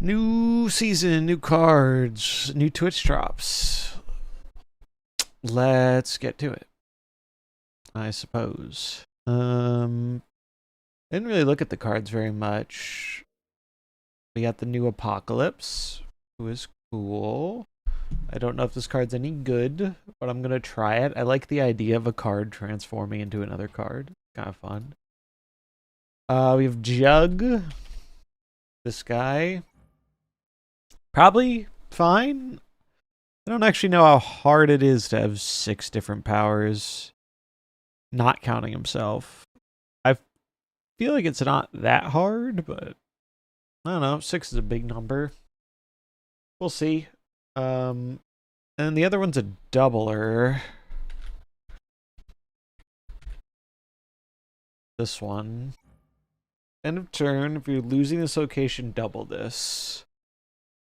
New season, new cards, new Twitch drops. Let's get to it, I suppose. Didn't really look at the cards very much. We got the new Apocalypse, who is cool. I don't know if this card's any good, but I'm gonna try it. I like the idea of a card transforming into another card. Kind of fun. We have Jug. This guy. Probably fine. I don't actually know how hard it is to have 6 different powers, not counting himself. I feel like it's not that hard, but I don't know. 6 is a big number. We'll see. And the other one's a doubler. This one. End of turn. If you're losing this location, double this.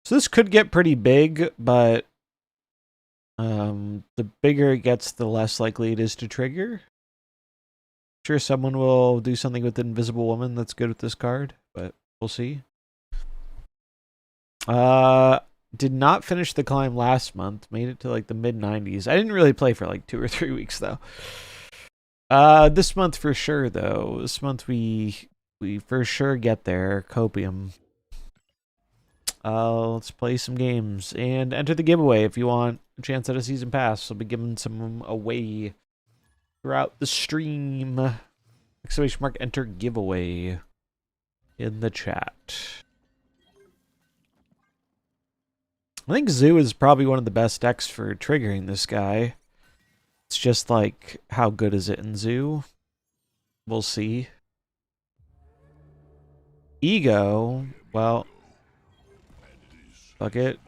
So this could get pretty big, but the bigger it gets, the less likely it is to trigger. Sure, someone will do something with the Invisible Woman that's good with this card, but we'll see. Did not finish the climb last month. Made it to like the mid-90s. I didn't really play for like 2 or 3 weeks though. This month for sure though. This month we for sure get there. Copium. Let's play some games and enter the giveaway if you want a chance at a season pass. I'll be giving some away throughout the stream. Exclamation mark enter giveaway in the chat. I think Zoo is probably one of the best decks for triggering this guy. It's just like, how good is it in Zoo? We'll see. Ego, well, fuck it.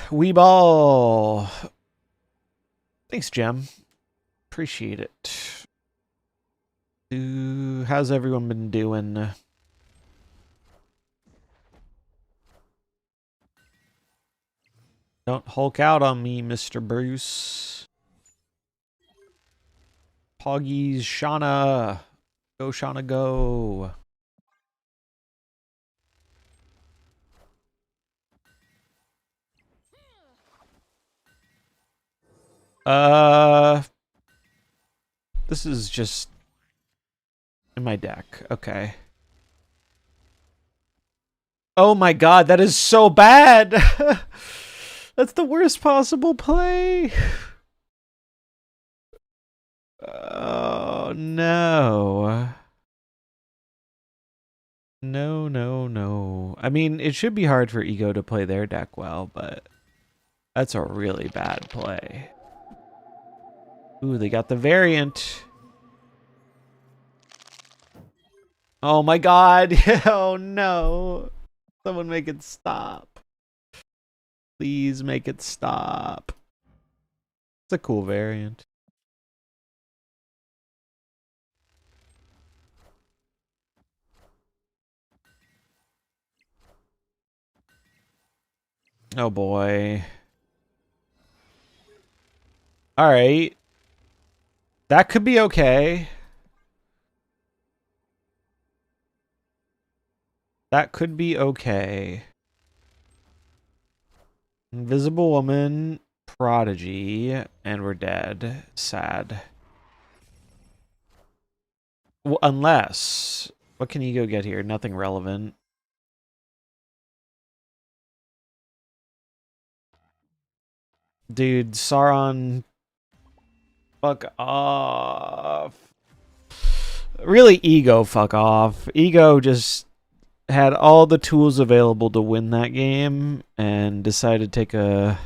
Weeball. Thanks, Gem. Appreciate it. How's everyone been doing? Don't Hulk out on me, Mr. Bruce. Poggies, Shauna. Go, Shauna, go. This is just in my deck. Okay. Oh my god, that is so bad! That's the worst possible play! Oh, no. No, no, no. I mean, it should be hard for Ego to play their deck well, but that's a really bad play. Ooh, they got the variant. Oh my god. Oh no. Someone make it stop. Please make it stop. It's a cool variant. Oh boy. Alright. That could be okay. That could be okay. Invisible Woman, Prodigy, and we're dead. Sad. Well, unless... What can Ego get here? Nothing relevant. Dude, Sauron... Fuck off. Really, Ego fuck off. Ego just had all the tools available to win that game and decided to take a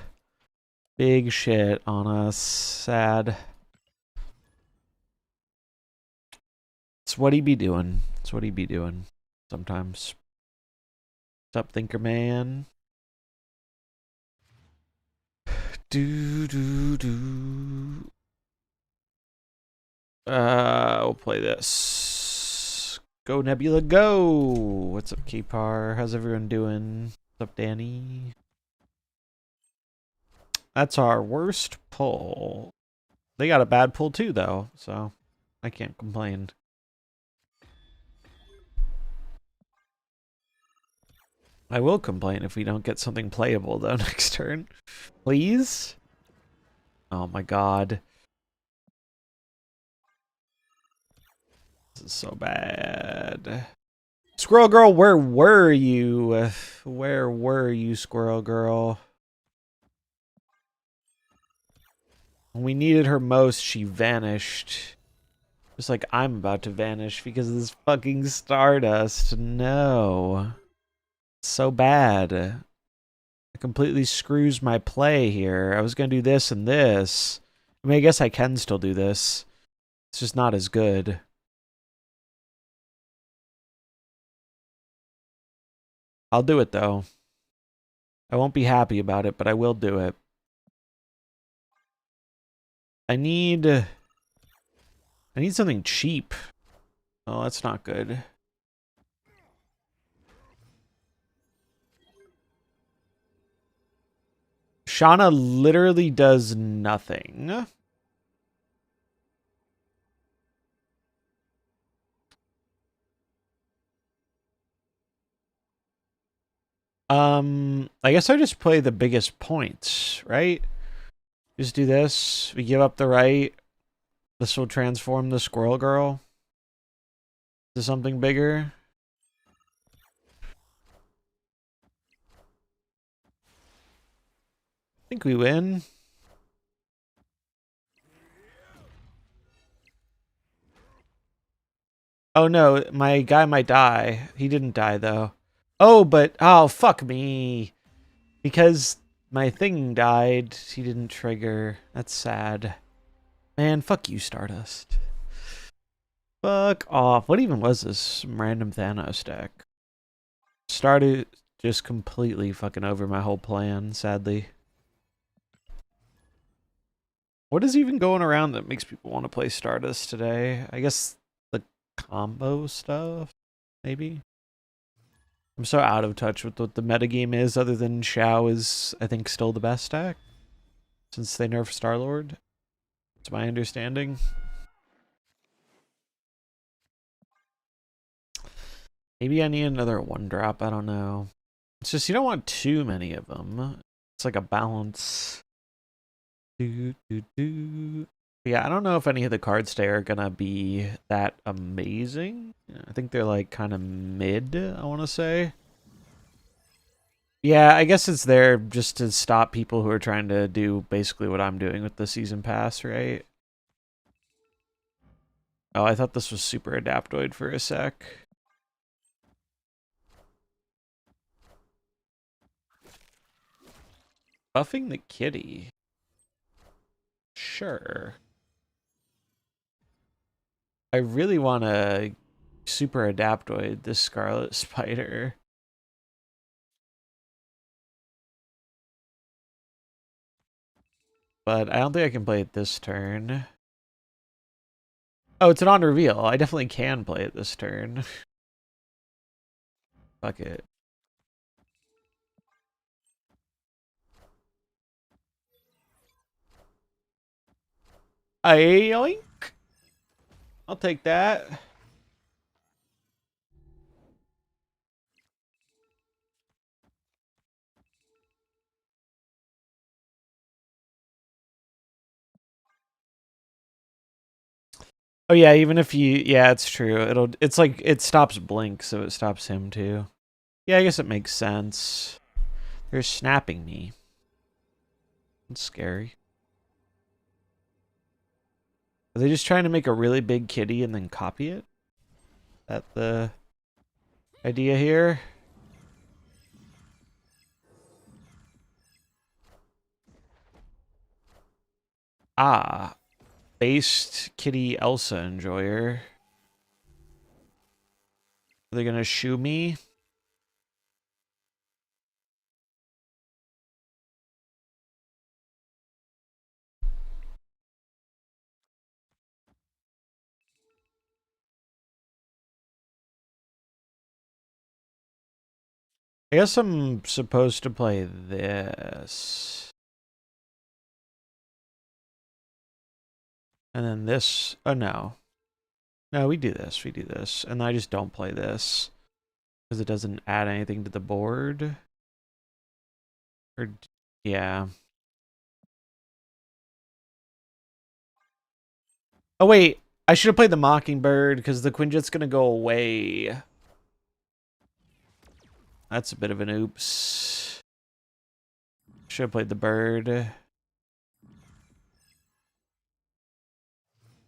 big shit on us. Sad. It's what he be doing. It's what he be doing sometimes. What's up, Thinker Man? We'll play this. Go Nebula, go! What's up, Kpar? How's everyone doing? What's up, Danny? That's our worst pull. They got a bad pull too, though, so I can't complain. I will complain if we don't get something playable, though, next turn. Please? Oh my god. This is so bad. Squirrel Girl, where were you? Where were you, Squirrel Girl? When we needed her most, she vanished. Just like I'm about to vanish because of this fucking Stardust. No. So bad. It completely screws my play here. I was going to do this and this. I mean, I guess I can still do this. It's just not as good. I'll do it, though. I won't be happy about it, but I will do it. I need something cheap. Oh, that's not good. Shauna literally does nothing. I guess I just play the biggest points, right? Just do this. We give up the right. This will transform the Squirrel Girl to something bigger. I think we win. Oh no, my guy might die. He didn't die though. Oh, but oh fuck me. Because my thing died, he didn't trigger. That's sad. Man, fuck you, Stardust. Fuck off. What even was this? Some random Thanos deck. Started just completely fucking over my whole plan, sadly. What is even going around that makes people want to play Stardust today? I guess the combo stuff, maybe? I'm so out of touch with what the metagame is, other than Xiao is, I think, still the best deck. Since they nerfed Star-Lord. That's my understanding. Maybe I need another 1-drop, I don't know. It's just you don't want too many of them. It's like a balance. Yeah, I don't know if any of the cards today are gonna be that amazing. I think they're like kind of mid, I want to say. Yeah, I guess it's there just to stop people who are trying to do basically what I'm doing with the season pass, right? Oh, I thought this was super adaptoid for a sec. Buffing the kitty. Sure. I really want to super adaptoid this Scarlet Spider. But I don't think I can play it this turn. Oh, it's an on reveal. I definitely can play it this turn. Fuck it. Yoink. I'll take that. Oh yeah, even if you, yeah, it's true. It's like, it stops Blink, so it stops him too. Yeah, I guess it makes sense. They're snapping me. It's scary. Are they just trying to make a really big kitty and then copy it? Is that the idea here? Ah, based kitty Elsa enjoyer. Are they gonna shoo me? I guess I'm supposed to play this. And then this. Oh, no. No, we do this. We do this. And I just don't play this. Because it doesn't add anything to the board. Or, yeah. Oh, wait. I should have played the Mockingbird because the Quinjet's going to go away. That's a bit of an oops. Should have played the bird.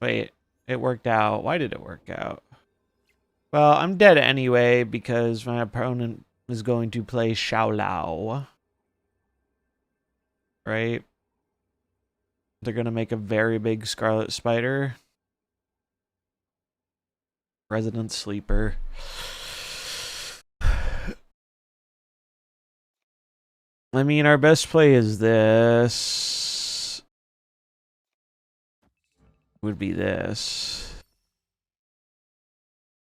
Wait, it worked out. Why did it work out? Well, I'm dead anyway because my opponent is going to play Xiao Lao. Right? They're going to make a very big Scarlet Spider. Resident Sleeper. I mean, our best play is this. Would be this.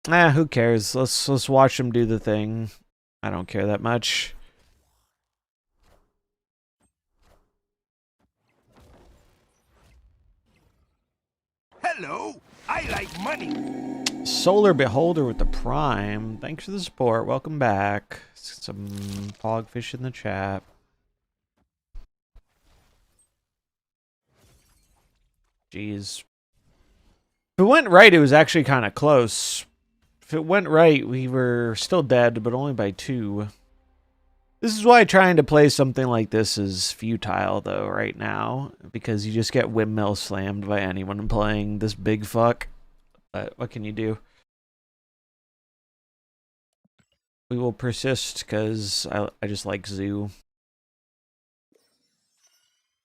Who cares? Let's watch him do the thing. I don't care that much. Hello, I like money. Solar Beholder with the Prime. Thanks for the support. Welcome back. Some Pogfish in the chat. Jeez. If it went right, it was actually kind of close. If it went right, we were still dead, but only by 2. This is why trying to play something like this is futile, though, right now. Because you just get windmill slammed by anyone playing this big fuck. But what can you do? We will persist, because I just like Zoo.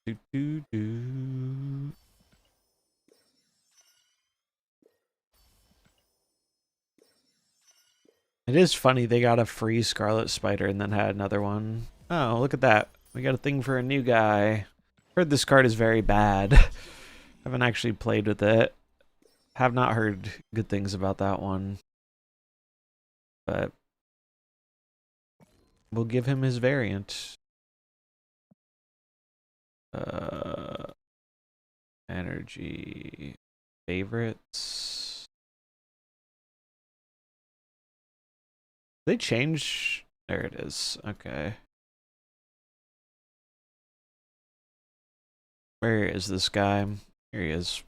Do, do, do. It is funny they got a free Scarlet Spider and then had another one. Oh, look at that. We got a thing for a new guy. Heard this card is very bad. Haven't actually played with it. Have not heard good things about that one. But we'll give him his variant. Energy. Favorites. They change. There it is. Okay. Where is this guy? Here he is.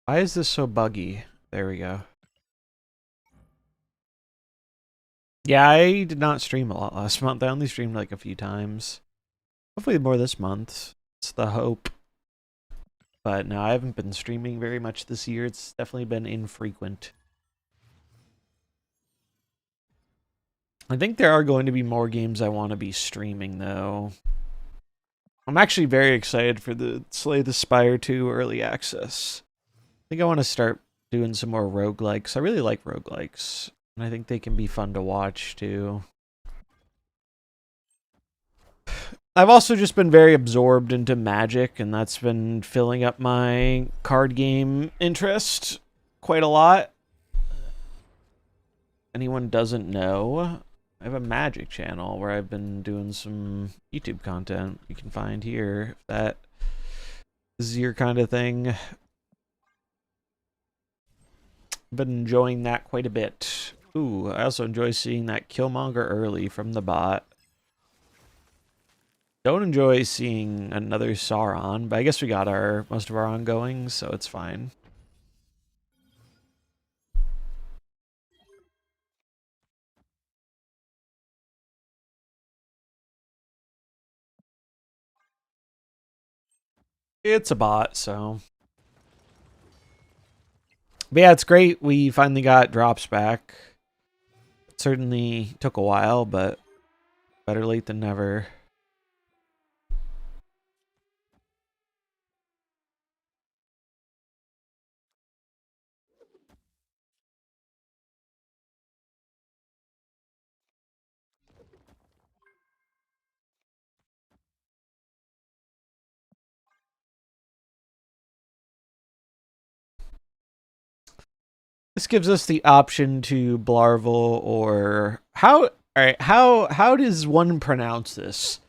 Why is this so buggy? There we go. Yeah, I did not stream a lot last month. I only streamed like a few times. Hopefully more this month. It's the hope. But no, I haven't been streaming very much this year. It's definitely been infrequent. I think there are going to be more games I want to be streaming, though. I'm actually very excited for the Slay the Spire 2 early access. I think I want to start doing some more roguelikes. I really like roguelikes. And I think they can be fun to watch, too. I've also just been very absorbed into Magic, and that's been filling up my card game interest quite a lot. Anyone doesn't know, I have a Magic channel where I've been doing some YouTube content you can find here, if that is your kind of thing. I've been enjoying that quite a bit. Ooh, I also enjoy seeing that Killmonger early from the bot. Don't enjoy seeing another Sauron, but I guess we got most of our ongoings, so it's fine. It's a bot, so. But yeah, it's great. We finally got drops back. It certainly took a while, but better late than never. This gives us the option to Blarvel or how. All right, how does one pronounce this?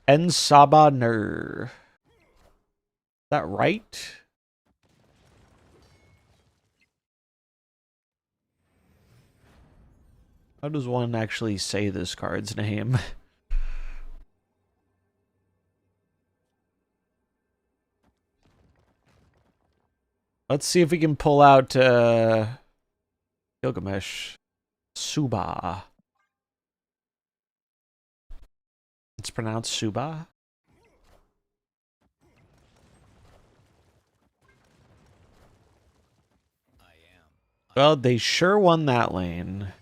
Ensabaner. Is that right? How does one actually say this card's name? Let's see if we can pull out Gilgamesh. Suba. It's pronounced Suba. Well, they sure won that lane.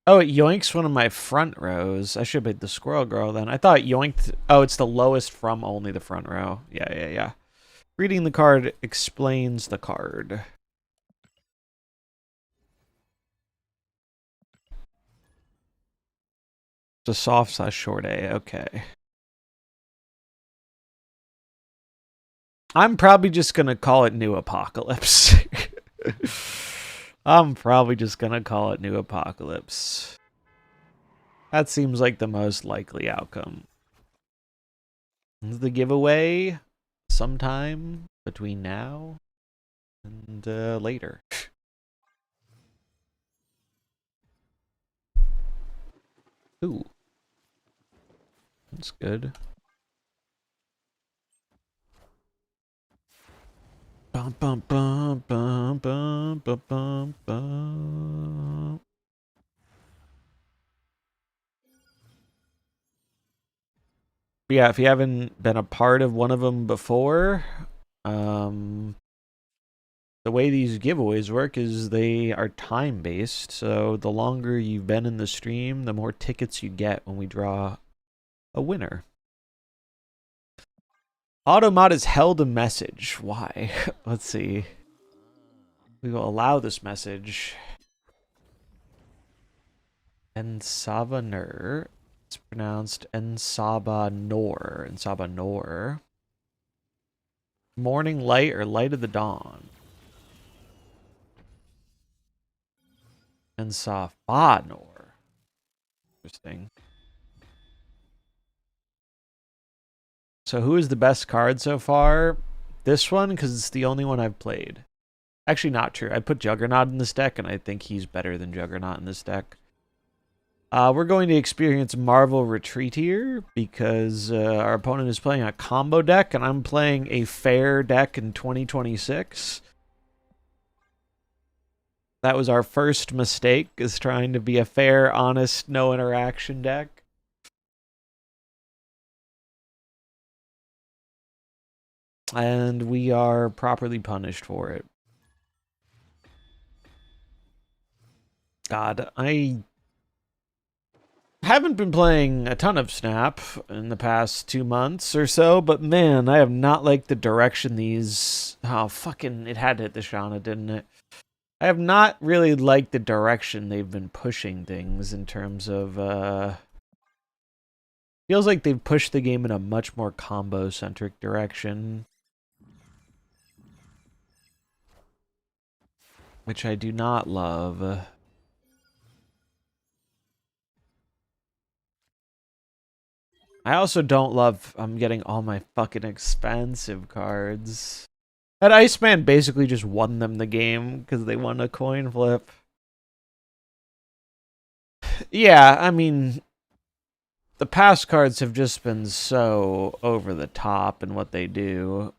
Oh, it yoinks one of my front rows. I should have made the squirrel girl then. I thought it yoinked... Oh, it's the lowest from only the front row. Yeah. Reading the card explains the card. It's a soft/short A. Okay. I'm probably just going to call it New Apocalypse. I'm probably just going to call it New Apocalypse. That seems like the most likely outcome. The giveaway sometime between now and later. Ooh. That's good. Bum, bum, bum, bum, bum, bum, bum, bum. Yeah, if you haven't been a part of one of them before, the way these giveaways work is they are time-based, so the longer you've been in the stream, the more tickets you get when we draw a winner. Automod has held a message. Why? Let's see. We will allow this message. Ensavaner. It's pronounced Ensabanor. Ensabanor. Morning light or light of the dawn. Ensabanor. Interesting. So who is the best card so far? This one, because it's the only one I've played. Actually, not true. I put Juggernaut in this deck, and I think he's better than Juggernaut in this deck. We're going to experience Marvel Retreat here, because our opponent is playing a combo deck, and I'm playing a fair deck in 2026. That was our first mistake, is trying to be a fair, honest, no interaction deck. And we are properly punished for it. God, I haven't been playing a ton of Snap in the past 2 months or so, but man, I have not liked the direction these... Oh, fucking... It had to hit the Shauna, didn't it? I have not really liked the direction they've been pushing things in terms of, Feels like they've pushed the game in a much more combo-centric direction. Which I do not love. I also don't love I'm getting all my fucking expensive cards. That Iceman basically just won them the game because they won a coin flip. Yeah, I mean, the past cards have just been so over the top in what they do.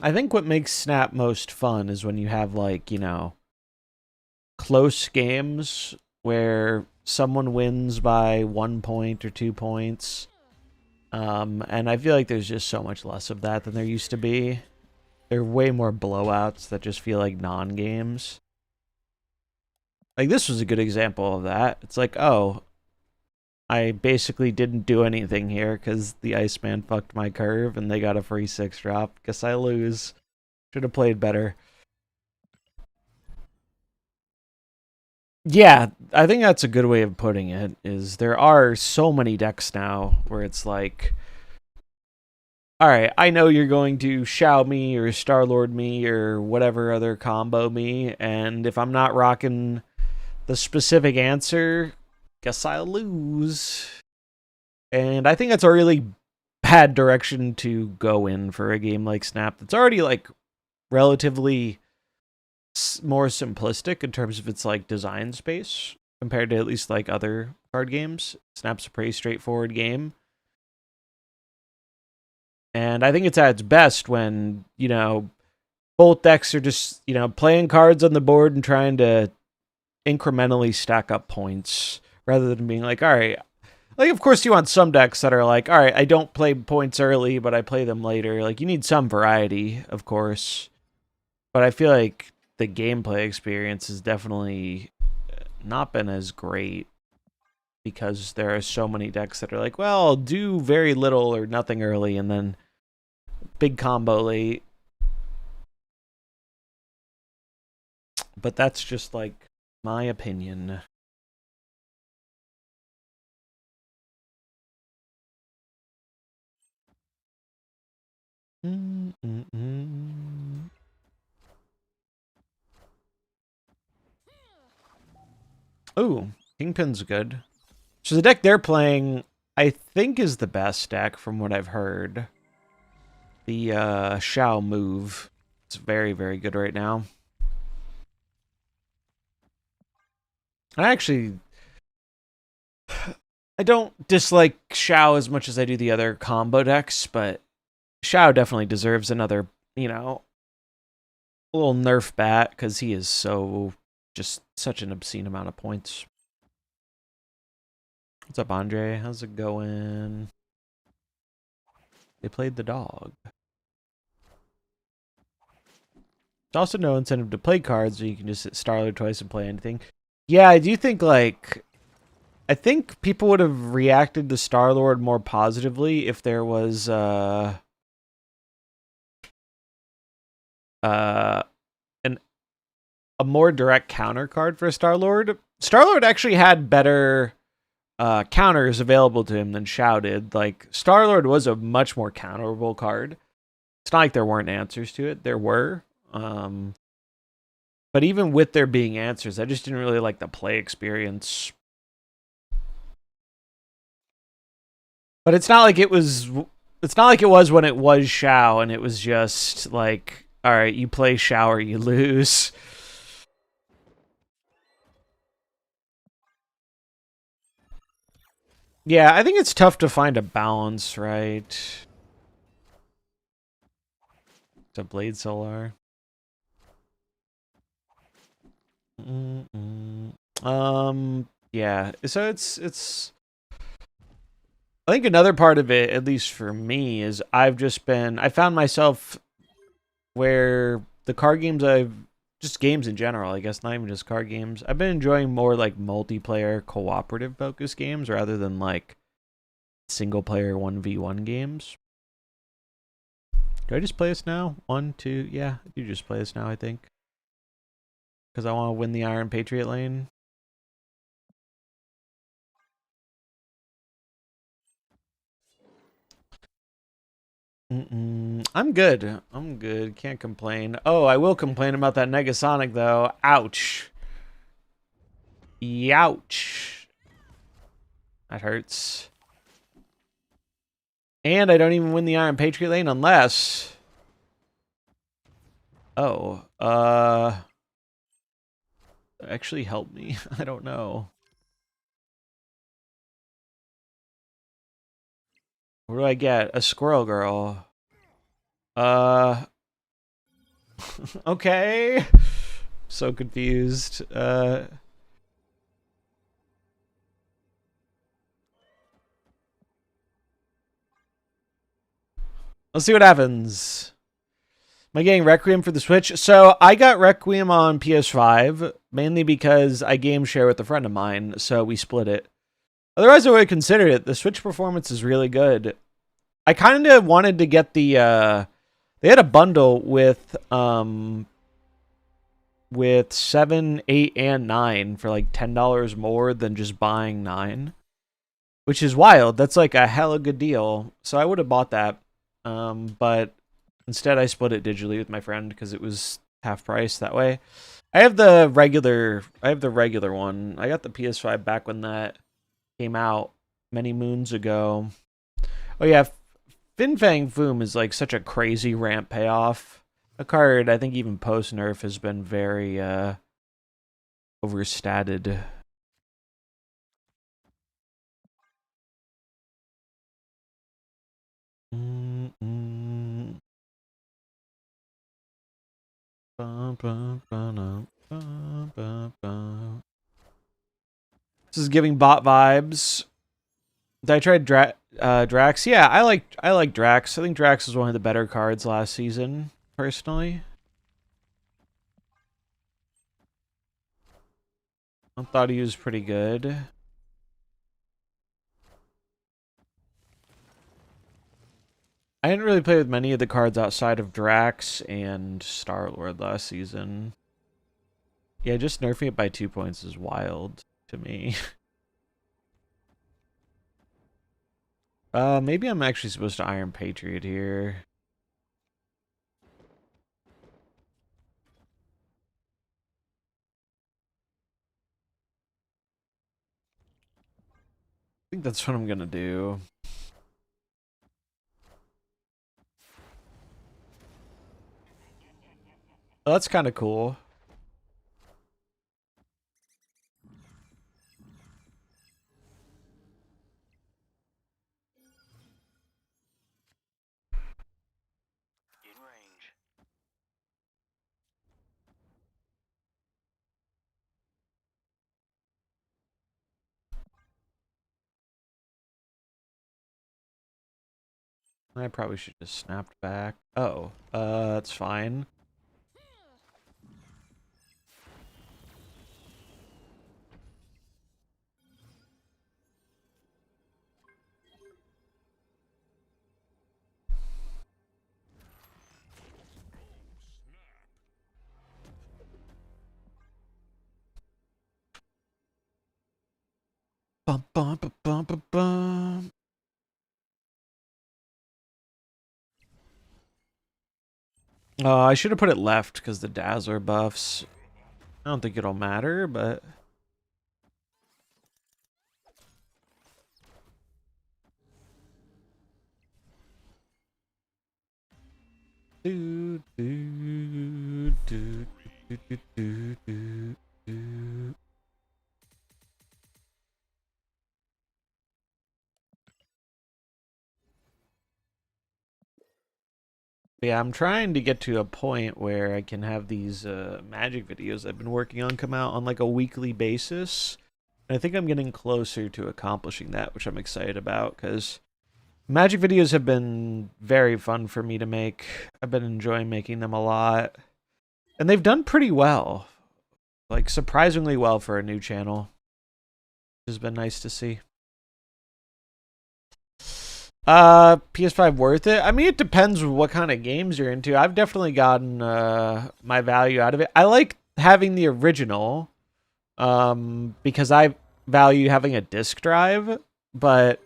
I think what makes Snap most fun is when you have, like, you know, close games where someone wins by 1 point or 2 points. And I feel like there's just so much less of that than there used to be. There are way more blowouts that just feel like non-games. Like, this was a good example of that. It's like, oh, I basically didn't do anything here because the Iceman fucked my curve and they got a free 6-drop. Guess I lose. Should have played better. Yeah, I think that's a good way of putting it, is there are so many decks now where it's like, alright, I know you're going to Shao me or Star-Lord me or whatever other combo me, and if I'm not rocking the specific answer, guess I'll lose. And I think that's a really bad direction to go in for a game like Snap that's already like relatively more simplistic in terms of its like design space compared to at least like other card games. Snap's a pretty straightforward game. And I think it's at its best when, you know, both decks are just, you know, playing cards on the board and trying to incrementally stack up points rather than being like, all right, like, of course you want some decks that are like, all right, I don't play points early, but I play them later. Like, you need some variety, of course. But I feel like the gameplay experience has definitely not been as great because there are so many decks that are like, well, I'll do very little or nothing early and then big combo late. But that's just like my opinion. Ooh, Kingpin's good. So the deck they're playing, I think, is the best deck from what I've heard. The Shao move. It's very, very good right now. I don't dislike Shao as much as I do the other combo decks, but Shao definitely deserves another, you know, a little nerf bat because he is so just such an obscene amount of points. What's up, Andre? How's it going? They played the dog. There's also no incentive to play cards, so you can just hit Starlord twice and play anything. Yeah, I do think, like, I think people would have reacted to Star-Lord more positively if there was, a more direct counter card for Star-Lord. Star-Lord actually had better counters available to him than Shao did. Like, Star-Lord was a much more counterable card. It's not like there weren't answers to it. There were. But even with there being answers, I just didn't really like the play experience. But it's not like it was when it was Shao and it was just like, all right, you play Shao or you lose. Yeah, I think it's tough to find a balance, right? To Blade Solar. Yeah. So it's I think another part of it, at least for me, is I found myself where the card games just games in general, I guess, not even just card games. I've been enjoying more like multiplayer cooperative focused games rather than like single player 1v1 games. Do I just play this now? 1, 2, yeah, I do just play this now, I think. Because I want to win the Iron Patriot lane. I'm good. I'm good. Can't complain. Oh, I will complain about that Negasonic, though. Ouch. Youch. That hurts. And I don't even win the Iron Patriot lane unless... Oh, actually help me. I don't know. What do I get? A squirrel girl. Okay. So confused. Let's see what happens. Am I getting Requiem for the Switch? So I got Requiem on PS5 mainly because I game share with a friend of mine, so we split it. Otherwise, I would consider it. The Switch performance is really good. I kind of wanted to get the. They had a bundle with 7, 8, and 9 for like $10 more than just buying 9, which is wild. That's like a hella good deal. So I would have bought that, but instead I split it digitally with my friend because it was half price that way. I have the regular. I have the regular one. I got the PS5 back when that came out many moons ago. Oh yeah, Fin Fang Foom is like such a crazy ramp payoff. A card I think even post nerf has been very overstated. This is giving bot vibes. Did I try Drax? Yeah, I like Drax. I think Drax was one of the better cards last season, personally. I thought he was pretty good. I didn't really play with many of the cards outside of Drax and Star-Lord last season. Yeah, just nerfing it by 2 points is wild to me. Maybe I'm actually supposed to Iron Patriot here. I think that's what I'm gonna do. Oh, that's kind of cool. In range. I probably should just snapped back. Oh, that's fine. Bum, bum, bum, bum, bum, bum. I should have put it left because the Dazzler buffs. I don't think it'll matter, but... Do, do, do, do, do, do, do, do. Yeah, I'm trying to get to a point where I can have these magic videos I've been working on come out on like a weekly basis. And I think I'm getting closer to accomplishing that, which I'm excited about because magic videos have been very fun for me to make. I've been enjoying making them a lot. And they've done pretty well. Like surprisingly well for a new channel. Which has been nice to see. PS5 worth it? I mean, it depends what kind of games you're into. I've definitely gotten my value out of it. I like having the original because I value having a disc drive, but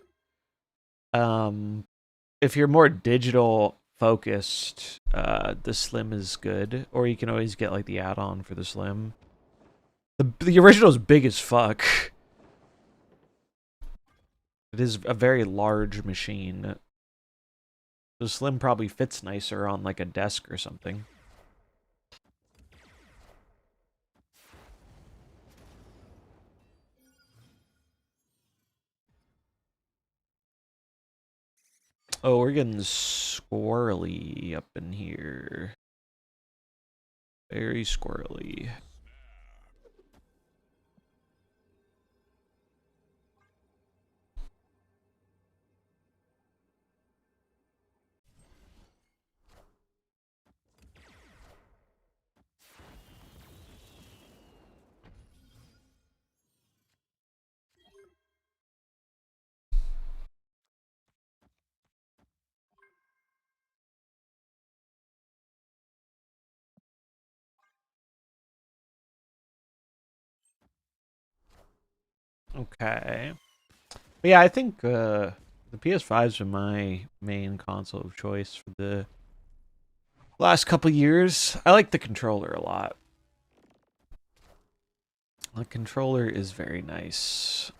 if you're more digital focused, the Slim is good, or you can always get like the add-on for the Slim. The original is big as fuck. It is a very large machine. The Slim probably fits nicer on like a desk or something. Oh, we're getting squirrely up in here. Very squirrely. Okay. But yeah, I think the PS5's been my main console of choice for the last couple years. I like the controller a lot. The controller is very nice.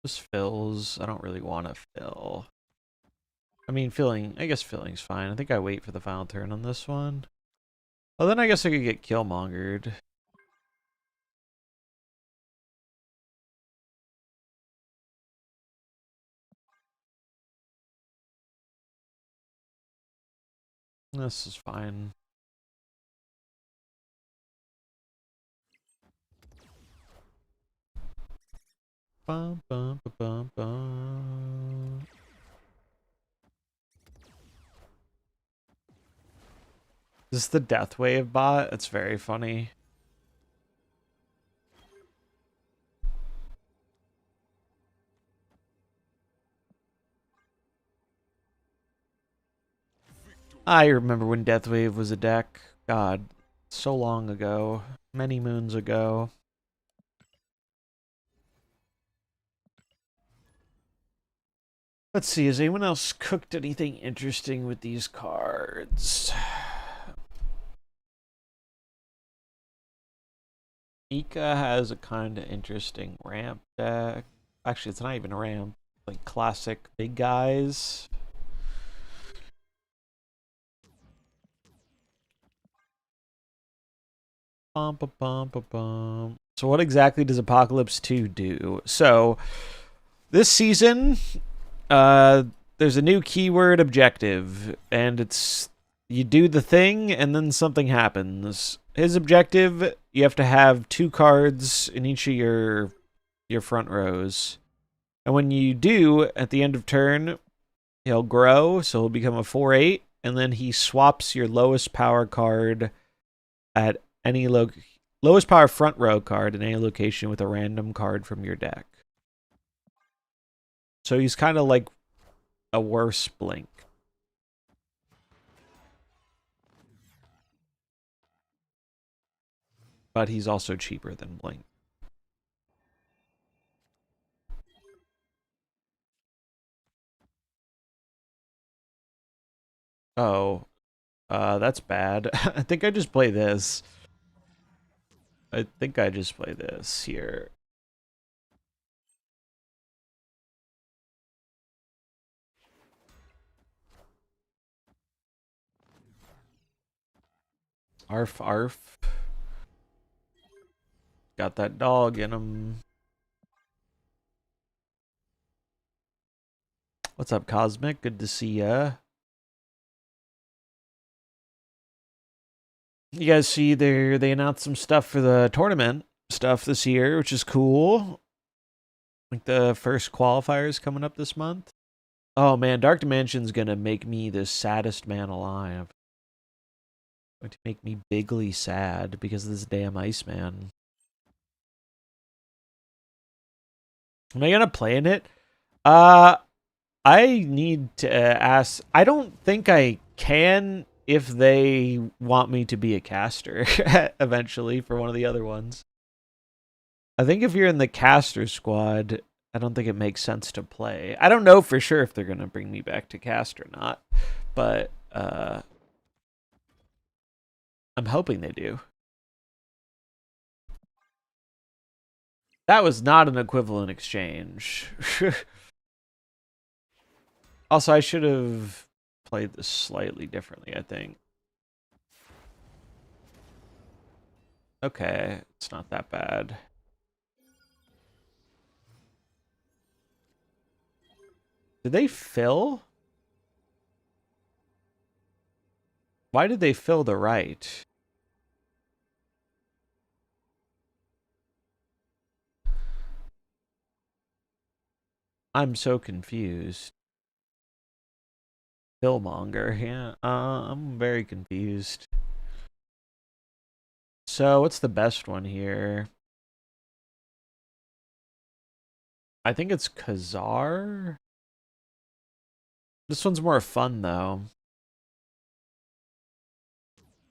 Just fills. I don't really want to fill. I mean, filling. I guess filling's fine. I think I wait for the final turn on this one. Well, then I guess I could get Killmongered. This is fine. Bum, bum, ba, bum, bum. This is the Death Wave bot. It's very funny. I remember when Death Wave was a deck. God, so long ago. Many moons ago. Let's see, has anyone else cooked anything interesting with these cards? Ika has a kind of interesting ramp deck. Actually, it's not even a ramp. Like classic big guys. Bum, ba, bum, ba, bum. So what exactly does Apocalypse 2 do? So this season, uh, there's a new keyword objective, and it's you do the thing and then something happens. His objective, you have to have 2 cards in each of your front rows. And when you do, at the end of turn, he'll grow, so he'll become a 4/8, and then he swaps your lowest power card at any lowest power front row card in any location with a random card from your deck. So he's kind of like a worse Blink. But he's also cheaper than Blink. Oh, that's bad. I think I just play this. I think I just play this here. Arf, arf. Got that dog in him. What's up, Cosmic? Good to see ya. You guys see they announced some stuff for the tournament stuff this year, which is cool. Like the first qualifiers coming up this month. Oh man, Dark Dimension's gonna make me the saddest man alive. Going to make me bigly sad because of this damn Iceman. Am I gonna play in it? Uh, I need to ask. I don't think I can if they want me to be a caster eventually for one of the other ones. I think if you're in the caster squad, I don't think it makes sense to play. I don't know for sure if they're gonna bring me back to cast or not, but I'm hoping they do. That was not an equivalent exchange. Also, I should have played this slightly differently, I think. Okay, it's not that bad. Did they fill? Why did they fill the right? I'm so confused. Fillmonger, yeah. I'm very confused. So what's the best one here? I think it's Khazar. This one's more fun though.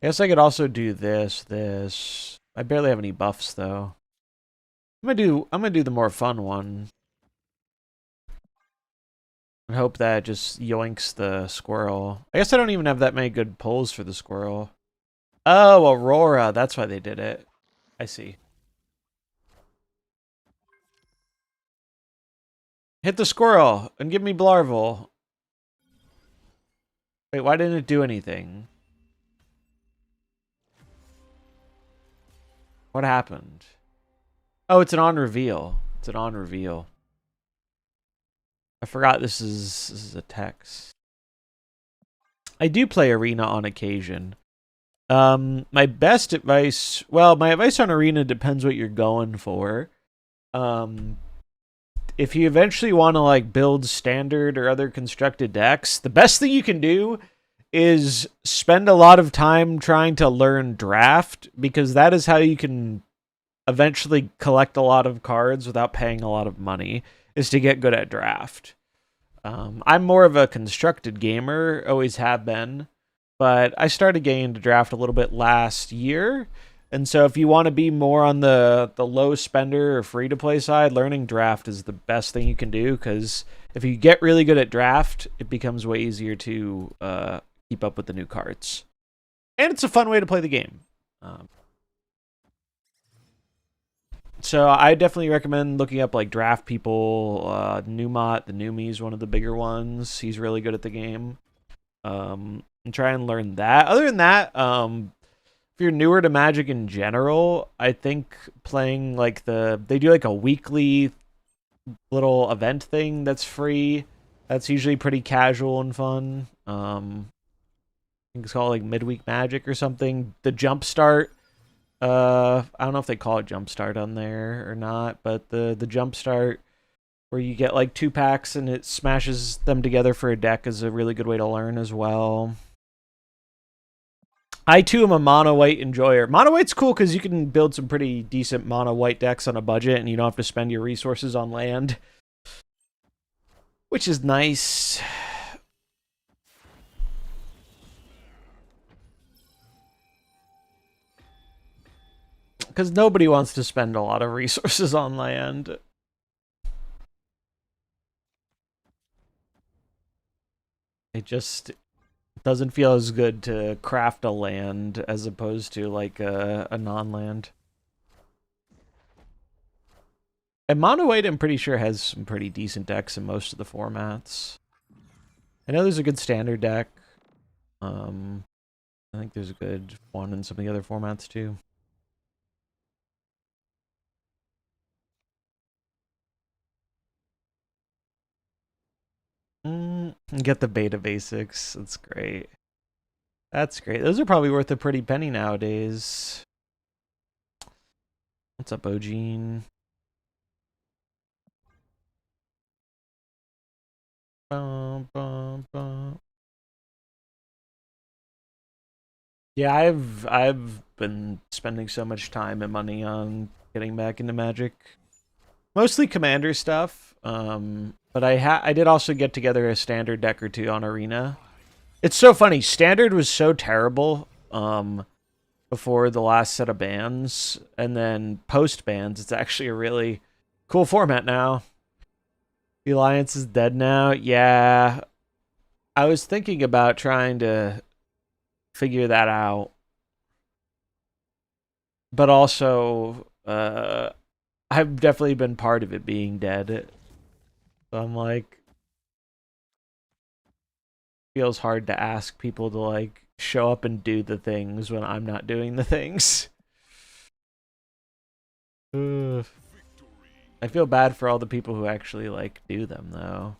I guess I could also do this. I barely have any buffs though. I'm gonna do the more fun one. And hope that just yoinks the squirrel. I guess I don't even have that many good pulls for the squirrel. Oh, Aurora. That's why they did it. I see. Hit the squirrel and give me Blarvel. Wait, why didn't it do anything? What happened? Oh, it's an on reveal. It's an on reveal. I forgot this is a text. I do play Arena on occasion. My best advice, well, my advice on Arena depends what you're going for. If you eventually want to like build standard or other constructed decks, the best thing you can do is spend a lot of time trying to learn draft, because that is how you can eventually collect a lot of cards without paying a lot of money, is to get good at draft. I'm more of a constructed gamer, always have been, but I started getting into draft a little bit last year. And so if you want to be more on the low spender or free to play side, learning draft is the best thing you can do, because if you get really good at draft, it becomes way easier to keep up with the new cards. And it's a fun way to play the game. So I definitely recommend looking up like draft people. Numot, the Numi is one of the bigger ones. He's really good at the game. And try and learn that. Other than that, if you're newer to Magic in general, I think playing like they do like a weekly little event thing that's free. That's usually pretty casual and fun. I think it's called like Midweek Magic or something. The Jumpstart. I don't know if they call it Jumpstart on there or not, but the Jumpstart where you get like 2 packs and it smashes them together for a deck is a really good way to learn as well. I too am a mono white enjoyer. Mono white's cool because you can build some pretty decent mono white decks on a budget and you don't have to spend your resources on land, which is nice. Because nobody wants to spend a lot of resources on land. It just doesn't feel as good to craft a land as opposed to like a non-land. And Mono White, I'm pretty sure, has some pretty decent decks in most of the formats. I know there's a good standard deck. I think there's a good one in some of the other formats too. Get the beta basics. That's great. That's great. Those are probably worth a pretty penny nowadays. What's up, Ogene? Bum, bum, bum. Yeah, I've been spending so much time and money on getting back into Magic. Mostly Commander stuff. But I did also get together a standard deck or two on Arena. It's so funny. Standard was so terrible before the last set of bans, and then post bans, it's actually a really cool format now. The Alliance is dead now. Yeah, I was thinking about trying to figure that out, but also I've definitely been part of it being dead. So I'm like, feels hard to ask people to like show up and do the things when I'm not doing the things. Ugh. I feel bad for all the people who actually like do them though.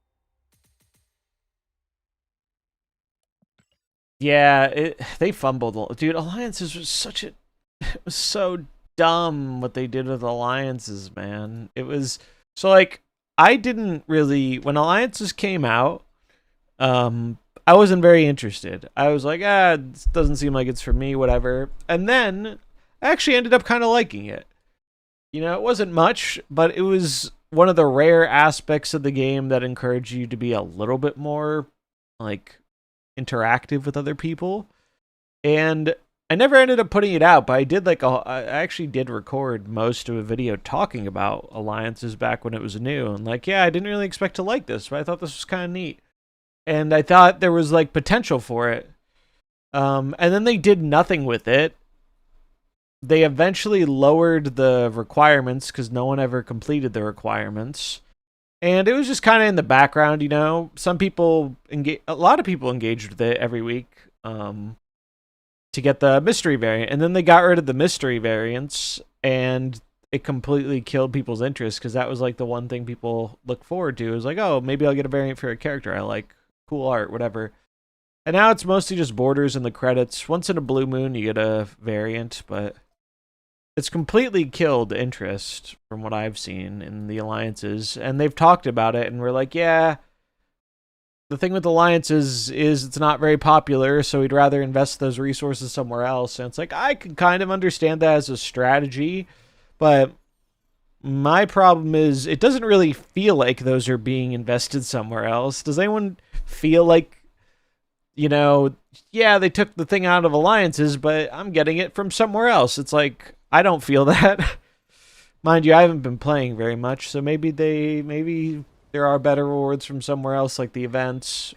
Yeah, they fumbled. Dude, Alliances was such a it was so dumb what they did with Alliances, man. It was so like I didn't really when Alliances came out, I wasn't very interested. I was like, this doesn't seem like it's for me, whatever. And then I actually ended up kind of liking it. You know, it wasn't much, but it was one of the rare aspects of the game that encouraged you to be a little bit more like interactive with other people. And I never ended up putting it out, but I actually did record most of a video talking about alliances back when it was new. And like, yeah, I didn't really expect to like this, but I thought this was kind of neat. And I thought there was like potential for it. And then they did nothing with it. They eventually lowered the requirements because no one ever completed the requirements. And it was just kind of in the background, you know. A lot of people engaged with it every week. To get the mystery variant. And then they got rid of the mystery variants and it completely killed people's interest because that was like the one thing people look forward to. It was like, oh, maybe I'll get a variant for a character I like. Cool art, whatever. And now it's mostly just borders and the credits. Once in a blue moon, you get a variant, but it's completely killed interest from what I've seen in the alliances. And they've talked about it and we're like, yeah, the thing with alliances is it's not very popular, so we'd rather invest those resources somewhere else. And it's like, I can kind of understand that as a strategy, but my problem is it doesn't really feel like those are being invested somewhere else. Does anyone feel like, you know, yeah, they took the thing out of alliances, but I'm getting it from somewhere else? It's like, I don't feel that. Mind you, I haven't been playing very much, so maybe there are better rewards from somewhere else, like the events.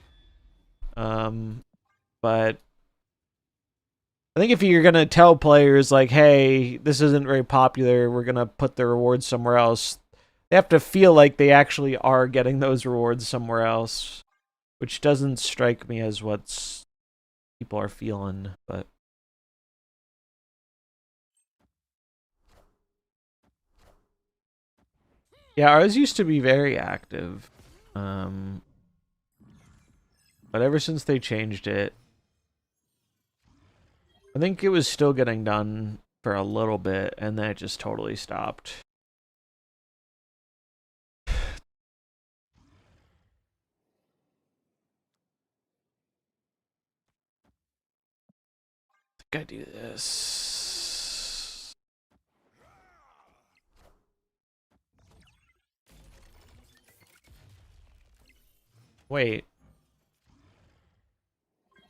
But I think if you're gonna tell players like, "Hey, this isn't very popular. We're gonna put the rewards somewhere else," they have to feel like they actually are getting those rewards somewhere else, which doesn't strike me as what people are feeling. But yeah, ours used to be very active, um, but ever since they changed it, I think it was still getting done for a little bit, and then it just totally stopped. I think I do this. Wait.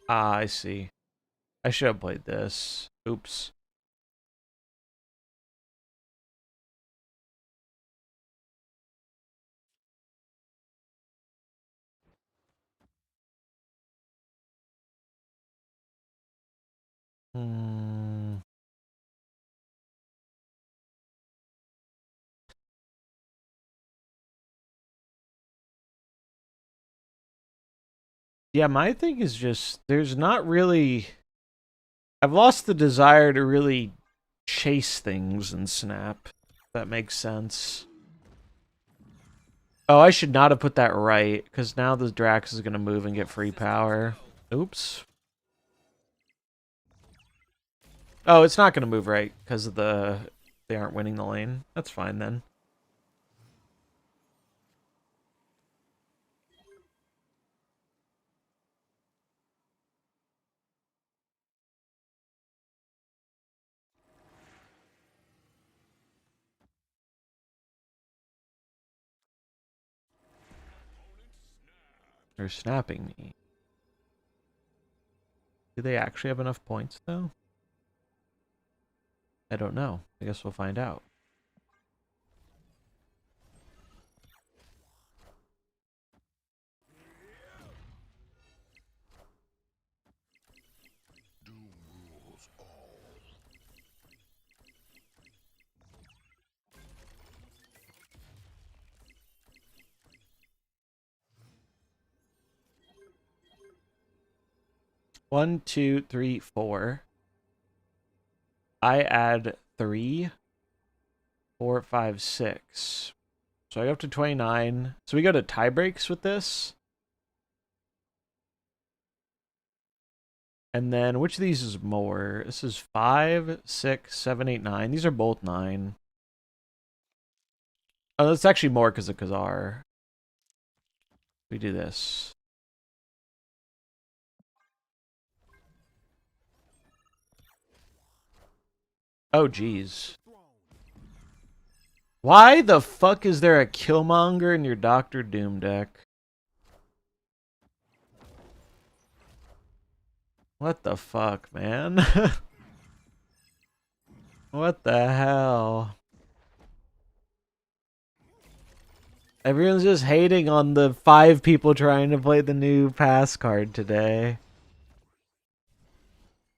Ah, I see. I should have played this. Oops. Hmm. Yeah, my thing is just there's not really. I've lost the desire to really chase things in Snap. If that makes sense. Oh, I should not have put that right, because now the Drax is going to move and get free power. Oops. Oh, it's not going to move right, because of they aren't winning the lane. That's fine, then. They're snapping me. Do they actually have enough points, though? I don't know. I guess we'll find out. One, two, three, four. I add 3, 4, 5, 6. So I go up to 29. So we go to tie breaks with this. And then which of these is more? This is 5, 6, 7, 8, 9. These are both 9. Oh, that's actually more because of Khazar. We do this. Oh, jeez. Why the fuck is there a Killmonger in your Doctor Doom deck? What the fuck, man? What the hell? Everyone's just hating on the 5 people trying to play the new pass card today.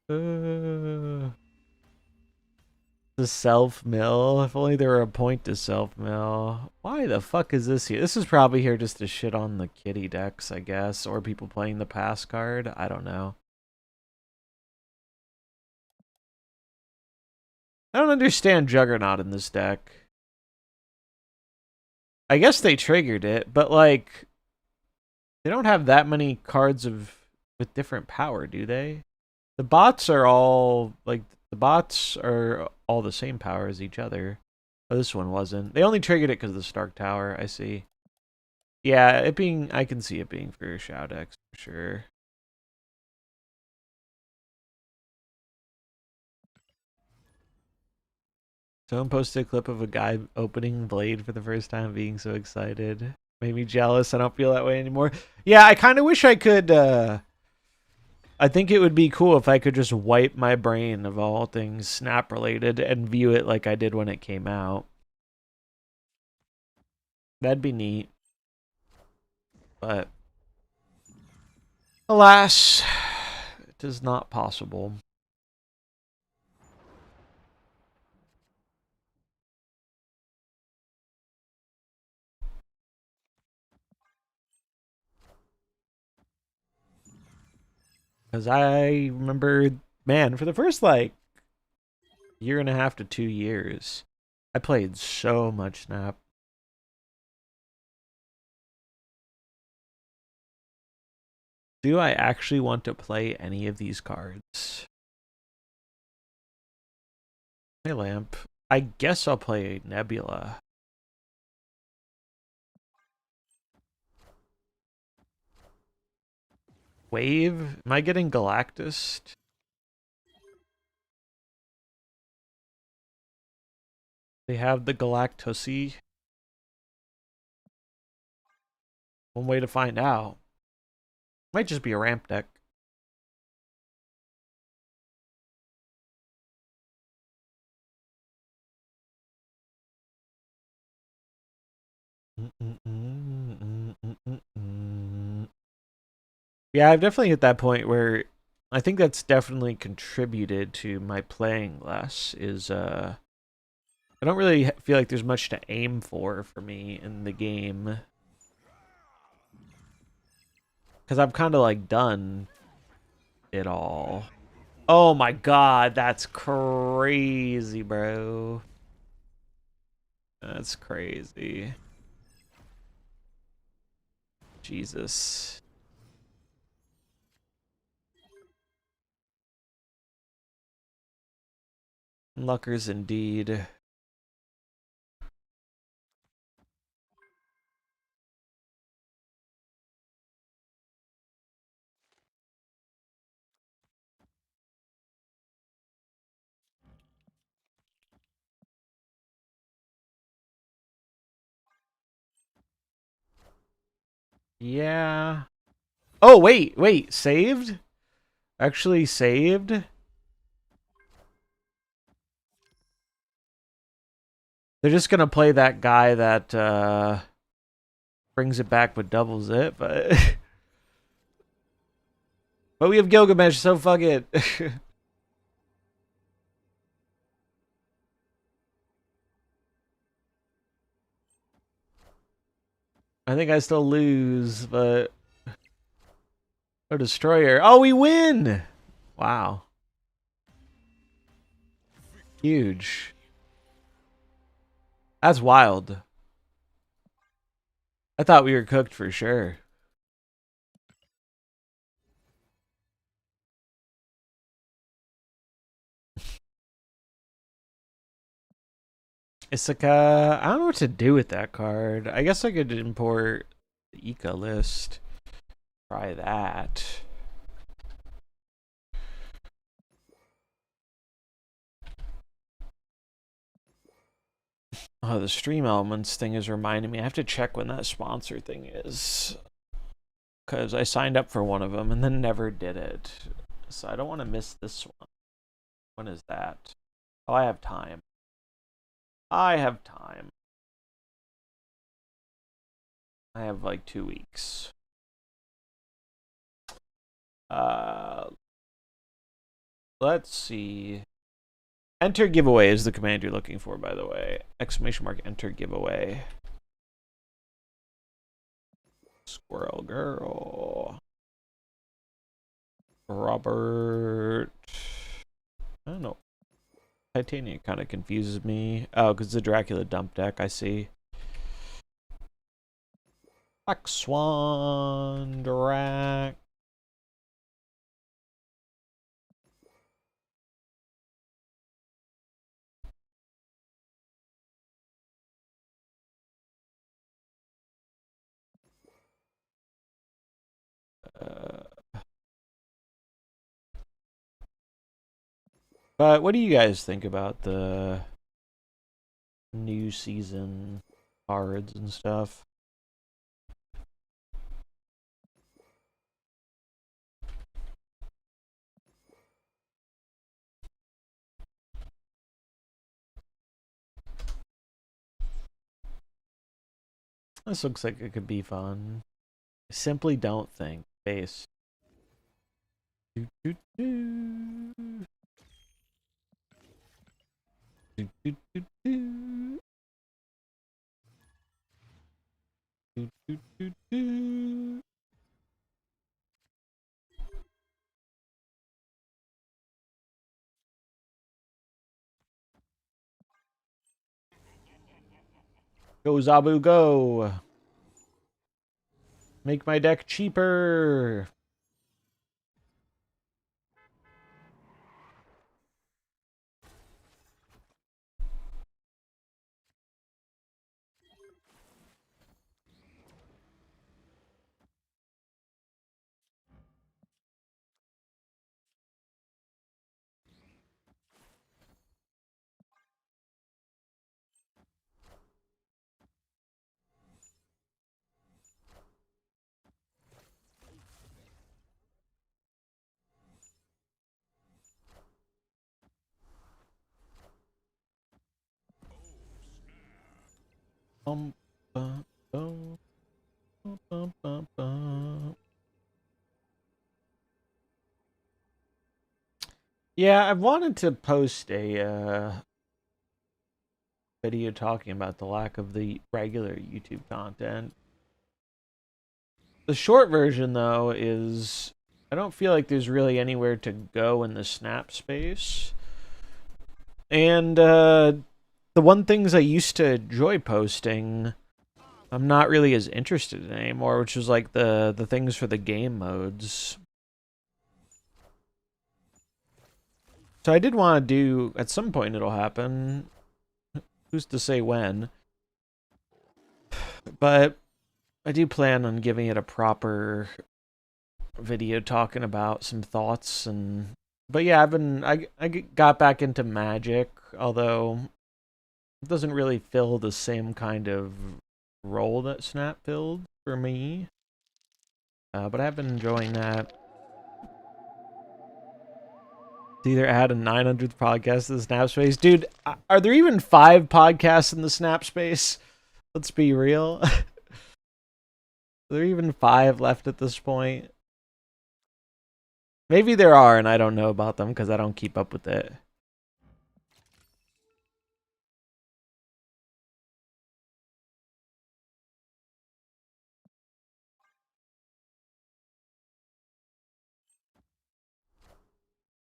The self-mill. If only there were a point to self-mill. Why the fuck is this here? This is probably here just to shit on the kitty decks, I guess. Or people playing the pass card. I don't know. I don't understand Juggernaut in this deck. I guess they triggered it, but like... They don't have that many cards with different power, do they? The bots are all like the bots are all the same power as each other. Oh, this one wasn't. They only triggered it because of the Stark Tower. I see. Yeah, it being I can see it being for Shao decks for sure. Someone posted a clip of a guy opening Blade for the first time, being so excited. Made me jealous. I don't feel that way anymore. Yeah, I kind of wish I could. I think it would be cool if I could just wipe my brain of all things Snap related and view it like I did when it came out. That'd be neat. But alas, it is not possible. Because I remember, man, for the first like year and a half to 2 years, I played so much Snap. Do I actually want to play any of these cards? Hey, Lamp. I guess I'll play Nebula. Wave? Am I getting Galactus? They have the Galactussy. One way to find out. Might just be a ramp deck. Yeah, I've definitely hit that point where I think that's definitely contributed to my playing less is I don't really feel like there's much to aim for me in the game. Cuz I've kind of like done it all. Oh my god, that's crazy, bro. That's crazy. Jesus. Luckers indeed. Yeah. Oh, wait. Saved? Actually saved? They're just gonna play that guy that brings it back but doubles it, but but we have Gilgamesh, so fuck it. I think I still lose, but oh, Destroyer. Oh, we win! Wow. Huge. That's wild. I thought we were cooked for sure. Issaka, I don't know what to do with that card. I guess I could import the Ika list. Try that. Oh, the stream elements thing is reminding me. I have to check when that sponsor thing is. Because I signed up for one of them and then never did it. So I don't want to miss this one. When is that? Oh, I have time. I have time. I have like 2 weeks. Let's see. Enter giveaway is the command you're looking for, by the way. Exclamation mark enter giveaway. Squirrel girl. Robert. I don't know. Titania kind of confuses me. Oh, because the Dracula dump deck, I see. Black Swan, Drac. But what do you guys think about the new season cards and stuff? This looks like it could be fun. I simply don't think. Base. Do, do, do. Do, do, do, do. Do, do, do, do. Go Zabu, go! Make my deck cheaper! Bum, bum, bum, bum, bum, bum. Yeah, I've wanted to post a video talking about the lack of the regular YouTube content. The short version, though, is I don't feel like there's really anywhere to go in the Snap space. And the one things I used to enjoy posting, I'm not really as interested in anymore, which is like the things for the game modes. So I did want to do, at some point it'll happen. Who's to say when? But I do plan on giving it a proper video talking about some thoughts and but yeah, I got back into Magic, although it doesn't really fill the same kind of role that Snap filled for me. But I've been enjoying that. To either add a 900th podcast to the Snap space, dude. Are there even 5 podcasts in the Snap space? Let's be real. Are there even 5 left at this point? Maybe there are, and I don't know about them because I don't keep up with it.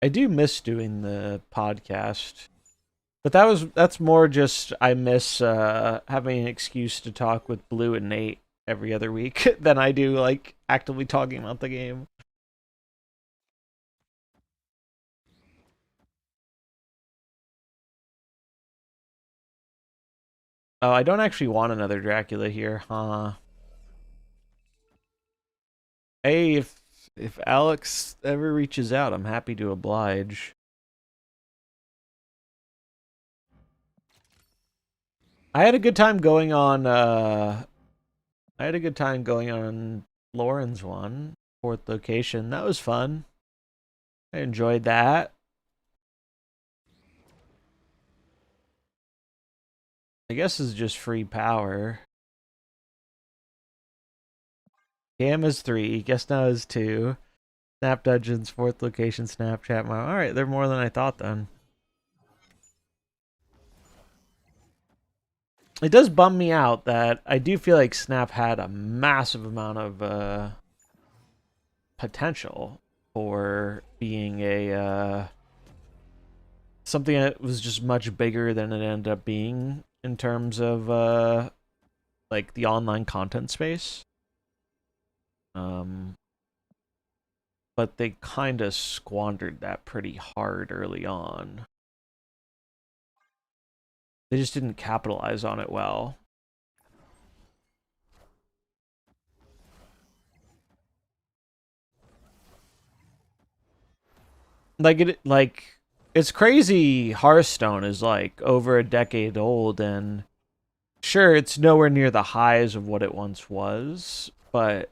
I do miss doing the podcast, but that's more just I miss having an excuse to talk with Blue and Nate every other week than I do like actively talking about the game. Oh, I don't actually want another Dracula here, huh? Hey, if Alex ever reaches out, I'm happy to oblige. I had a good time going on. I had a good time going on Lauren's one, fourth location. That was fun. I enjoyed that. I guess it's just free power. Cam is 3. Guess now is 2. Snap Dungeons, fourth location, Snapchat. Alright, they're more than I thought then. It does bum me out that I do feel like Snap had a massive amount of potential for being a something that was just much bigger than it ended up being in terms of like the online content space. But they kind of squandered that pretty hard early on. They just didn't capitalize on it well. It's crazy. Hearthstone is like over a decade old, and sure, it's nowhere near the highs of what it once was, but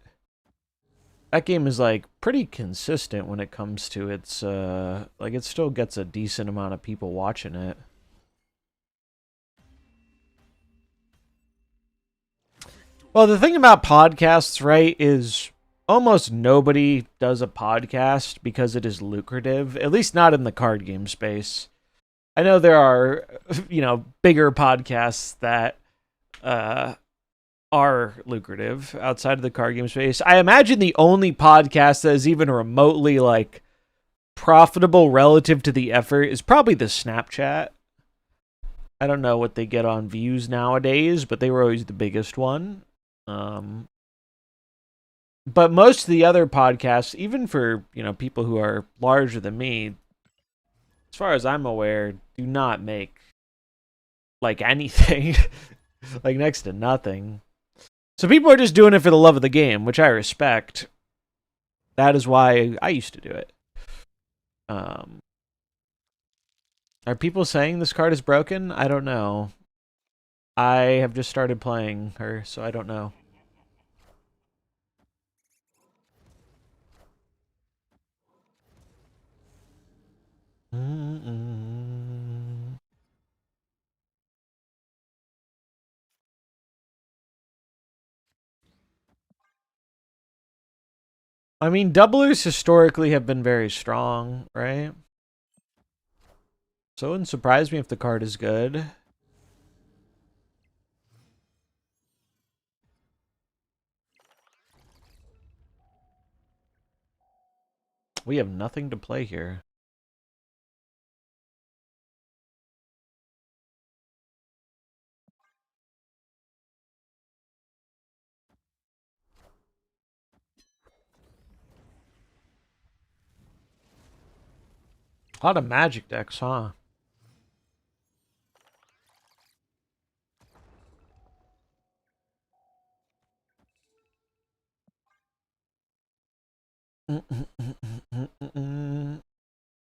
that game is like pretty consistent when it comes to its like it still gets a decent amount of people watching it. Well, the thing about podcasts, right, is almost nobody does a podcast because it is lucrative, at least not in the card game space. I know there are, bigger podcasts that uh, are lucrative outside of the card game space. I imagine the only podcast that is even remotely like profitable relative to the effort is probably the Snapchat. I don't know what they get on views nowadays, but they were always the biggest one. Um, but most of the other podcasts, even for people who are larger than me, as far as I'm aware, do not make like anything, like next to nothing. So people are just doing it for the love of the game, which I respect. That is why I used to do it. Um, are people saying this card is broken? I don't know. I have just started playing her, so I don't know. Mm-mm. I mean, doublers historically have been very strong, right? So it wouldn't surprise me if the card is good. We have nothing to play here. A lot of magic decks, huh?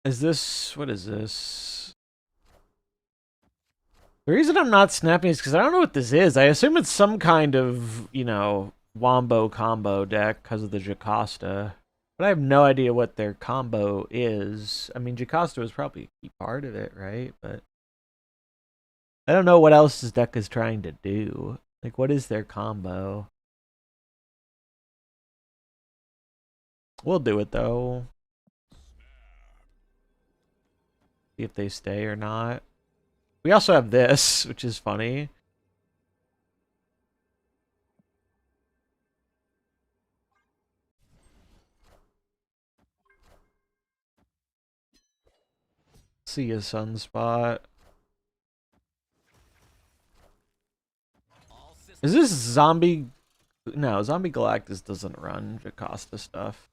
Is this... What is this? The reason I'm not snapping is because I don't know what this is. I assume it's some kind of, wombo combo deck because of the Jocasta. But I have no idea what their combo is. I mean, Jocasta was probably a key part of it, right? But I don't know what else this deck is trying to do. Like, what is their combo? We'll do it, though. See if they stay or not. We also have this, which is funny. See a sunspot. Is this zombie? No, Zombie Galactus doesn't run Jocasta stuff.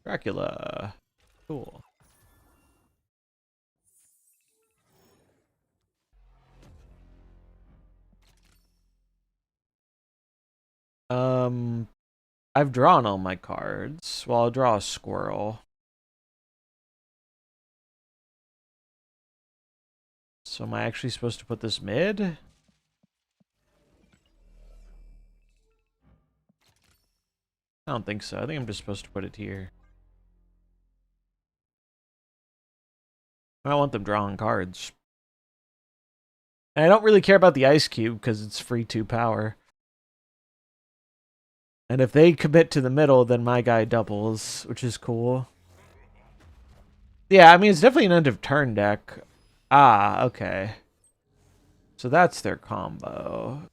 Dracula. Cool. Um, I've drawn all my cards. Well, I'll draw a squirrel. So am I actually supposed to put this mid? I don't think so. I think I'm just supposed to put it here. I don't want them drawing cards. And I don't really care about the Ice Cube because it's free 2 power. And if they commit to the middle, then my guy doubles, which is cool. Yeah, I mean, it's definitely an end of turn deck. Ah, okay. So that's their combo.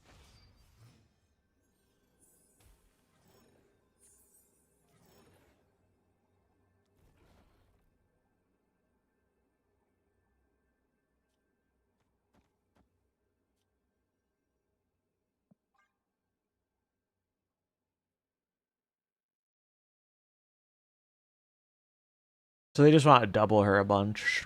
So they just want to double her a bunch.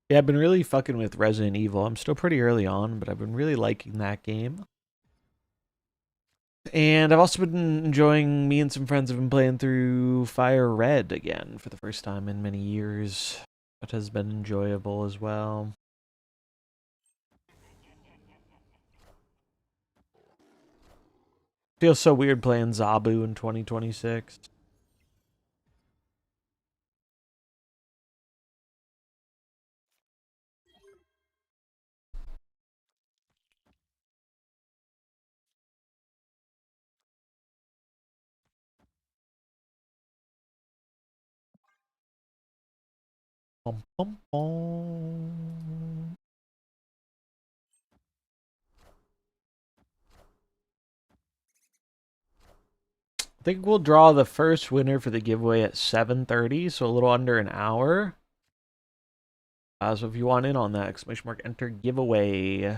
Yeah, I've been really fucking with Resident Evil. I'm still pretty early on, but I've been really liking that game. And I've also been enjoying, me and some friends have been playing through Fire Red again for the first time in many years. That has been enjoyable as well. Feels so weird playing Zabu in 2026. Bum, bum, bum. I think we'll draw the first winner for the giveaway at 7:30, so a little under an hour. So if you want in on that, exclamation mark, enter giveaway.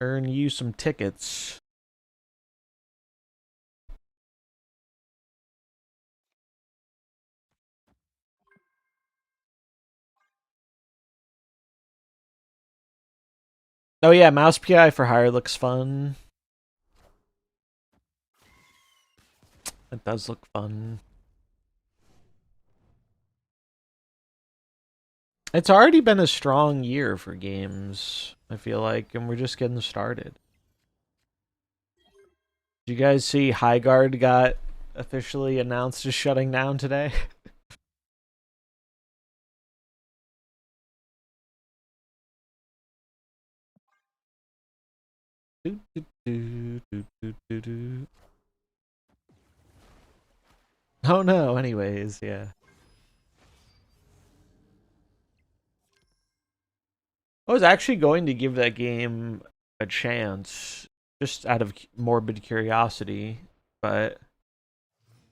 Earn you some tickets. Oh yeah, Mouse PI for Hire looks fun. It does look fun. It's already been a strong year for games, I feel like, and we're just getting started. Did you guys see Highguard got officially announced as shutting down today? Oh no, anyways, yeah. I was actually going to give that game a chance, just out of morbid curiosity, but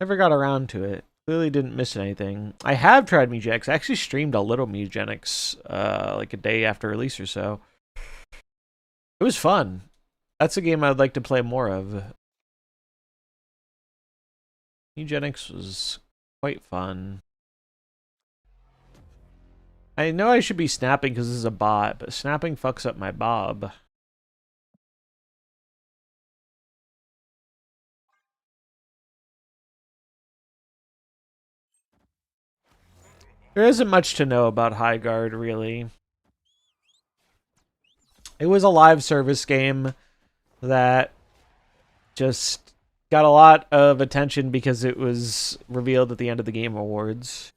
never got around to it. Clearly didn't miss anything. I have tried Mugenics. I actually streamed a little Mugenics like a day after release or so. It was fun. That's a game I'd like to play more of. Mugenics was quite fun. I know I should be snapping because this is a bot, but snapping fucks up my bob. There isn't much to know about High Guard, really. It was a live service game that just got a lot of attention because it was revealed at the end of the Game Awards.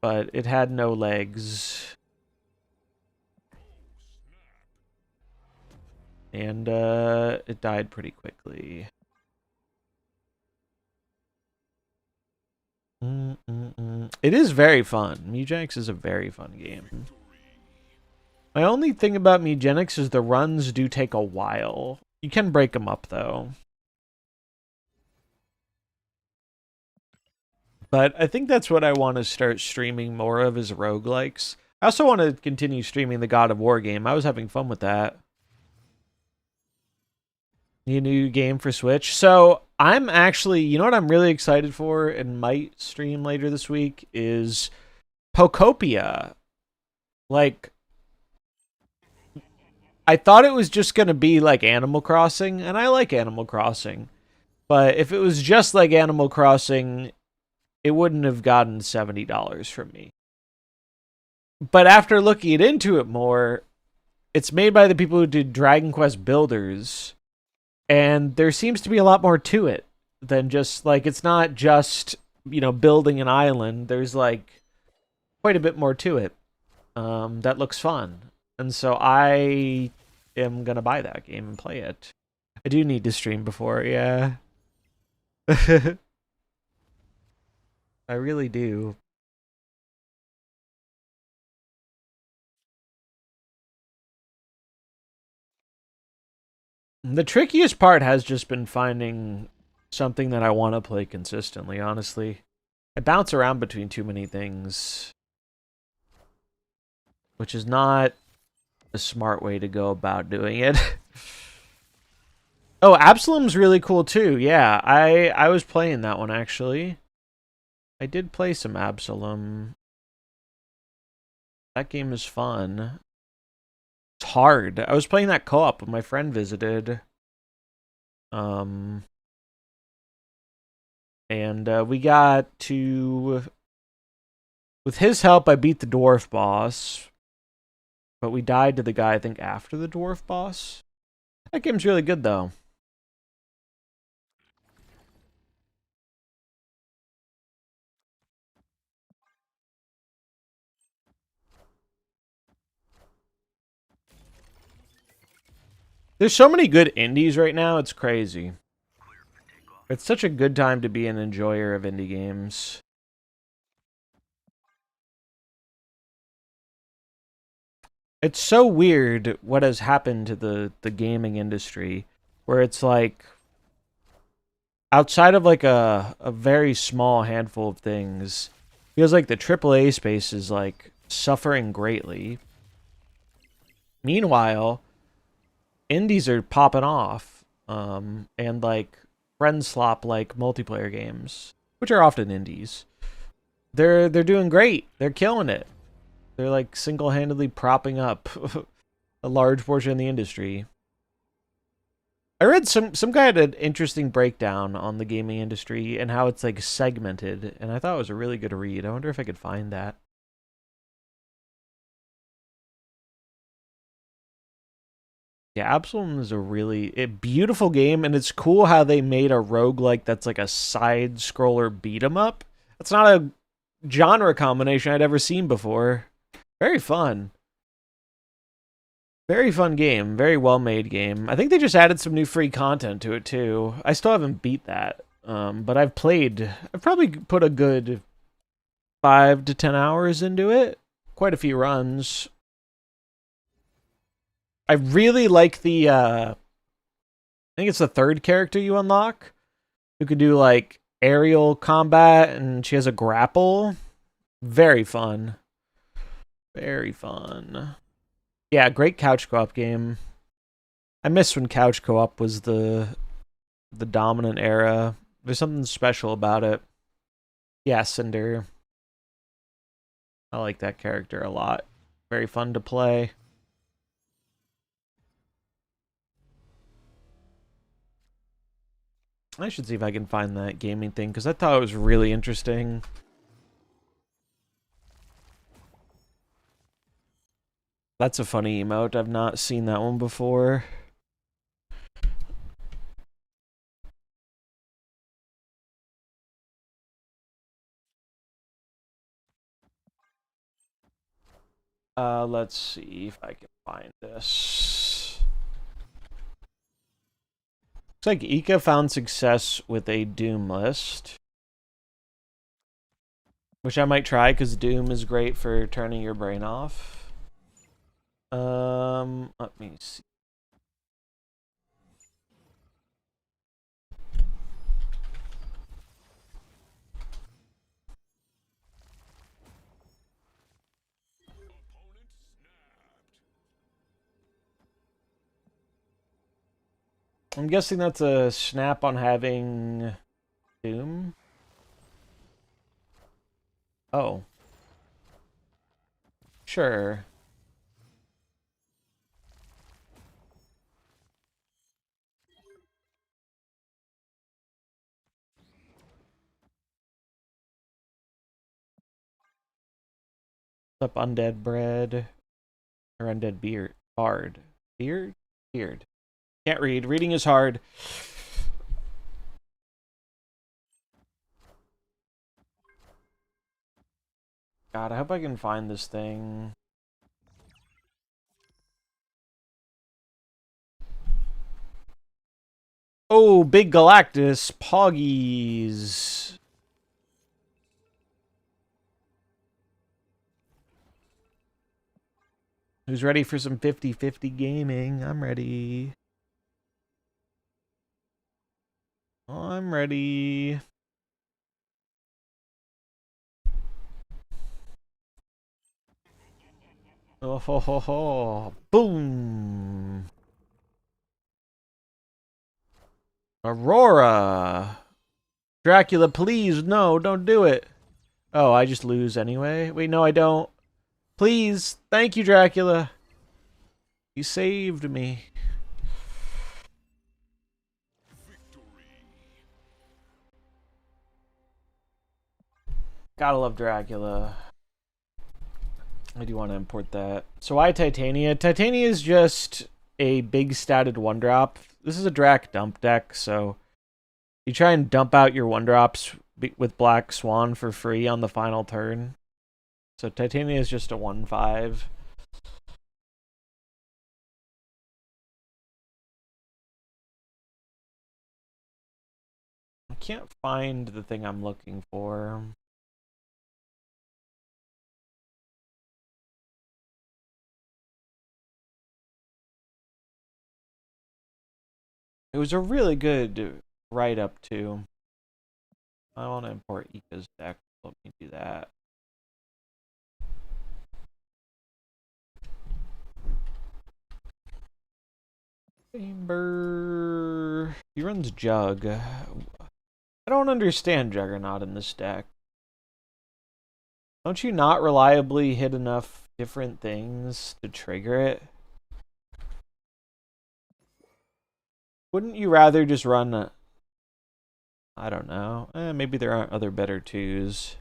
But it had no legs. And it died pretty quickly. It is very fun. Mugenics is a very fun game. My only thing about Mugenics is the runs do take a while. You can break them up, though. But I think that's what I want to start streaming more of is roguelikes. I also want to continue streaming the God of War game. I was having fun with that. New game for Switch. So I'm actually, you know what I'm really excited for and might stream later this week is Pokopia. Like, I thought it was just gonna be like Animal Crossing, and I like Animal Crossing. But if it was just like Animal Crossing, it wouldn't have gotten $70 from me. But after looking into it more, it's made by the people who did Dragon Quest Builders, and there seems to be a lot more to it than just like it's not just building an island. There's like quite a bit more to it that looks fun, and so I am gonna buy that game and play it. I do need to stream before, yeah. I really do. The trickiest part has just been finding something that I want to play consistently, honestly. I bounce around between too many things, which is not a smart way to go about doing it. Oh, Absalom's really cool too. Yeah, I was playing that one actually. I did play some Absalom. That game is fun. It's hard. I was playing that co-op when my friend visited. Um and we got to with his help I beat the dwarf boss, but we died to the guy I think after the dwarf boss. That game's really good though. There's so many good indies right now, it's crazy. It's such a good time to be an enjoyer of indie games. It's so weird what has happened to the gaming industry, where it's like outside of like a very small handful of things, feels like the AAA space is like suffering greatly. Meanwhile, indies are popping off, and like friend slop like multiplayer games, which are often indies. They're doing great. They're killing it. They're like single-handedly propping up a large portion of the industry. I read some guy had an interesting breakdown on the gaming industry and how it's like segmented, and I thought it was a really good read. I wonder if I could find that. Yeah, Absalom is a beautiful game, and it's cool how they made a roguelike that's like a side scroller beat 'em up. That's not a genre combination I'd ever seen before. Very fun. Very fun game. Very well made game. I think they just added some new free content to it too. I still haven't beat that. But I've probably put a good 5 to 10 hours into it. Quite a few runs. I really like I think it's the third character you unlock who can do like aerial combat, and she has a grapple. Very fun. Very fun. Yeah, great couch co-op game. I miss when couch co-op was the dominant era. There's something special about it. Yeah, Cinder. I like that character a lot. Very fun to play. I should see if I can find that gaming thing, because I thought it was really interesting. That's a funny emote. I've not seen that one before. Let's see if I can find this. Looks like Ika found success with a Doom list, which I might try because Doom is great for turning your brain off. Let me see. I'm guessing that's a snap on having Doom. Oh. Sure. What's up, undead bread? Or undead beard. Bard. Beard? Beard. Can't read. Reading is hard. God, I hope I can find this thing. Oh, big Galactus. Poggies. Who's ready for some 50-50 gaming? I'm ready. I'm ready. Oh ho ho ho. Boom. Aurora. Dracula, please. No, don't do it. Oh, I just lose anyway? Wait, no, I don't. Please. Thank you, Dracula. You saved me. Gotta love Dracula. I do want to import that. So why Titania? Titania is just a big statted one drop. This is a Drac dump deck, so you try and dump out your one drops with Black Swan for free on the final turn. So Titania is just a 1/5. I can't find the thing I'm looking for. It was a really good write-up, too. I want to import Ika's deck. Let me do that. Chamber. He runs Jug. I don't understand Juggernaut in this deck. Don't you not reliably hit enough different things to trigger it? Wouldn't you rather just run I don't know. Maybe there aren't other better twos.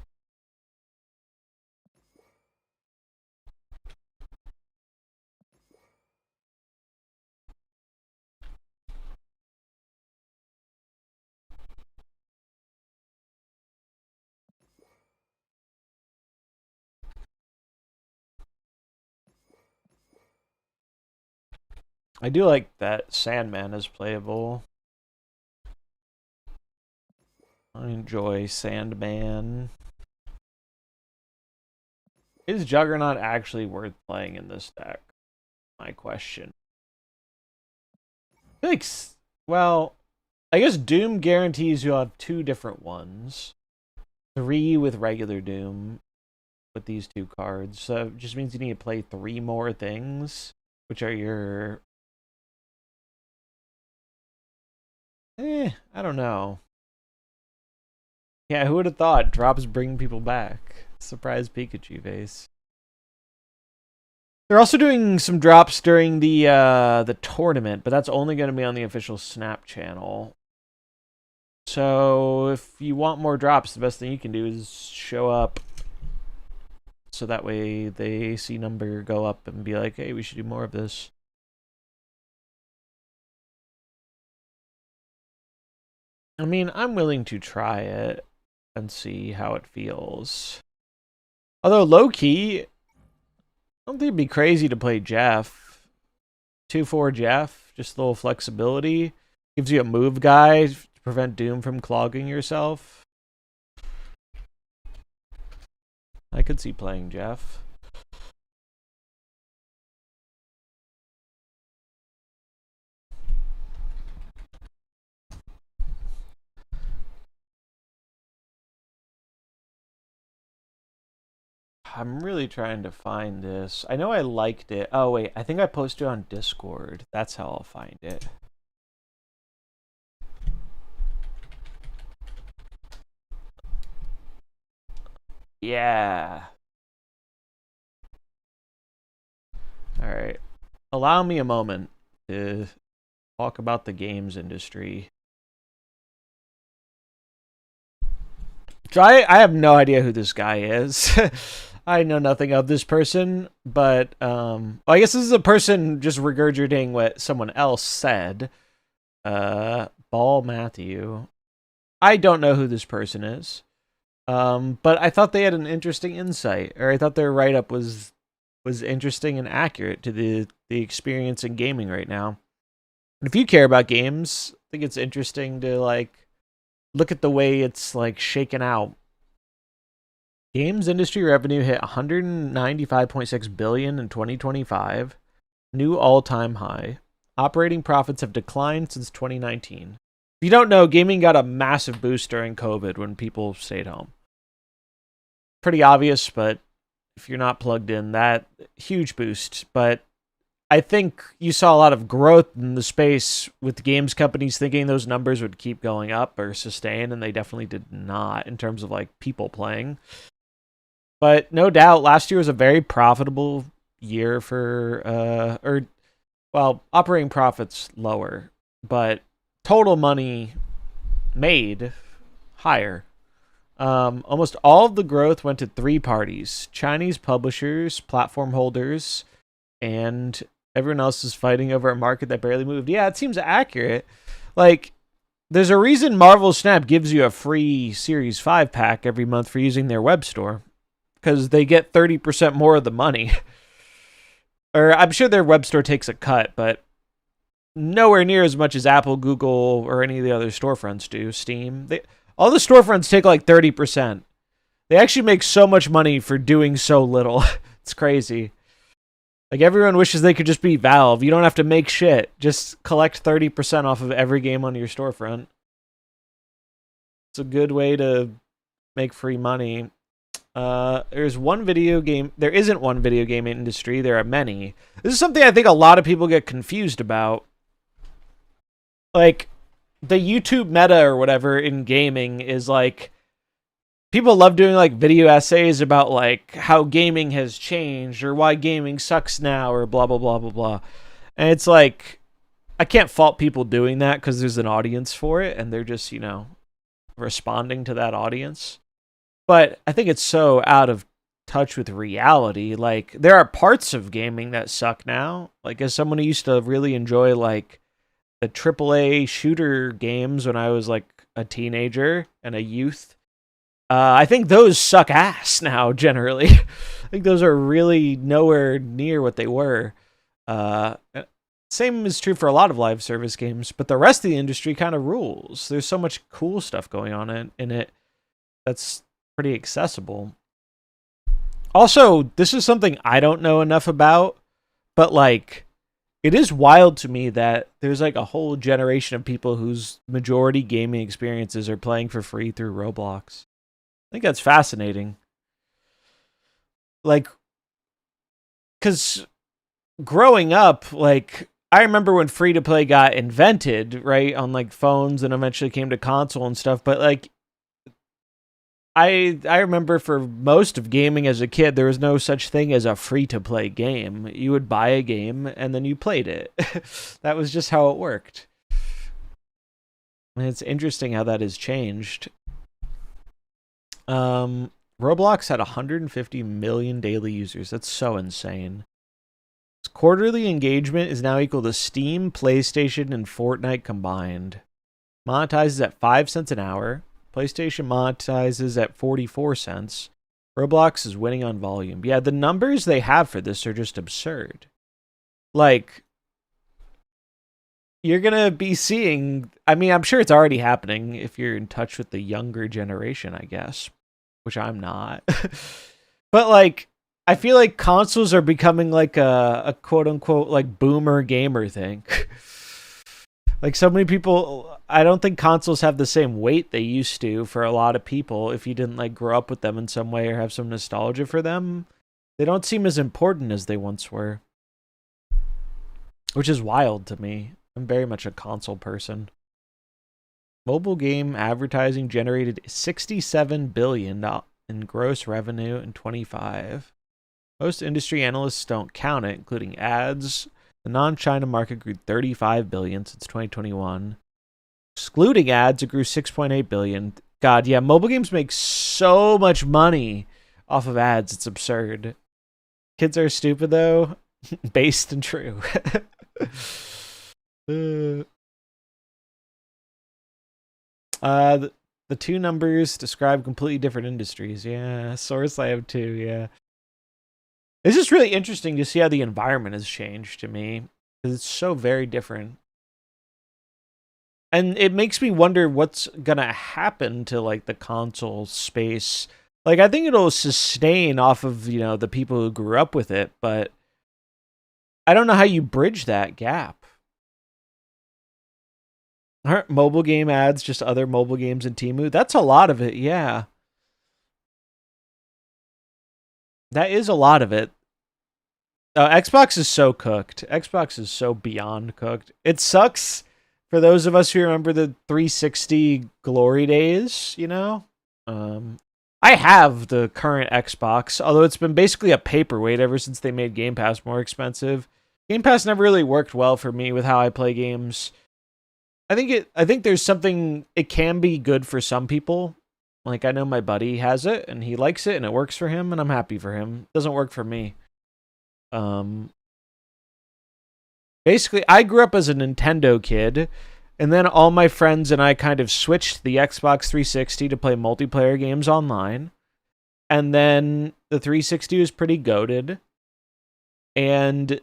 I do like that Sandman is playable. I enjoy Sandman. Is Juggernaut actually worth playing in this deck? My question. I feel like, well, I guess Doom guarantees you'll have two different ones. 3 with regular Doom with these 2 cards. So it just means you need to play 3 more things, which are your... I don't know. Yeah, who would have thought drops bring people back? Surprise Pikachu face. They're also doing some drops during the tournament, but that's only going to be on the official Snap channel. So if you want more drops, the best thing you can do is show up. So that way they see number go up and be like, hey, we should do more of this. I mean, I'm willing to try it and see how it feels. Although low-key, I don't think it'd be crazy to play Jeff. 2/4 Jeff, just a little flexibility. Gives you a move guy to prevent Doom from clogging yourself. I could see playing Jeff. I'm really trying to find this. I know I liked it. Oh, wait. I think I posted it on Discord. That's how I'll find it. Yeah. All right. Allow me a moment to talk about the games industry. So I have no idea who this guy is. I know nothing of this person, but well, I guess this is a person just regurgitating what someone else said. Ball Matthew. I don't know who this person is. But I thought they had an interesting insight, or I thought their write up was interesting and accurate to the experience in gaming right now. And if you care about games, I think it's interesting to like look at the way it's like shaken out. Games industry revenue hit 195.6 billion in 2025, new all-time high. Operating profits have declined since 2019. If you don't know, gaming got a massive boost during COVID when people stayed home. Pretty obvious, but if you're not plugged in, that huge boost. But I think you saw a lot of growth in the space with games companies thinking those numbers would keep going up or sustain, and they definitely did not in terms of like people playing. But no doubt, last year was a very profitable year for operating profits lower, but total money made higher. Almost all of the growth went to three parties: Chinese publishers, platform holders, and everyone else is fighting over a market that barely moved. Yeah, it seems accurate. Like, there's a reason MarvelSnap gives you a free Series 5 pack every month for using their web store, because they get 30% more of the money. Or I'm sure their web store takes a cut, but nowhere near as much as Apple, Google, or any of the other storefronts do. Steam. All the storefronts take like 30%. They actually make so much money for doing so little. It's crazy. Like, everyone wishes they could just be Valve. You don't have to make shit. Just collect 30% off of every game on your storefront. It's a good way to make free money. There's one video game. There isn't one video game industry. There are many. This is something I think a lot of people get confused about. Like, the YouTube meta or whatever in gaming is like, people love doing like video essays about like how gaming has changed or why gaming sucks now or blah blah blah blah blah. And it's like, I can't fault people doing that because there's an audience for it and they're just, responding to that audience. But I think it's so out of touch with reality. Like, there are parts of gaming that suck now. Like, as someone who used to really enjoy like the AAA shooter games when I was like a teenager and a youth, I think those suck ass now, generally. I think those are really nowhere near what they were. Same is true for a lot of live service games, but the rest of the industry kind of rules. There's so much cool stuff going on in it that's pretty accessible. Also, this is something I don't know enough about, but like, it is wild to me that there's like a whole generation of people whose majority gaming experiences are playing for free through Roblox. I think that's fascinating. Like, because growing up, like, I remember when free to play got invented, right, on like phones and eventually came to console and stuff. But like, I remember for most of gaming as a kid, there was no such thing as a free to play game. You would buy a game and then you played it. That was just how it worked. And it's interesting how that has changed. Roblox had 150 million daily users. That's so insane. Its quarterly engagement is now equal to Steam, PlayStation, and Fortnite combined. Monetizes at 5 cents an hour. PlayStation monetizes at 44 cents. Roblox is winning on volume. Yeah, the numbers they have for this are just absurd. Like, you're going to be seeing, I mean, I'm sure it's already happening if you're in touch with the younger generation, I guess, which I'm not. But like, I feel like consoles are becoming like a quote unquote like boomer gamer thing. Like, so many people, I don't think consoles have the same weight they used to for a lot of people. If you didn't like grow up with them in some way or have some nostalgia for them, they don't seem as important as they once were, which is wild to me. I'm very much a console person. Mobile game advertising generated $67 billion in gross revenue in 25. Most industry analysts don't count it, including ads. The non-China market grew 35 billion since 2021. Excluding ads, it grew 6.8 billion. God, yeah, mobile games make so much money off of ads. It's absurd. Kids are stupid though. Based and true. The two numbers describe completely different industries. Yeah, source I have two. Yeah, it's just really interesting to see how the environment has changed to me because it's so very different, and it makes me wonder what's gonna happen to like the console space. Like, I think it'll sustain off of the people who grew up with it, but I don't know how you bridge that gap. Aren't mobile game ads just other mobile games in Temu? That's a lot of it, yeah. That is a lot of it. Xbox is so cooked. Xbox is so beyond cooked. It sucks for those of us who remember the 360 glory days, I have the current Xbox, although it's been basically a paperweight ever since they made Game Pass more expensive. Game Pass never really worked well for me with how I play games. I think there's something, it can be good for some people. Like, I know my buddy has it and he likes it and it works for him and I'm happy for him. It doesn't work for me. Basically, I grew up as a Nintendo kid, and then all my friends and I kind of switched the Xbox 360 to play multiplayer games online. And then the 360 was pretty goated. And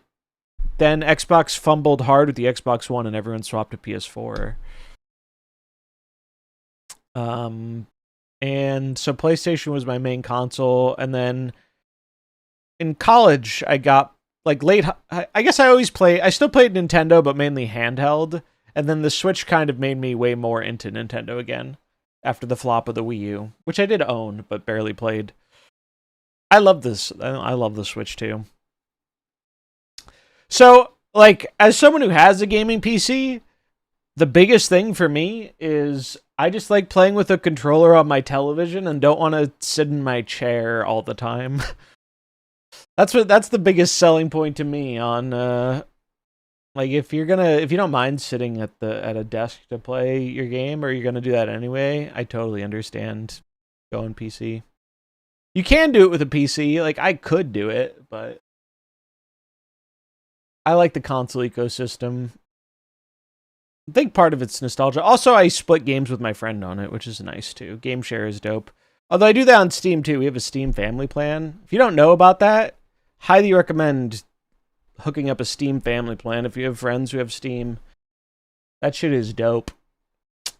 then Xbox fumbled hard with the Xbox One and everyone swapped to PS4. And so PlayStation was my main console. And then in college, I got I guess I still played Nintendo, but mainly handheld. And then the Switch kind of made me way more into Nintendo again after the flop of the Wii U, which I did own, but barely played. I love this. I love the Switch too. So, like, as someone who has a gaming PC, the biggest thing for me is I just like playing with a controller on my television and don't want to sit in my chair all the time. That's the biggest selling point to me on like, if you don't mind sitting at a desk to play your game, or you're gonna do that anyway, I totally understand going PC. You can do it with a PC, like I could do it, but I like the console ecosystem. I think part of it's nostalgia. Also, I split games with my friend on it, which is nice too. Game share is dope. Although I do that on Steam too. We have a Steam family plan. If you don't know about that, highly recommend hooking up a Steam family plan if you have friends who have Steam. That shit is dope.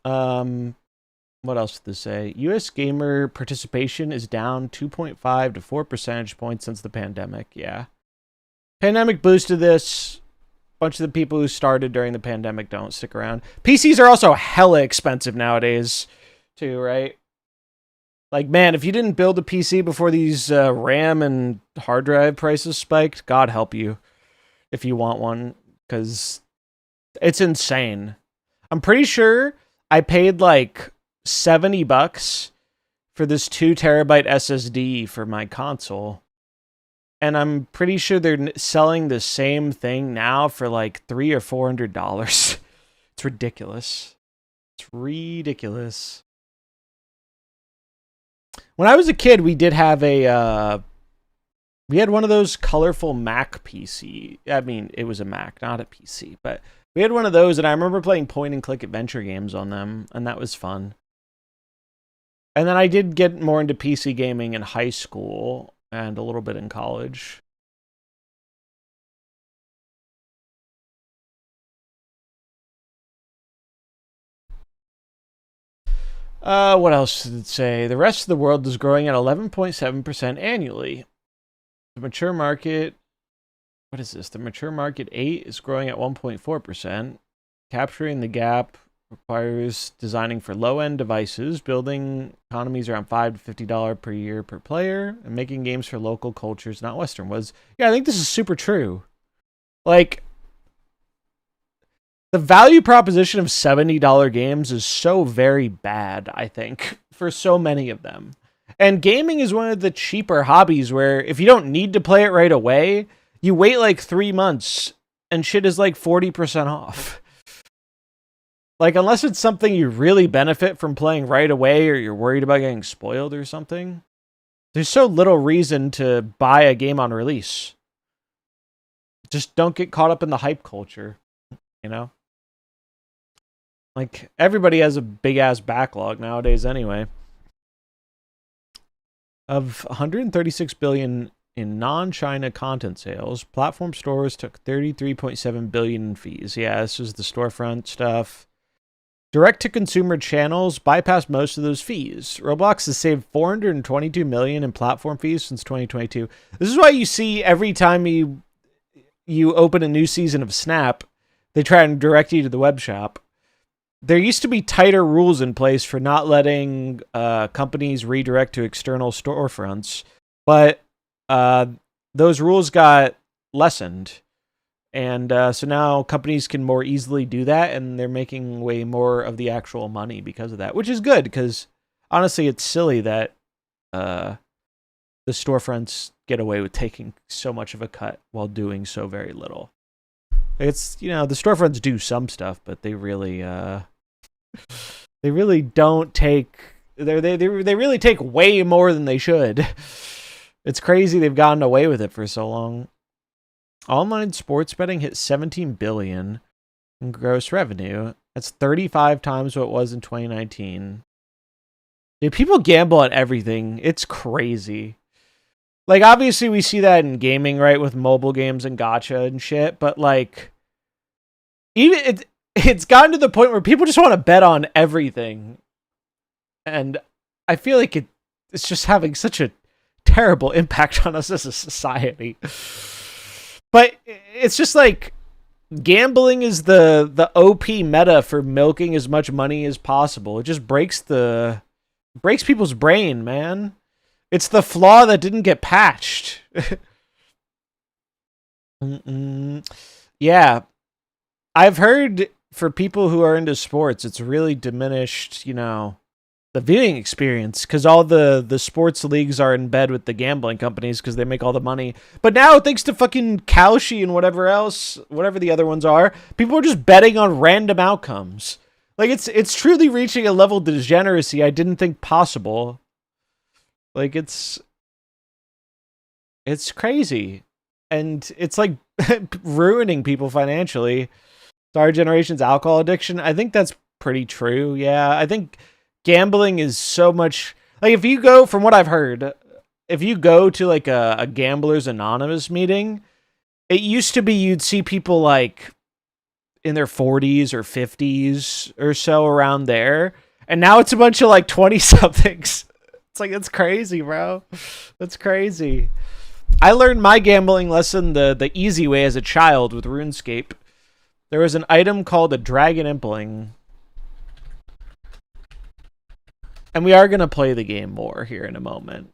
What else did this say? US gamer participation is down 2.5 to 4 percentage points since the pandemic. Yeah. Pandemic boosted this. A bunch of the people who started during the pandemic don't stick around. PCs are also hella expensive nowadays, too, right? Like, man, if you didn't build a PC before these RAM and hard drive prices spiked, God help you if you want one, because it's insane. I'm pretty sure I paid like $70 for this 2 terabyte SSD for my console. And I'm pretty sure they're selling the same thing now for like $300 or $400. It's ridiculous. It's ridiculous. When I was a kid, we did have we had one of those colorful Mac PC. I mean, it was a Mac, not a PC, but we had one of those, and I remember playing point and click adventure games on them, and that was fun. And then I did get more into PC gaming in high school and a little bit in college. What else did it say? The rest of the world is growing at 11.7% annually. The mature market, what is this? The mature market 8 is growing at 1.4%. Capturing the gap requires designing for low-end devices, building economies around $5 to $50 per year per player, and making games for local cultures, not Western ones. Yeah, I think this is super true. Like, the value proposition of $70 games is so very bad, I think, for so many of them. And gaming is one of the cheaper hobbies where if you don't need to play it right away, you wait like 3 months and shit is like 40% off. Like, unless it's something you really benefit from playing right away or you're worried about getting spoiled or something, there's so little reason to buy a game on release. Just don't get caught up in the hype culture, you know? Like, everybody has a big-ass backlog nowadays anyway. Of 136 billion in non-China content sales, platform stores took 33.7 billion in fees. Yeah, this is the storefront stuff. Direct-to-consumer channels bypassed most of those fees. Roblox has saved 422 million in platform fees since 2022. This is why you see every time you open a new season of Snap, they try and direct you to the web shop. There used to be tighter rules in place for not letting companies redirect to external storefronts, but those rules got lessened. And so now companies can more easily do that, and they're making way more of the actual money because of that, which is good, because honestly, it's silly that the storefronts get away with taking so much of a cut while doing so very little. It's, the storefronts do some stuff, but they really don't take they really take way more than they should. It's crazy they've gotten away with it for so long. Online sports betting hit 17 billion in gross revenue. That's 35 times what it was in 2019. Dude, people gamble at everything. It's crazy. Like, obviously we see that in gaming, right, with mobile games and gacha and shit, but like, even it's gotten to the point where people just want to bet on everything. And I feel like it's just having such a terrible impact on us as a society. But it's just like, gambling is the OP meta for milking as much money as possible. It just breaks people's brain, man. It's the flaw that didn't get patched. Yeah. I've heard for people who are into sports, it's really diminished, the viewing experience, because all the sports leagues are in bed with the gambling companies because they make all the money. But now, thanks to fucking Kalshi and whatever the other ones are, people are just betting on random outcomes. Like, it's truly reaching a level of degeneracy I didn't think possible. Like, it's crazy. And it's like ruining people financially. Our generation's alcohol addiction, I think that's pretty true. Yeah, I think gambling is so much, like, if you go, from what I've heard, if you go to like a Gamblers Anonymous meeting, it used to be you'd see people like in their 40s or 50s or so, around there, and now it's a bunch of like 20 somethings. It's like, it's crazy, bro. That's crazy. I learned my gambling lesson the easy way as a child with RuneScape. There was an item called a Dragon Impling. And we are going to play the game more here in a moment.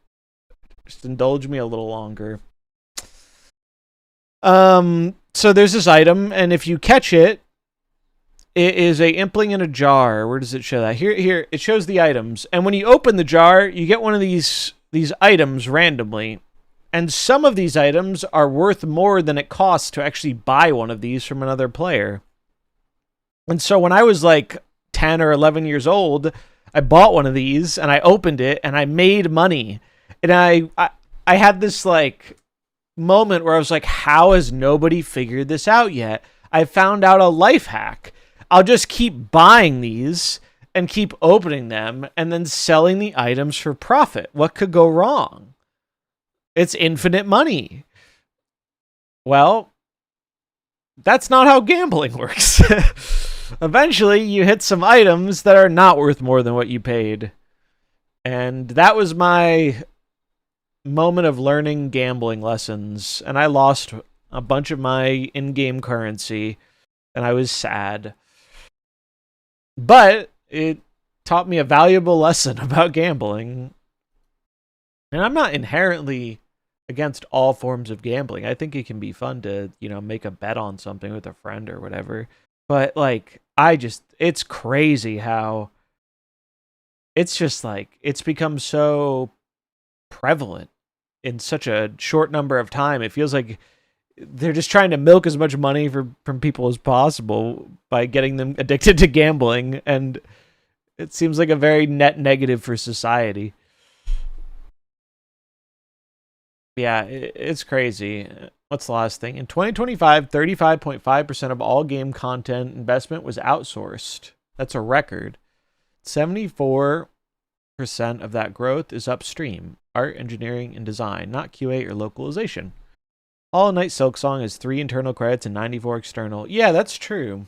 Just indulge me a little longer. So there's this item, and if you catch it, it is a Impling in a jar. Where does it show that? Here, it shows the items. And when you open the jar, you get one of these items randomly. And some of these items are worth more than it costs to actually buy one of these from another player. And so when I was like 10 or 11 years old, I bought one of these and I opened it and I made money. And I had this like moment where I was like, how has nobody figured this out yet? I found out a life hack. I'll just keep buying these and keep opening them and then selling the items for profit. What could go wrong? It's infinite money. Well, that's not how gambling works. Eventually, you hit some items that are not worth more than what you paid. And that was my moment of learning gambling lessons. And I lost a bunch of my in-game currency. And I was sad. But it taught me a valuable lesson about gambling. And I'm not inherently against all forms of gambling. I think it can be fun to, make a bet on something with a friend or whatever. But, like, it's crazy how it's just, like, it's become so prevalent in such a short number of time. It feels like they're just trying to milk as much money from people as possible by getting them addicted to gambling, and it seems like a very net negative for society. Yeah, it's crazy. What's the last thing? In 2025, 35.5% of all game content investment was outsourced. That's a record. 74% of that growth is upstream, art, engineering, and design, not QA or localization. Hollow Knight Silksong has 3 internal credits and 94 external. Yeah, that's true.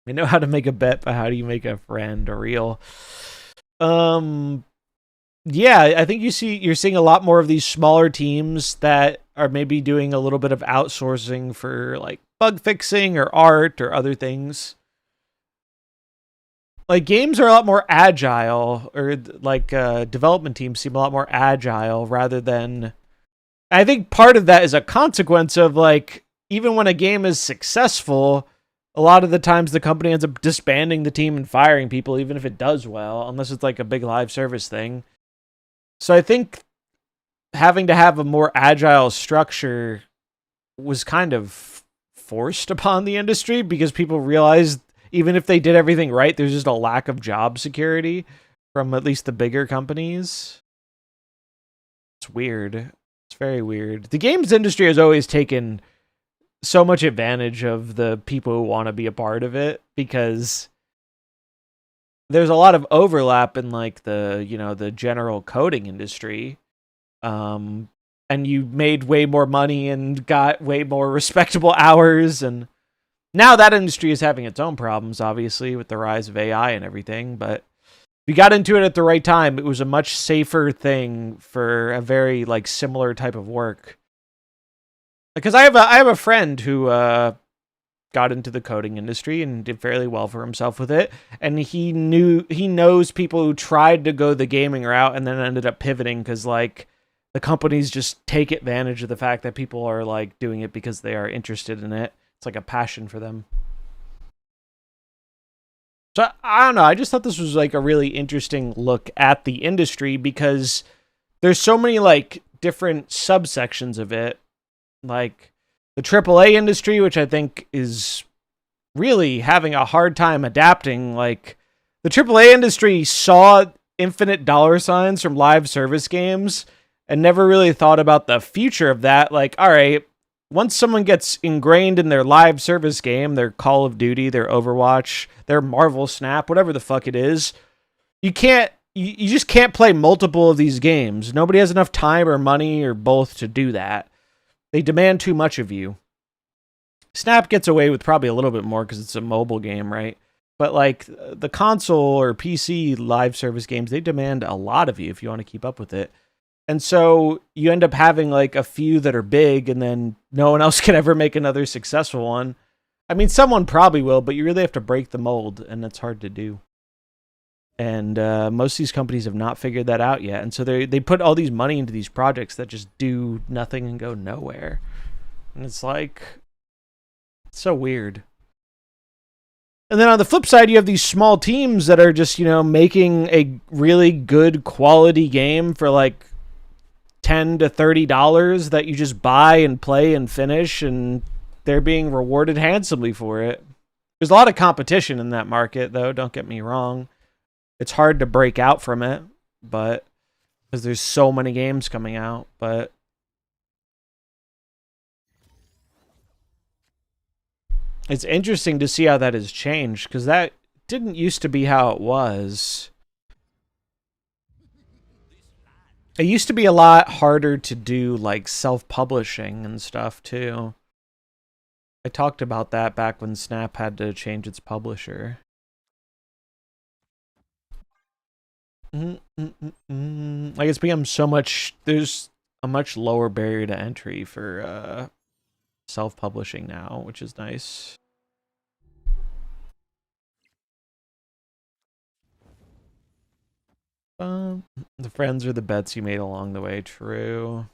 I know how to make a bet, but how do you make a friend a real? Yeah, I think you're seeing a lot more of these smaller teams that are maybe doing a little bit of outsourcing for like bug fixing or art or other things. Like games are a lot more agile, or like development teams seem a lot more agile rather than. I think part of that is a consequence of like even when a game is successful, a lot of the times the company ends up disbanding the team and firing people, even if it does well, unless it's like a big live service thing. So I think having to have a more agile structure was kind of forced upon the industry because people realized even if they did everything right, there's just a lack of job security from at least the bigger companies. It's weird. It's very weird. The games industry has always taken so much advantage of the people who want to be a part of it because there's a lot of overlap in like the general coding industry. And you made way more money and got way more respectable hours, and now that industry is having its own problems, obviously, with the rise of AI and everything, but if you got into it at the right time, it was a much safer thing for a very like similar type of work. Because I have a friend who got into the coding industry and did fairly well for himself with it, and he knows people who tried to go the gaming route and then ended up pivoting because like the companies just take advantage of the fact that people are like doing it because they are interested in it. It's like a passion for them. So I don't know. I just thought this was like a really interesting look at the industry because there's so many like different subsections of it, like the AAA industry, which I think is really having a hard time adapting. Like the AAA industry saw infinite dollar signs from live service games and never really thought about the future of that. Like, all right, once someone gets ingrained in their live service game, their Call of Duty, their Overwatch, their MarvelSnap, whatever the fuck it is, you just can't play multiple of these games. Nobody has enough time or money or both to do that. They demand too much of you. Snap gets away with probably a little bit more because it's a mobile game, right? But like the console or PC live service games, they demand a lot of you if you want to keep up with it. And so you end up having like a few that are big and then no one else can ever make another successful one. I mean, someone probably will, but you really have to break the mold, and that's hard to do. And most of these companies have not figured that out yet. And so they put all these money into these projects that just do nothing and go nowhere. And it's like, it's so weird. And then on the flip side, you have these small teams that are just, making a really good quality game for like $10 to $30 that you just buy and play and finish, and they're being rewarded handsomely for it. There's a lot of competition in that market, though, don't get me wrong. It's hard to break out from it, but because there's so many games coming out, but it's interesting to see how that has changed, because that didn't used to be how it was. It used to be a lot harder to do like self-publishing and stuff too. I talked about that back when Snap had to change its publisher. Like it's become so much, there's a much lower barrier to entry for self-publishing now, which is nice. The friends are the bets you made along the way. True.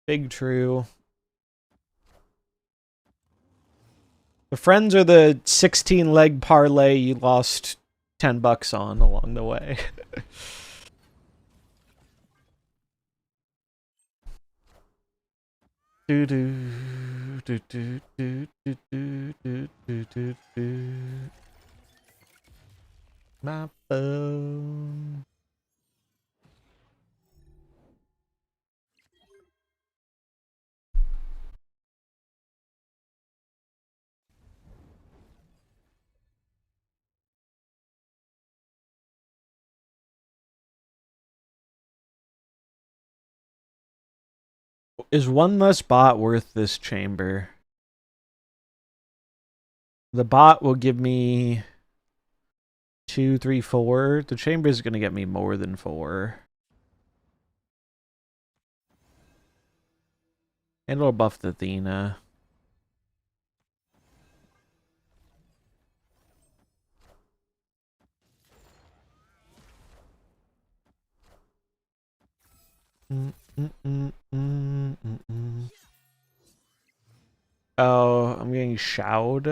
Big true. The friends are the 16-leg parlay you lost $10 on along the way. Do do do do do do do do do do do. My phone. Is one less bot worth this chamber? The bot will give me 2, 3, 4. The chamber is going to get me more than 4. And it'll buff the Athena. Oh, I'm getting showed.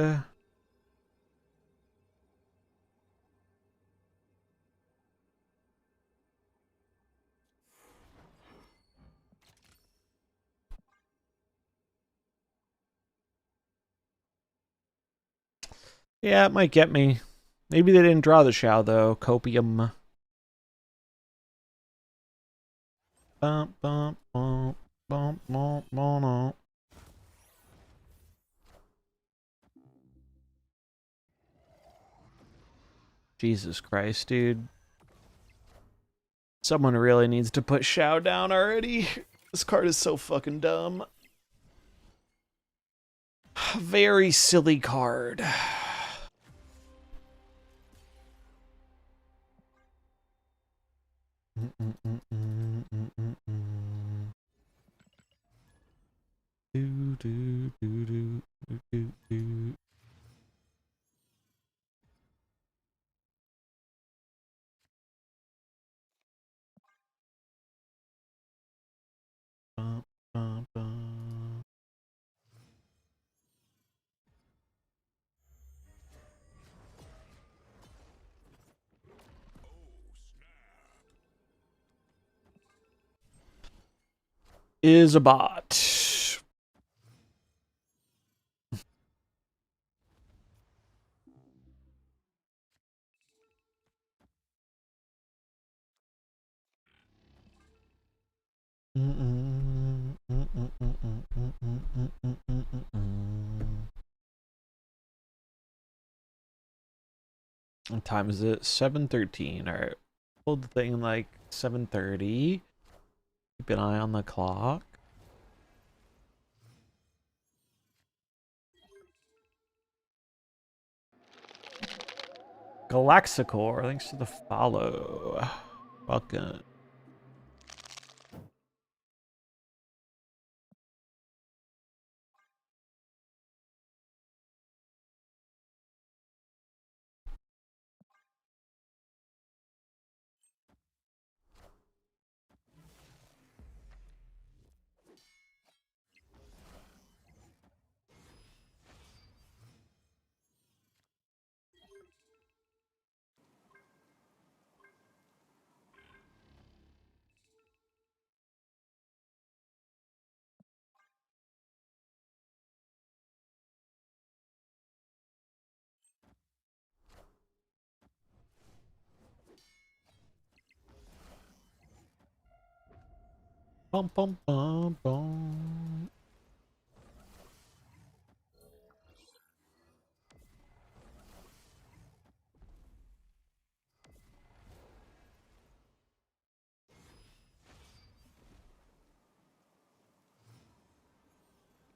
Yeah, it might get me. Maybe they didn't draw the Shao, though. Copium. Bump, bump, bump, bump, bump, bump. Jesus Christ, dude. Someone really needs to put Shao down already. This card is so fucking dumb. Very silly card. Do, do, do, do, do, do. Bum, bum, bum. Is a bot. What time is it? 7:13. Alright. Hold the thing like 7:30. Keep an eye on the clock. Galaxicor, thanks to the follow. Welcome. Bum, bum, bum, bum.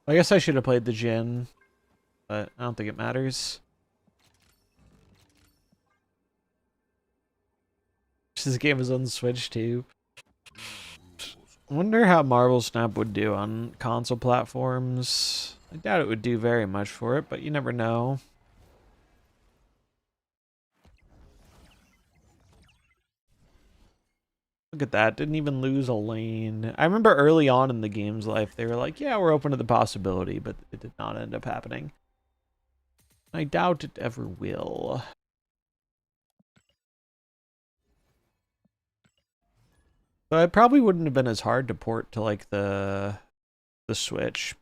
I guess I should have played the Jin, but I don't think it matters. This game is on Switch too. I wonder how MarvelSnap would do on console platforms. I doubt it would do very much for it, but you never know. Look at that, didn't even lose a lane. I remember early on in the game's life, they were like, yeah, we're open to the possibility, but it did not end up happening. I doubt it ever will. But it probably wouldn't have been as hard to port to like the the Switch.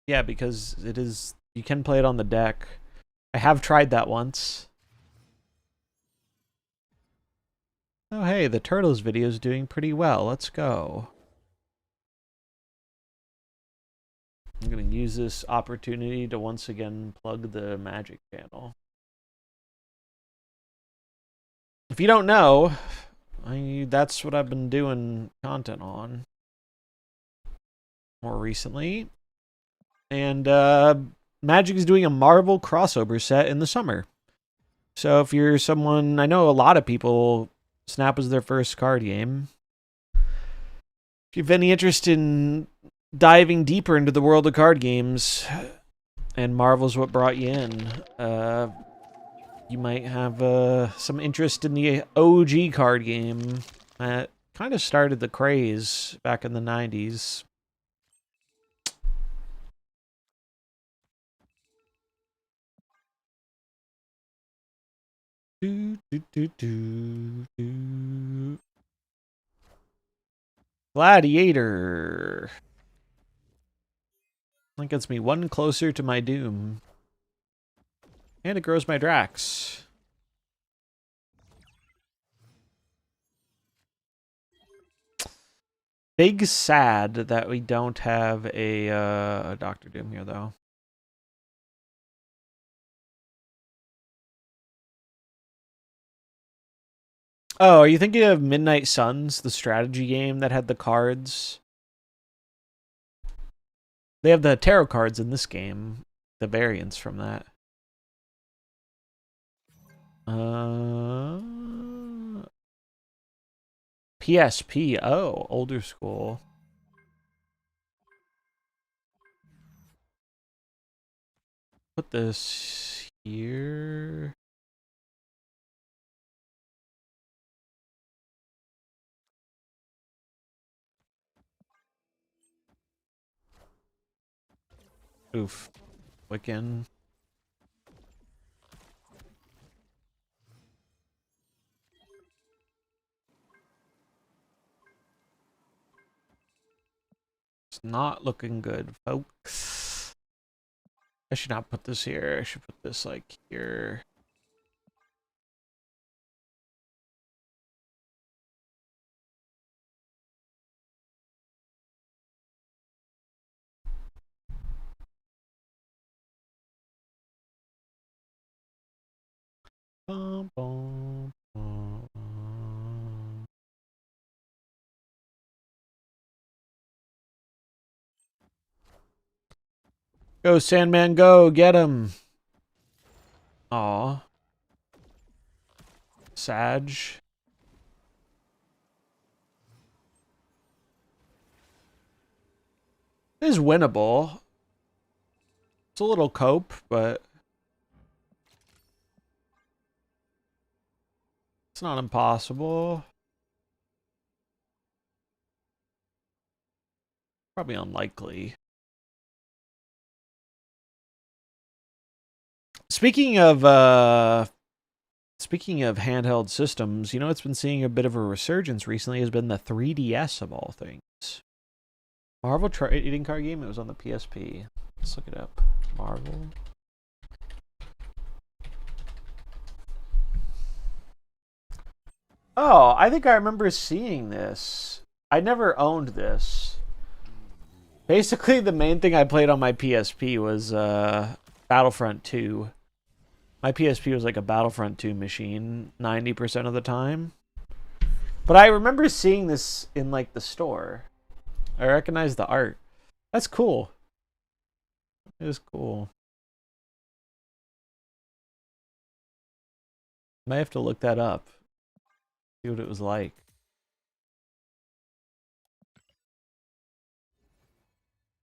Yeah, because it is, you can play it on the deck. I have tried that once. Oh hey, the Turtles video is doing pretty well. Let's go. I'm going to use this opportunity to once again plug the Magic channel. If you don't know, that's what I've been doing content on more recently. And Magic is doing a Marvel crossover set in the summer. So if you're someone, I know a lot of people, Snap was their first card game. If you have any interest in diving deeper into the world of card games, and Marvel's what brought you in, you might have some interest in the OG card game that kind of started the craze back in the 90s. Gladiator. That gets me one closer to my doom. And it grows my Drax. Big sad that we don't have a Doctor Doom here, though. Oh, are you thinking of Midnight Suns, the strategy game that had the cards? They have the tarot cards in this game, the variants from that. PSP. Oh, older school. Put this here. Oof. Wiccan. It's not looking good, folks. I should not put this here. I should put this like here. Bum, bum, bum. Go, Sandman, go! Get him! Aw. Sag. It is winnable. It's a little cope, but it's not impossible. Probably unlikely. Speaking of handheld systems, you know what's been seeing a bit of a resurgence recently has been the 3DS of all things. Marvel trading card game. It was on the PSP. Let's look it up. Marvel. Oh, I think I remember seeing this. I never owned this. Basically, the main thing I played on my PSP was Battlefront 2. My PSP was like a Battlefront 2 machine 90% of the time. But I remember seeing this in like the store. I recognize the art. That's cool. It is cool. Might have to look that up. See what it was like.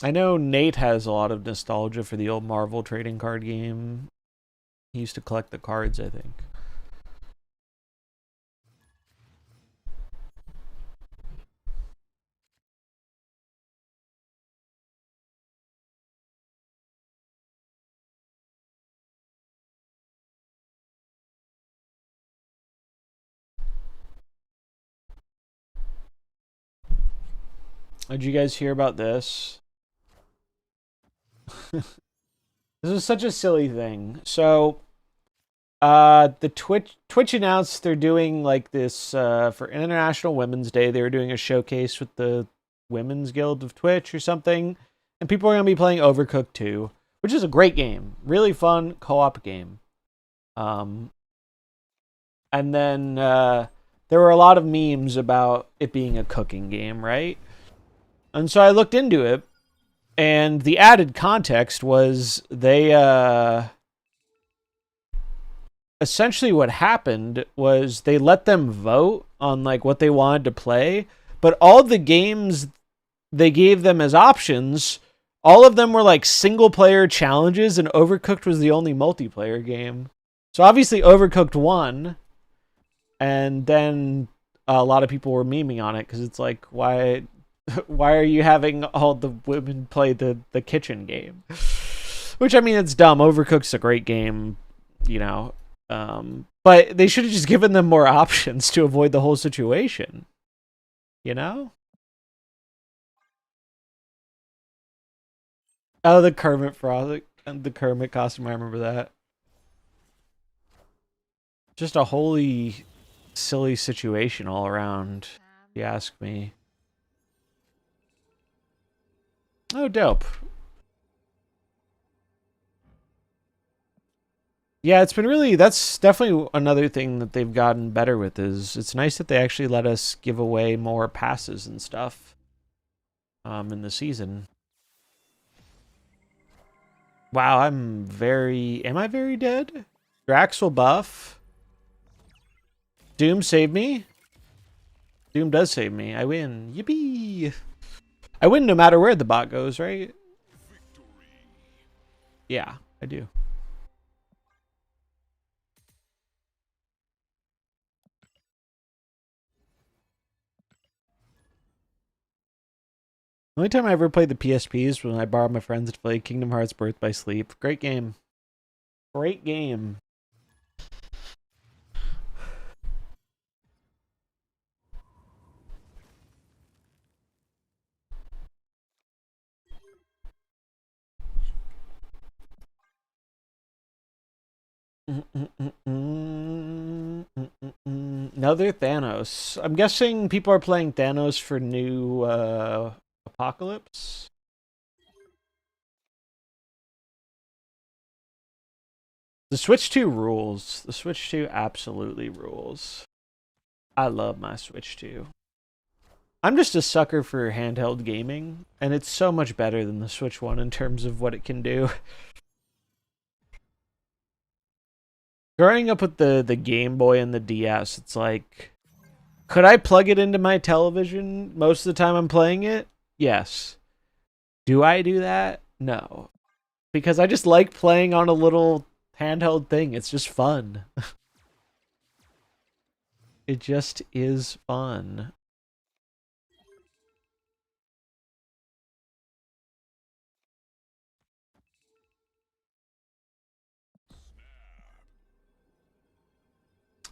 I know Nate has a lot of nostalgia for the old Marvel trading card game. He used to collect the cards, I think. Did you guys hear about this? This is such a silly thing. So, the Twitch announced they're doing like this for International Women's Day. They were doing a showcase with the Women's Guild of Twitch or something, and people are gonna be playing Overcooked 2, which is a great game, really fun co-op game. Um, and then there were a lot of memes about it being a cooking game, right? And so I looked into it, and the added context was they essentially what happened was they let them vote on like what they wanted to play, but all the games they gave them as options, all of them were like single player challenges, and Overcooked was the only multiplayer game. So obviously Overcooked won, and then a lot of people were memeing on it because it's like, why are you having all the women play the kitchen game? Which, I mean, it's dumb. Overcooked's a great game, you know. But they should have just given them more options to avoid the whole situation. You know? Oh, the Kermit Frog, the Kermit costume. I remember that. Just a wholly silly situation all around, if you ask me. Oh, dope. Yeah, it's been really, that's definitely another thing that they've gotten better with is it's nice that they actually let us give away more passes and stuff in the season. Wow, am I very dead? Drax will buff. Doom saved me. Doom does save me. I win. Yippee! I win no matter where the bot goes, right? Yeah, I do. The only time I ever played the PSP is when I borrowed my friends to play Kingdom Hearts Birth by Sleep. Great game. Great game. Another Thanos. I'm guessing people are playing Thanos for new Apocalypse. The Switch 2 rules. The Switch 2 absolutely rules. I love my Switch 2. I'm just a sucker for handheld gaming, and it's so much better than the Switch 1 in terms of what it can do. Growing up with the Game Boy and the DS, it's like, could I plug it into my television most of the time I'm playing it? Yes. Do I do that? No. Because I just like playing on a little handheld thing. It's just fun. It just is fun.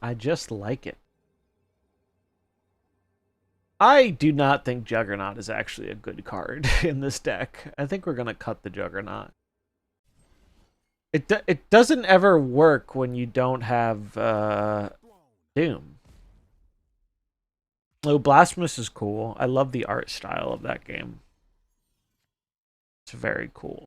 I just like it. I do not think Juggernaut is actually a good card in this deck. I think we're going to cut the Juggernaut. It doesn't ever work when you don't have Doom. Oh, Blasphemous is cool. I love the art style of that game. It's very cool.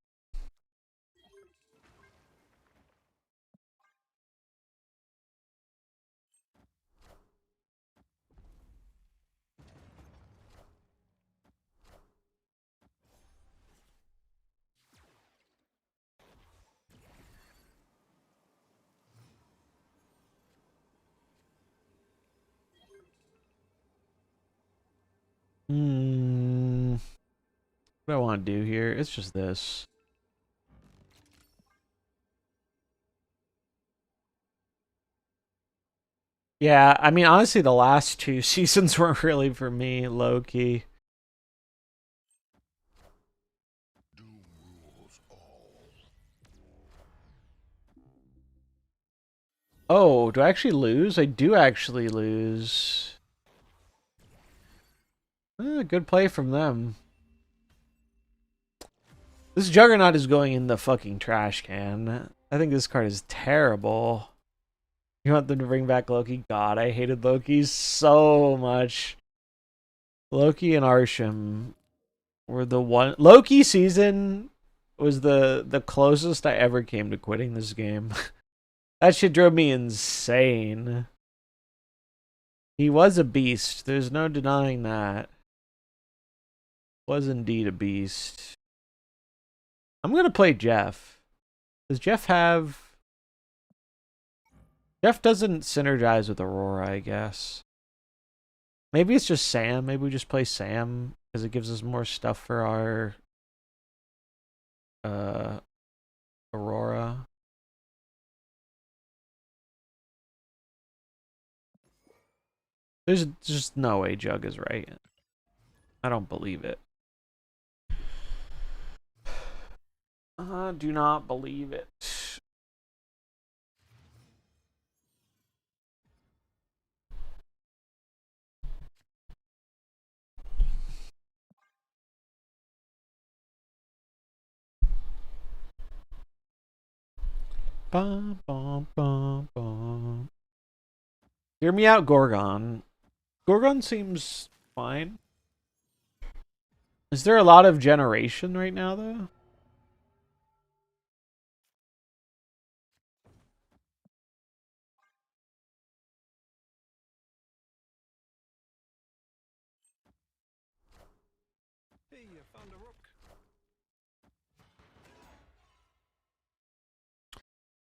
What do I want to do here? It's just this. Yeah, I mean, honestly, the last two seasons weren't really for me, low key. Oh, do I actually lose? I do actually lose. Good play from them. This Juggernaut is going in the fucking trash can. I think this card is terrible. You want them to bring back Loki? God, I hated Loki so much. Loki and Arsham were the one. Loki season was the closest I ever came to quitting this game. That shit drove me insane. He was a beast. There's no denying that. Was indeed a beast. I'm gonna play Jeff. Does Jeff have... Jeff doesn't synergize with Aurora, I guess. Maybe it's just Sam. Maybe we just play Sam because it gives us more stuff for our Aurora. There's just no way Jug is right. I don't believe it. I do not believe it. Bum, bum, bum, bum. Hear me out, Gorgon. Gorgon seems fine. Is there a lot of generation right now, though? Hey, you found a rook.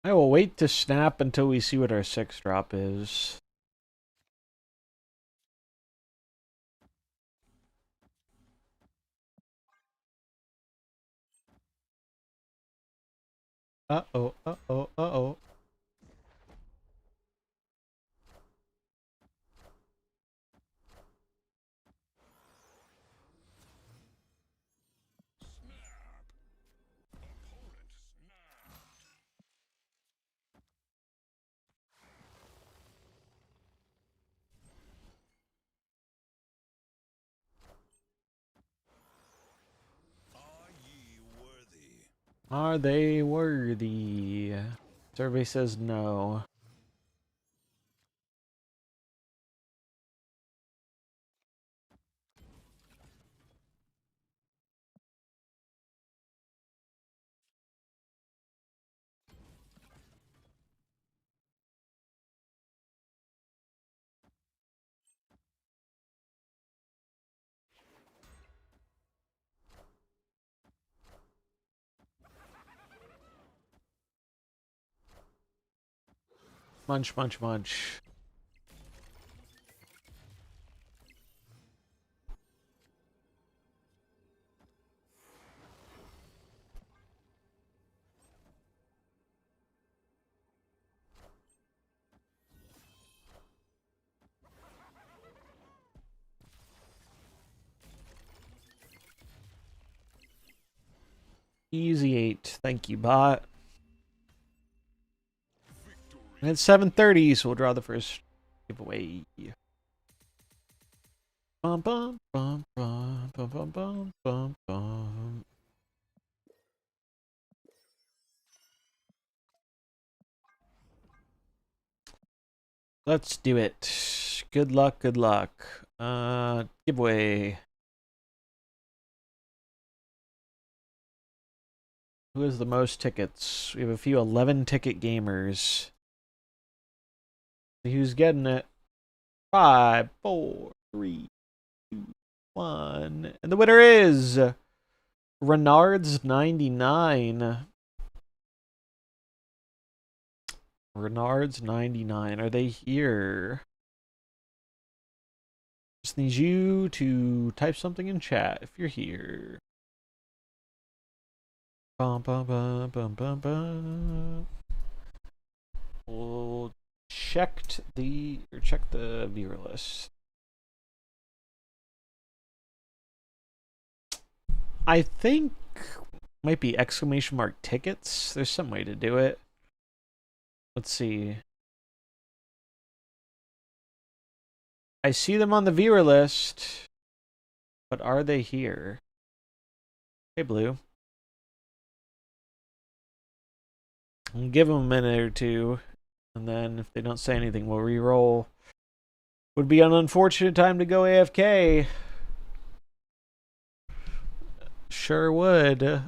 I will wait to snap until we see what our 6-drop is. Uh-oh, uh-oh, uh-oh. Are they worthy? Survey says no. Munch, munch, munch. Easy 8. Thank you, bot. And it's 7:30, so we'll draw the first giveaway. Bum bum bum bum bum bum bum bum bum. Let's do it. Good luck, good luck. Giveaway. Who has the most tickets? We have a few 11-ticket gamers. See who's getting it. 5, 4, 3, 2, 1. And the winner is Renard's 99. Renard's 99. Are they here? Just need you to type something in chat if you're here. Bum bum bum bum bum bum. We'll check the viewer list. I think might be exclamation mark tickets. There's some way to do it. Let's see. I see them on the viewer list, but are they here? Hey, Blue. We'll give them a minute or two, and then if they don't say anything, we'll re-roll. Would be an unfortunate time to go AFK. Sure would.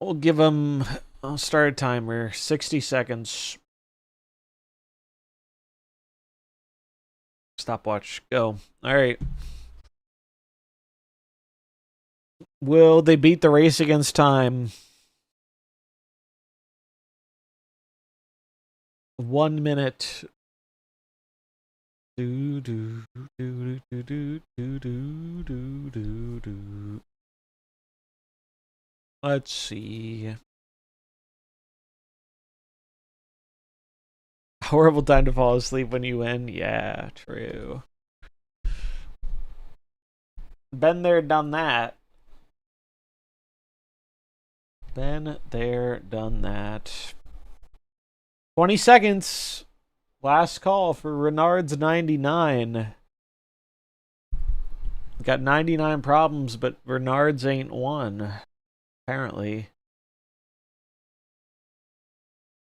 We'll give them. I'll start a timer. 60 seconds. Stopwatch. Go. All right. Will they beat the race against time? 1 minute. Do do do do do do do do do do. Let's see. Horrible time to fall asleep when you win. Yeah, true. Been there, done that. Been there, done that. 20 seconds. Last call for Renard's 99. Got 99 problems, but Renard's ain't one. Apparently.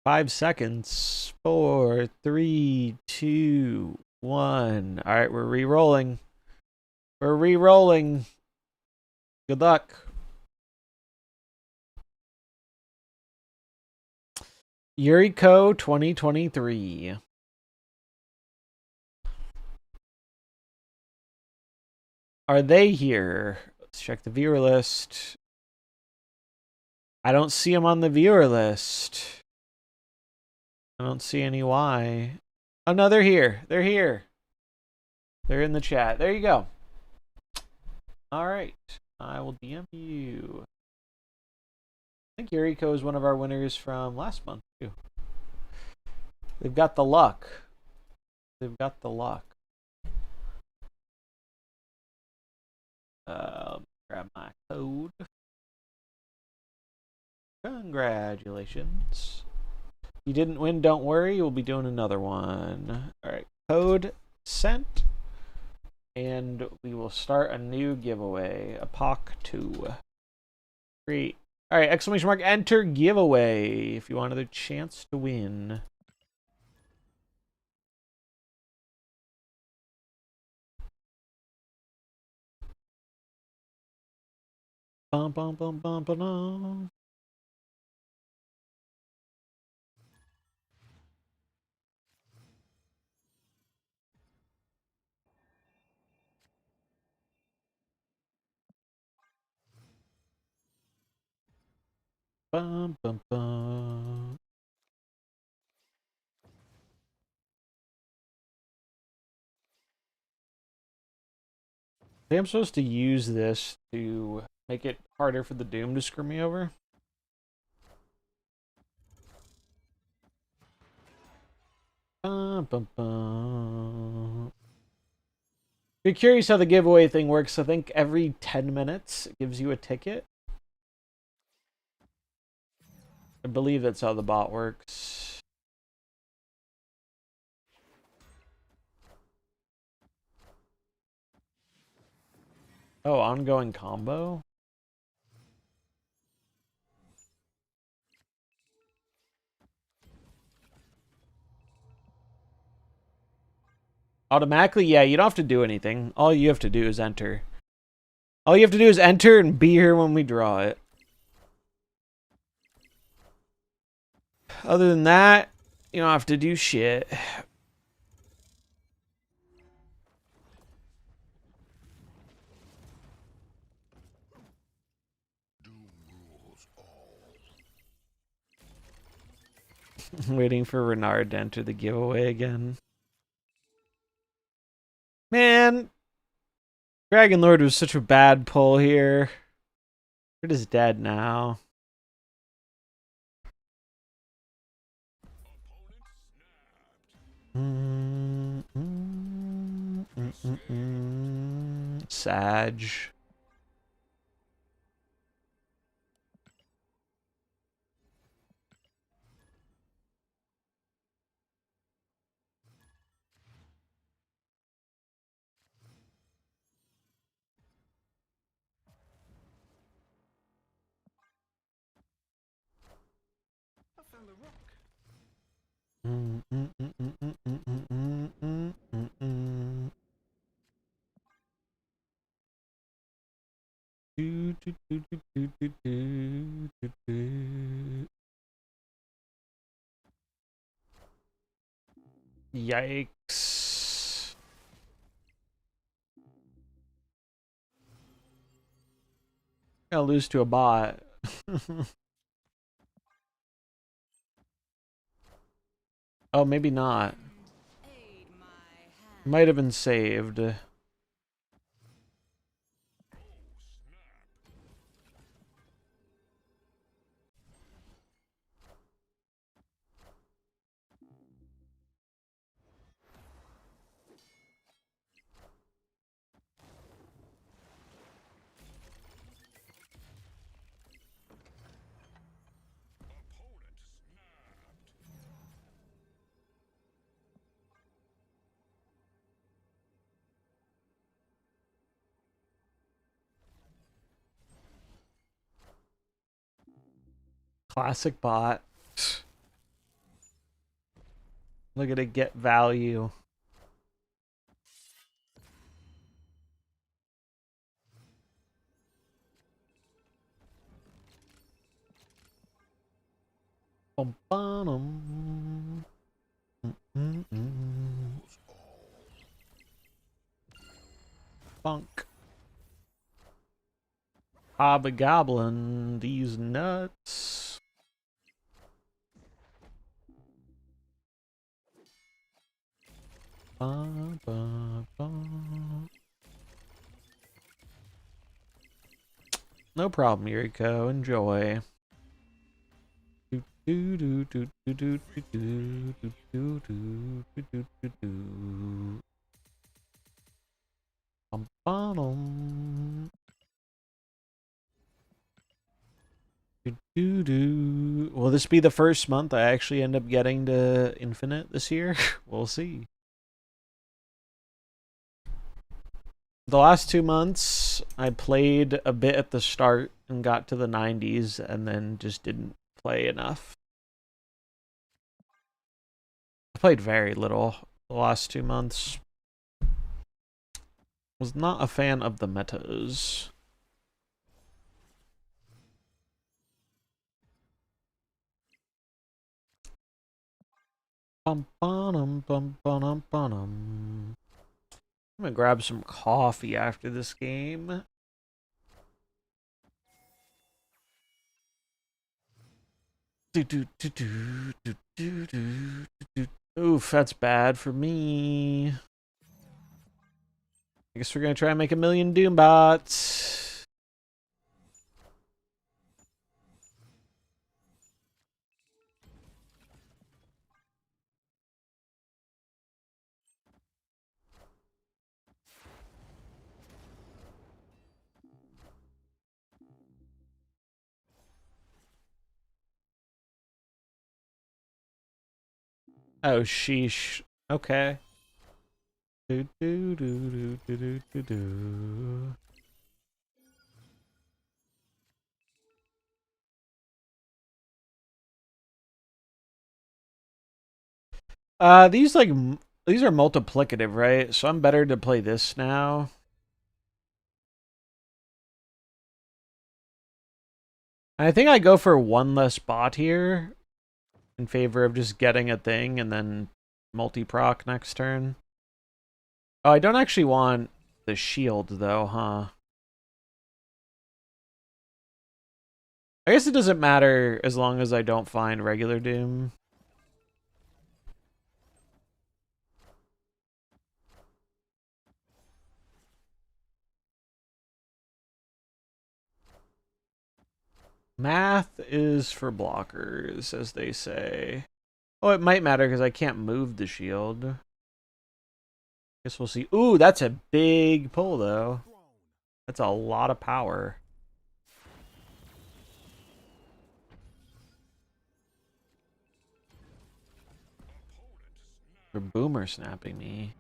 5 seconds. 4, 3, 2, 1. All right, we're re-rolling. We're re-rolling. Good luck. Yuriko 2023. Are they here? Let's check the viewer list. I don't see them on the viewer list. I don't see any why. Oh no, they're here. They're here. They're in the chat. There you go. All right. I will DM you. I think Yuriko is one of our winners from last month too. They've got the luck. They've got the luck. Grab my code. Congratulations. You didn't win, don't worry. We'll be doing another one. All right. Code sent. And we will start a new giveaway. A POC 2. Great. All right. Exclamation mark. Enter giveaway if you want another chance to win. Bum, bum, bum, bum, bum, bum. Bum, bum, bum. I think I'm supposed to use this to make it harder for the Doom to screw me over. Bum, bum, bum. If you're curious how the giveaway thing works, I think every 10 minutes it gives you a ticket. I believe that's how the bot works. Oh, ongoing combo? Automatically? Yeah, you don't have to do anything. All you have to do is enter. All you have to do is enter and be here when we draw it. Other than that, you don't have to do shit. Waiting for Renard to enter the giveaway again. Man, Dragon Lord was such a bad pull here. It is dead now. Sag. found the rock. Yikes. Gonna lose to a bot. Oh, maybe not. Might have been saved. Classic bot. Look at it get value. Bum, bum, Funk. Hobgoblin, these nuts. Ba, ba, ba. No problem, Yuriko. Enjoy. Do, do, do, do, do, do, do, do, do, do, do, do, do, do. Bum, bum. Will this be the first month I actually end up getting to Infinite this year? We'll see. The last 2 months, I played a bit at the start and got to the 90s and then just didn't play enough. I played very little the last 2 months. Was not a fan of the metas. Bum, bum, bum, bum, bum. I'm gonna grab some coffee after this game. Oof, that's bad for me. I guess we're gonna try and make a million Doom bots. Oh, sheesh. Okay. Do, do, do, do, do, do, do. These these are multiplicative, right? So I'm better to play this now. I think I go for one less bot here in favor of just getting a thing and then multi-proc next turn. Oh, I don't actually want the shield though, huh? I guess it doesn't matter as long as I don't find regular Doom. Math is for blockers, as they say. Oh, it might matter because I can't move the shield. Guess we'll see. Ooh, that's a big pull, though. That's a lot of power. For boomer snapping me.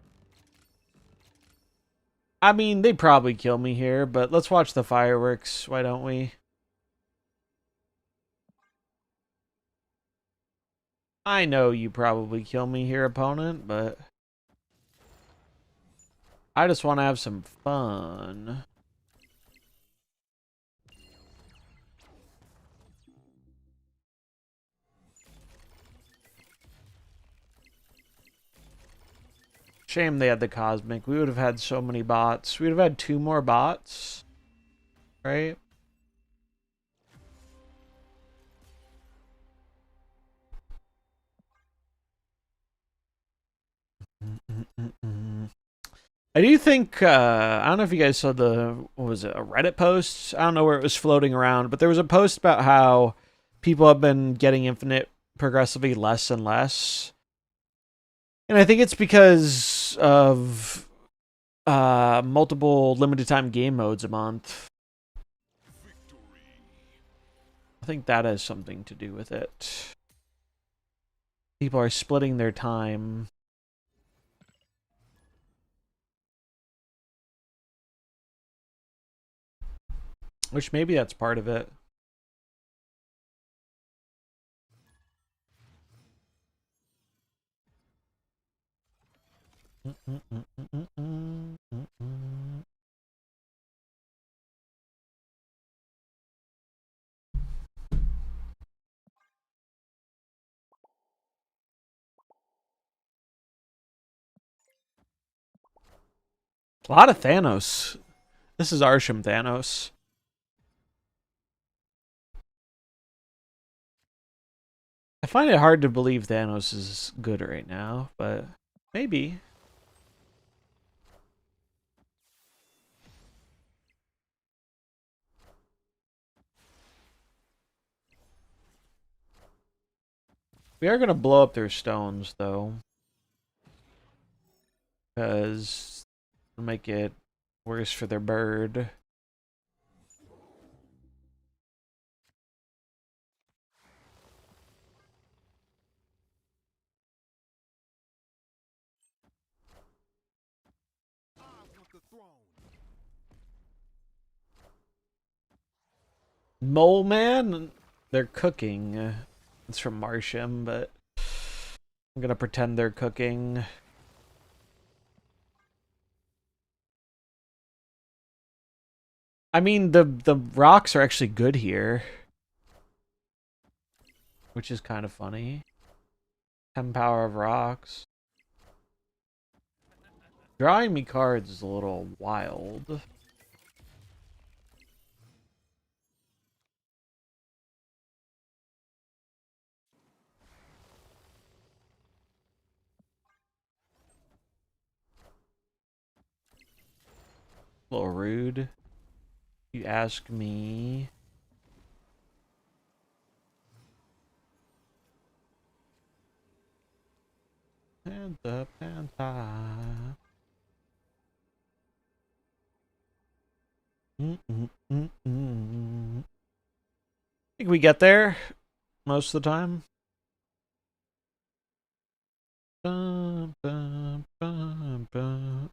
I mean, they'd probably kill me here, but let's watch the fireworks. Why don't we? I know you probably kill me here, opponent, but I just want to have some fun. Shame they had the Cosmic. We would have had so many bots. We would have had 2 more bots, right? I do think, I don't know if you guys saw what was it, a Reddit post? I don't know where it was floating around, but there was a post about how people have been getting Infinite progressively less and less. And I think it's because of multiple limited time game modes a month. I think that has something to do with it. People are splitting their time. Which maybe that's part of it. A lot of Thanos. This is Arsham Thanos. I find it hard to believe Thanos is good right now, but maybe. We are going to blow up their stones, though. Because it'll make it worse for their bird. Mole Man? They're cooking. It's from Marsham, but I'm going to pretend they're cooking. I mean, the rocks are actually good here. Which is kind of funny. 10 power of rocks. Drawing me cards is a little wild. A little rude. You ask me. Hands up, hands high. Think we get there most of the time. Bum, bum, bum, bum.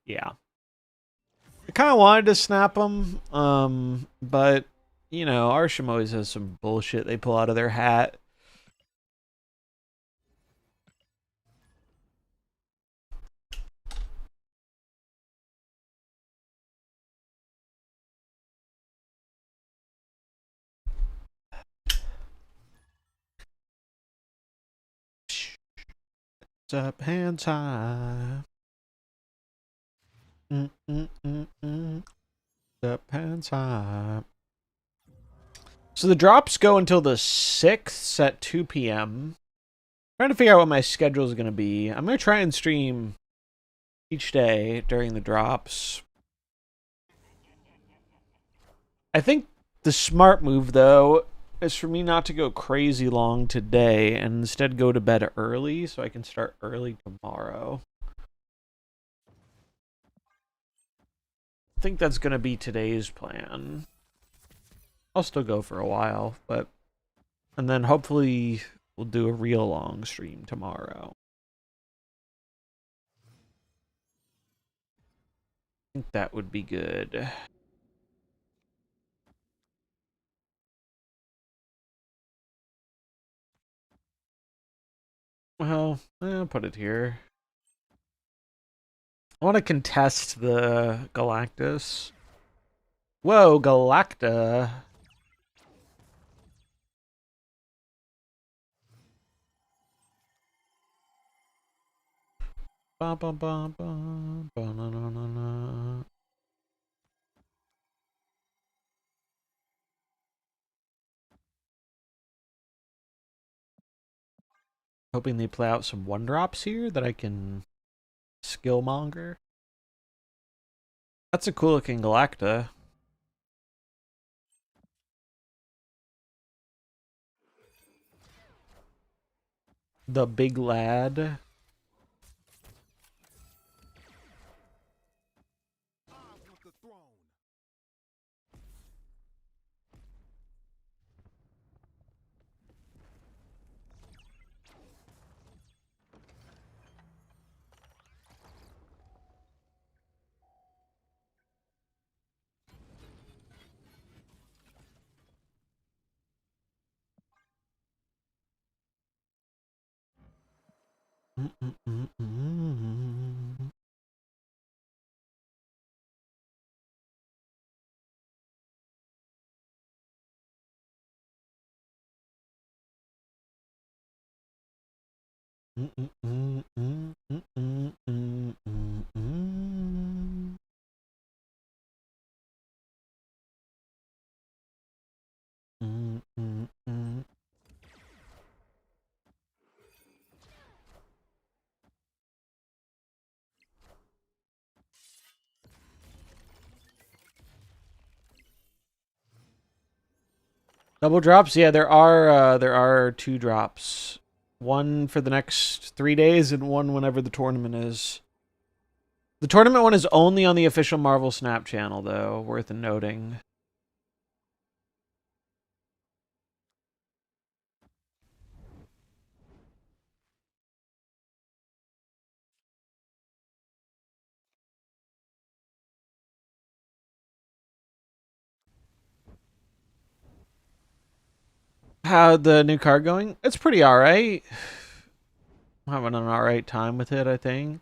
Yeah. I kind of wanted to snap them, but, you know, Arsham always has some bullshit they pull out of their hat. Up, hands high. Up, hands high. So the drops go until the 6th at 2 p.m. Trying to figure out what my schedule is going to be. I'm going to try and stream each day during the drops. I think the smart move, though, is for me not to go crazy long today and instead go to bed early so I can start early tomorrow. I think that's going to be today's plan. I'll still go for a while, but... And then hopefully we'll do a real long stream tomorrow. think that would be good. Well, I'll put it here. I want to contest the Galactus. Whoa, Galacta. Ba ba ba ba ba na na na na. Hoping they play out some one drops here that I can skill monger. That's a cool looking Galacta. The big lad. Double drops? Yeah, there are 2 drops. One for the next 3 days and one whenever the tournament is. The tournament one is only on the official MarvelSnap channel, though, worth noting. How the new card going? It's pretty alright. I'm having an alright time with it, I think.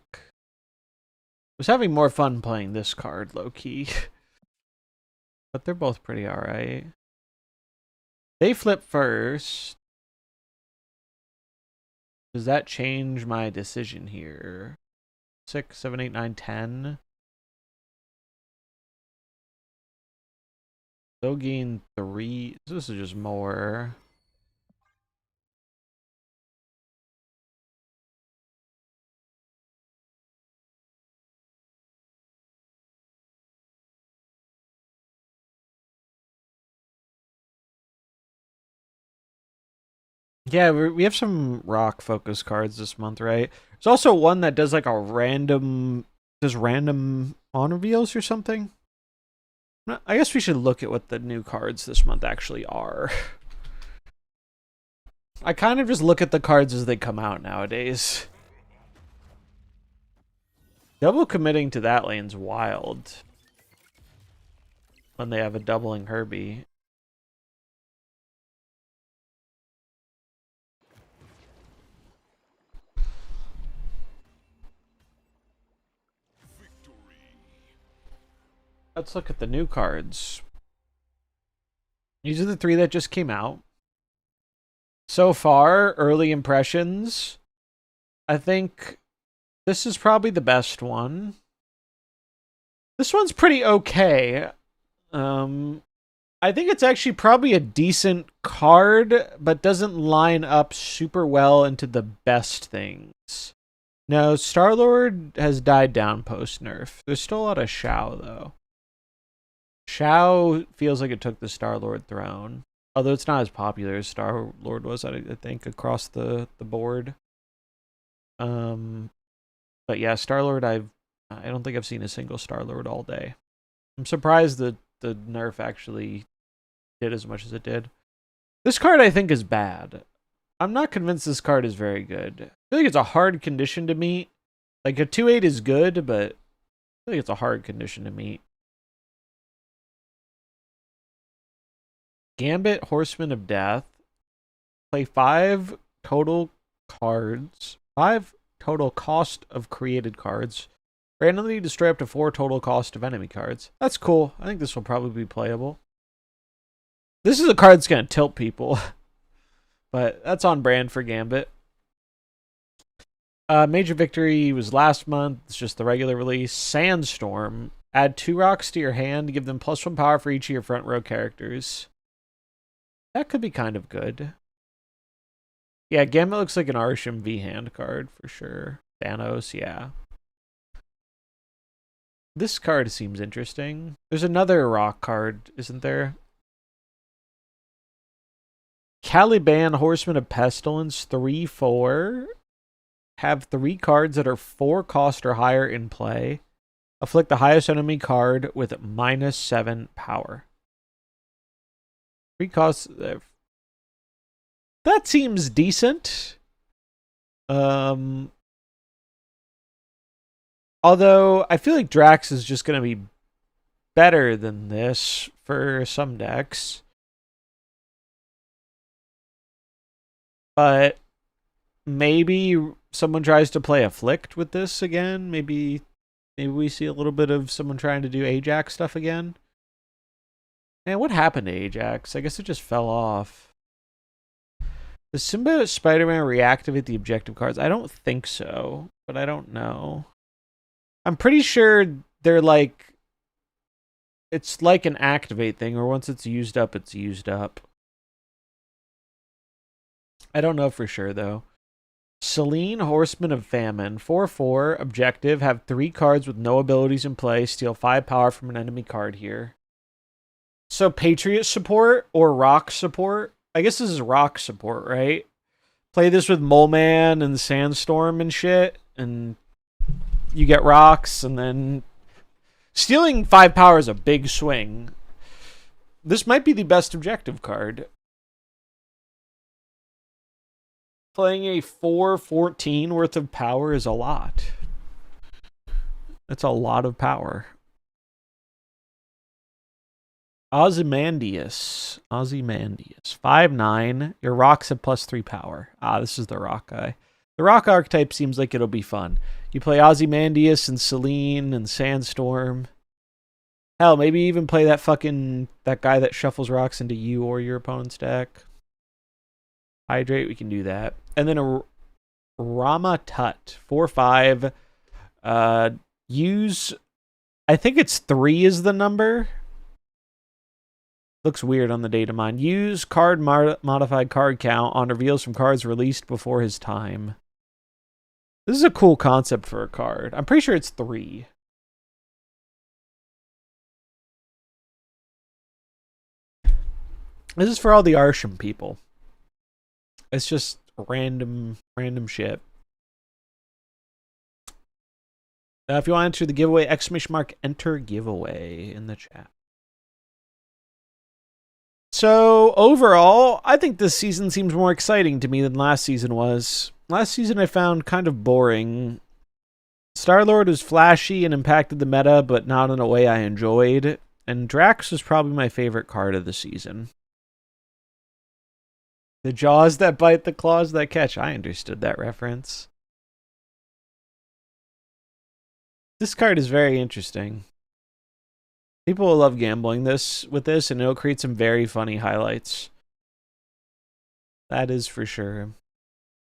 Was having more fun playing this card, low-key. But they're both pretty alright. They flip first. Does that change my decision here? 6, 7, 8, 9, 10. They'll gain 3. This is just more. Yeah, we have some rock focus cards this month, right? There's also one that does like a random, does random on reveals or something. I guess we should look at what the new cards this month actually are. I kind of just look at the cards as they come out nowadays. Double committing to that lane's wild. When they have a doubling Herbie. Let's look at the new cards. These are the 3 that just came out. So far, early impressions. I think this is probably the best one. This one's pretty okay. I think it's actually probably a decent card, but doesn't line up super well into the best things. No, Star-Lord has died down post-nerf. There's still a lot of Shao, though. Shao feels like it took the Star-Lord throne. Although it's not as popular as Star-Lord was, I think, across the board. But yeah, Star-Lord, I don't think I've seen a single Star-Lord all day. I'm surprised that the nerf actually did as much as it did. This card, I think, is bad. I'm not convinced this card is very good. I feel like it's a hard condition to meet. Like, a 2/8 is good, but feel like it's a hard condition to meet. Gambit, Horseman of Death. Play 5 total cards. 5 total cost of created cards. Randomly destroy up to 4 total cost of enemy cards. That's cool. I think this will probably be playable. This is a card that's going to tilt people. But that's on brand for Gambit. Major Victory was last month. It's just the regular release. Sandstorm. Add 2 rocks to your hand to give them +1 power for each of your front row characters. That could be kind of good. Yeah, Gambit looks like an Arsham V hand card for sure. Thanos, yeah. This card seems interesting. There's another rock card, isn't there? Caliban, Horseman of Pestilence, 3/4. Have 3 cards that are 4 cost or higher in play. Afflict the highest enemy card with -7 power. 3 costs. That seems decent. Although I feel like Drax is just going to be better than this for some decks. But maybe someone tries to play Afflict with this again. Maybe we see a little bit of someone trying to do Ajax stuff again. Man, what happened to Ajax? I guess it just fell off. Does Symbiote Spider-Man reactivate the objective cards? I don't think so, but I don't know. I'm pretty sure they're like... It's like an activate thing, or once it's used up, it's used up. I don't know for sure, though. Selene, Horseman of Famine. 4/4, objective. Have 3 cards with no abilities in play. Steal 5 power from an enemy card here. So, Patriot support or Rock support? I guess this is Rock support, right? Play this with Mole Man and Sandstorm and shit, and you get rocks, and then... Stealing 5 power is a big swing. This might be the best objective card. Playing a 4/14 worth of power is a lot. That's a lot of power. Ozymandias. 5/9. Your rocks have +3 power. This is the rock guy. The rock archetype seems like it'll be fun. You play Ozymandias and Selene and Sandstorm. Hell, maybe even play that guy that shuffles rocks into you or your opponent's deck. Hydrate, we can do that. And then a Rama Tut, 4/5. Use, I think it's 3 is the number. Looks weird on the data mine. Use card modified card count on reveals from cards released before his time. This is a cool concept for a card. I'm pretty sure it's 3. This is for all the Arsham people. It's just random shit. If you want to enter the giveaway, !enter giveaway in the chat. So, overall, I think this season seems more exciting to me than last season was. Last season I found kind of boring. Star-Lord was flashy and impacted the meta, but not in a way I enjoyed. And Drax was probably my favorite card of the season. The jaws that bite, the claws that catch. I understood that reference. This card is very interesting. People will love gambling with this, and it'll create some very funny highlights. That is for sure.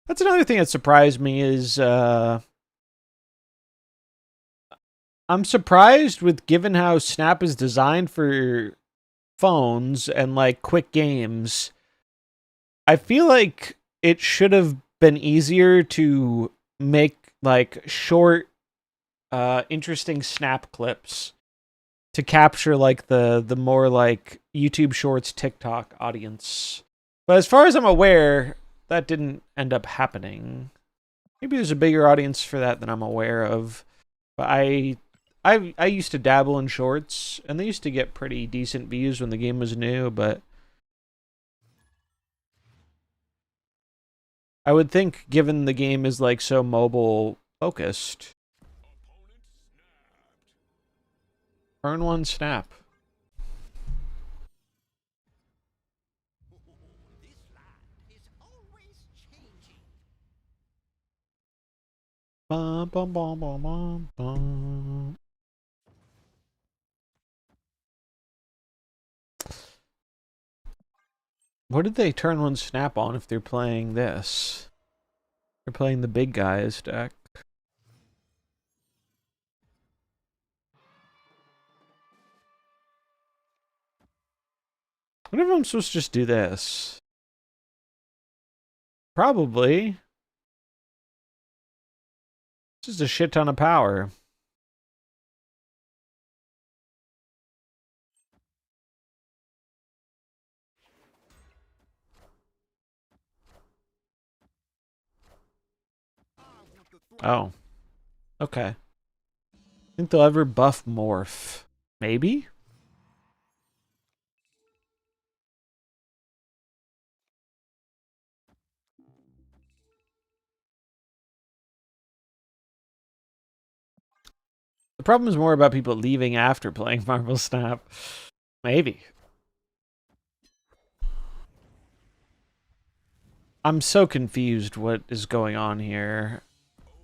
That's another thing that surprised me is I'm surprised given how Snap is designed for phones and like quick games. I feel like it should have been easier to make like short, interesting Snap clips to capture like the more like YouTube Shorts, TikTok audience. But as far as I'm aware, that didn't end up happening. Maybe there's a bigger audience for that than I'm aware of. But I used to dabble in shorts, and they used to get pretty decent views when the game was new, but I would think, given the game is like so mobile focused, Turn one snap. This land is always changing. Bum, bum, bum, bum, bum, bum. What did they turn one snap on if they're playing this? They're playing the big guys deck. What if I'm supposed to just do this? Probably. Just a shit ton of power. Oh. Okay. Think they'll ever buff Morph? Maybe? The problem is more about people leaving after playing Marvel Snap. Maybe. I'm so confused what is going on here.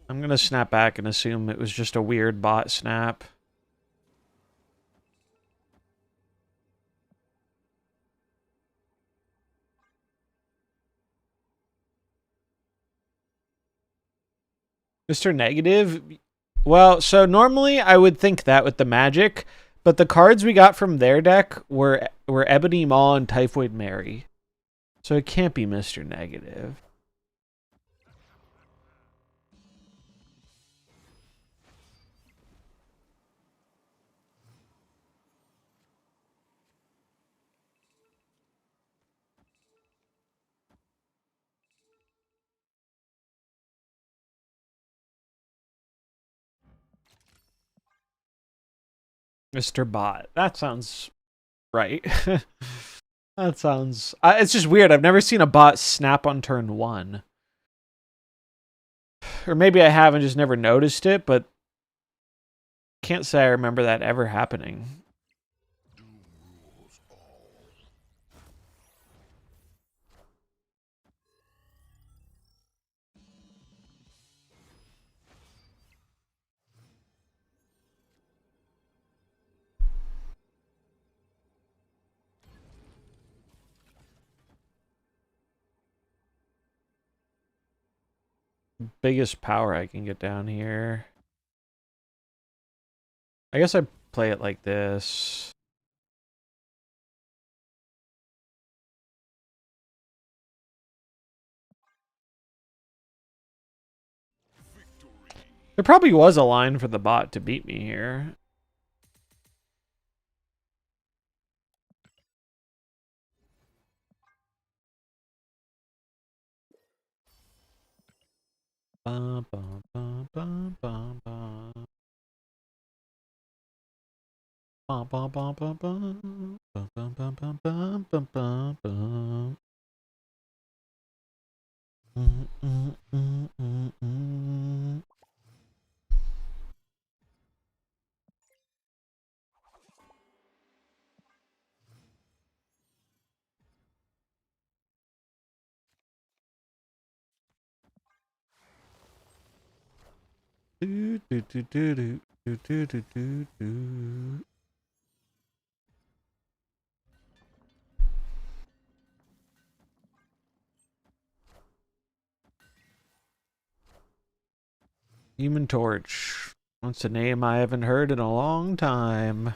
I'm gonna snap back and assume it was just a weird bot snap. Mr. Negative? Well, so normally I would think that with the magic, but the cards we got from their deck were Ebony Maw and Typhoid Mary. So it can't be Mr. Negative. Mr. Bot. That sounds right. That sounds... it's just weird. I've never seen a bot snap on turn one. Or maybe I have and just never noticed it, but can't say I remember that ever happening. Biggest power I can get down here. I guess I play it like this. There probably was a line for the bot to beat me here. Bum, bum, bum, bum, bum, bum. Bum, bum, bum, bum, bum. Bum, bum, bum, bum, bum, bum, bum, bum. Mm, mm, mm, mm, mm. Do, do, do, do, do, do, do, do, do, do. Human Torch. That's a name I haven't heard in a long time.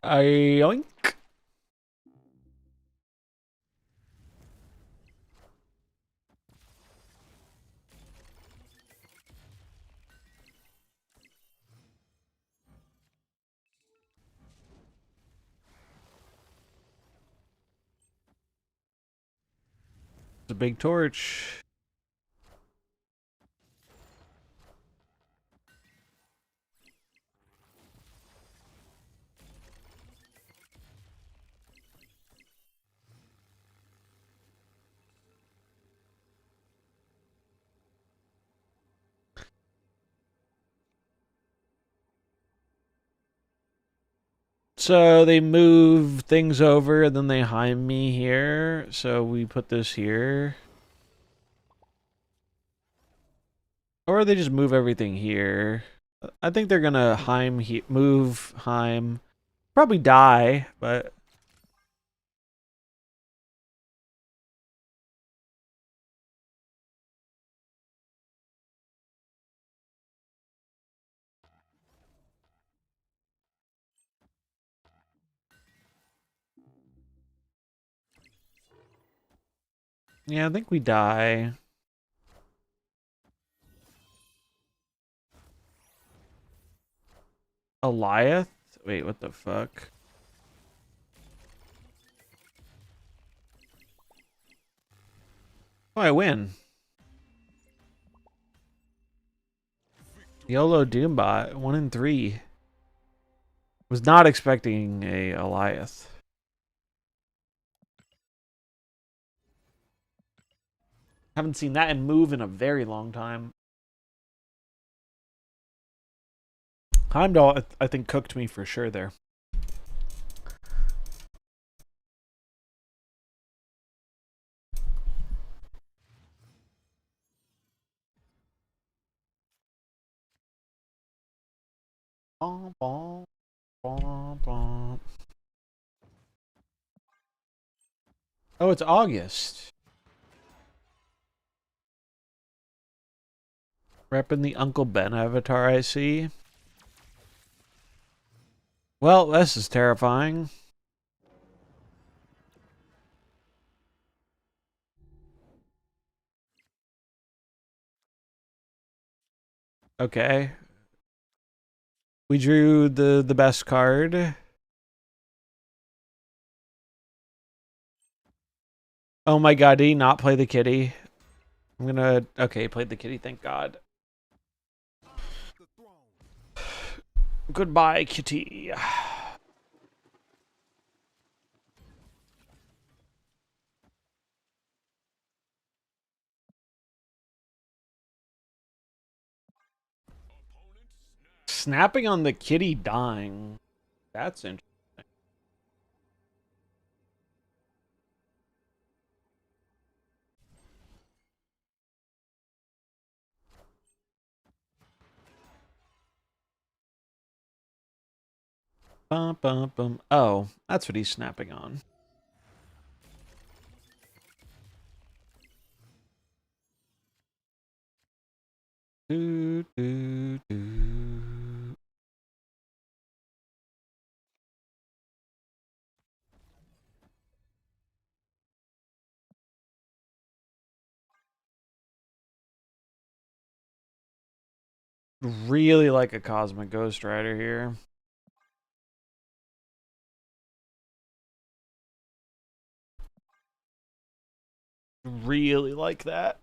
Oink. It's a big torch. So they move things over and then they Heim me here. So we put this here. Or they just move everything here. I think they're gonna move Heim. Probably die, but yeah, I think we die. Eliath? Wait, what the fuck? Oh, I win. YOLO Doombot, 1 in 3. Was not expecting a Eliath. Haven't seen that and move in a very long time. Heimdall, I think, cooked me for sure there. Bom, bom, bom, bom. Oh, it's August. Repping the Uncle Ben avatar, I see. Well, this is terrifying. Okay. We drew the best card. Oh my god, did he not play the kitty? I'm gonna... Okay, played the kitty, thank god. Goodbye, kitty. Snapping on the kitty dying. That's interesting. Bum, bum, bum. Oh, that's what he's snapping on. Do, do, do. Really like a Cosmic Ghost Rider here. Really like that.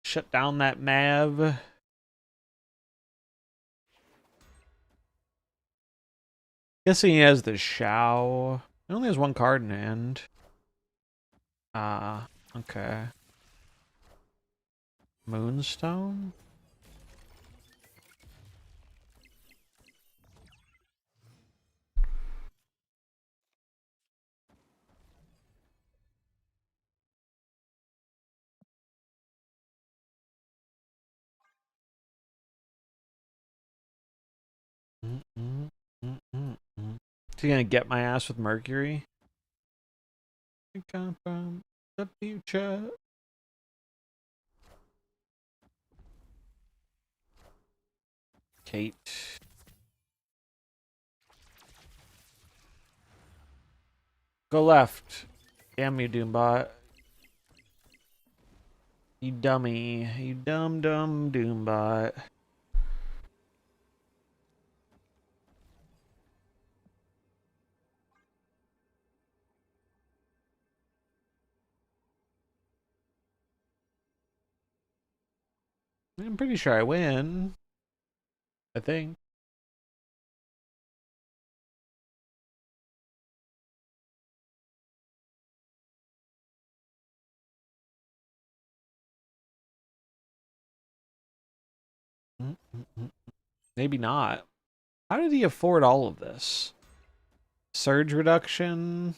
Shut down that Mav. Guessing he has the Shao. He only has one card in hand. Ah, okay. Moonstone? Mm -mm, mm -mm -mm. Is he gonna get my ass with Mercury? I come from the future. Kate. Go left. Damn you, Doombot. You dummy. You dumb Doombot. I'm pretty sure I win. I think. Mm -mm -mm. Maybe not. How did he afford all of this? Surge reduction.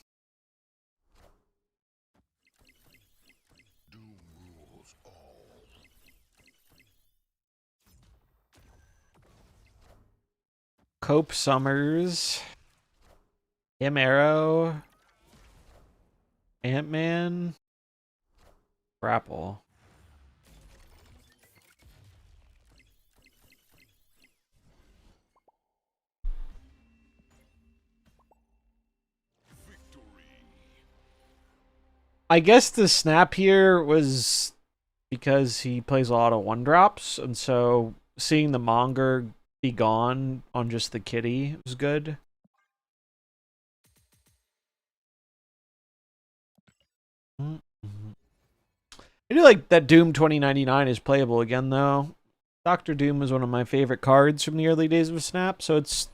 Cope Summers. Him Arrow. Ant-Man. Grapple. I guess the snap here was because he plays a lot of one drops, and so seeing the Monger be gone on just the kitty was good. I do like that Doom 2099 is playable again, though. Doctor Doom is one of my favorite cards from the early days of Snap, so it's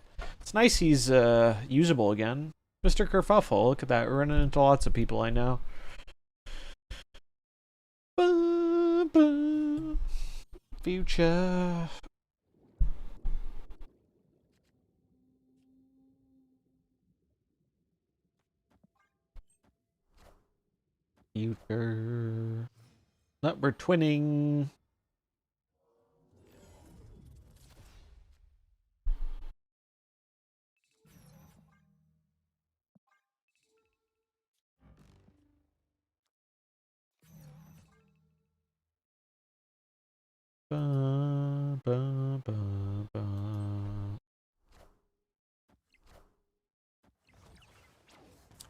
nice he's usable again. Mr. Kerfuffle, look at that. We're running into lots of people I know. Future. Future. No, we're twinning. Ba, ba, ba, ba.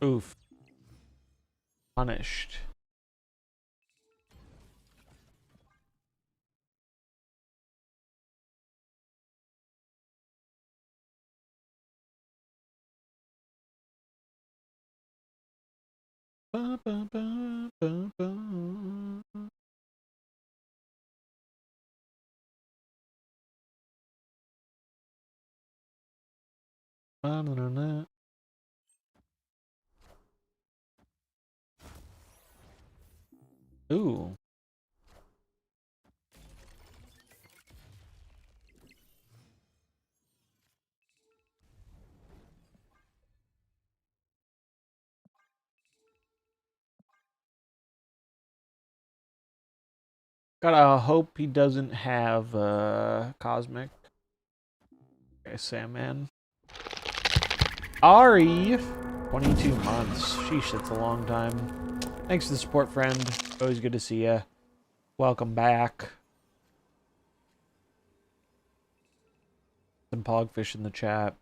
Oof. Punished. Ba, ba, ba, ba, ba. Ba, na, na, na. Ooh. Gotta hope he doesn't have Cosmic. Okay, Sandman. Ari! 22 months. Sheesh, that's a long time. Thanks for the support, friend. Always good to see ya. Welcome back. Some Pogfish in the chat.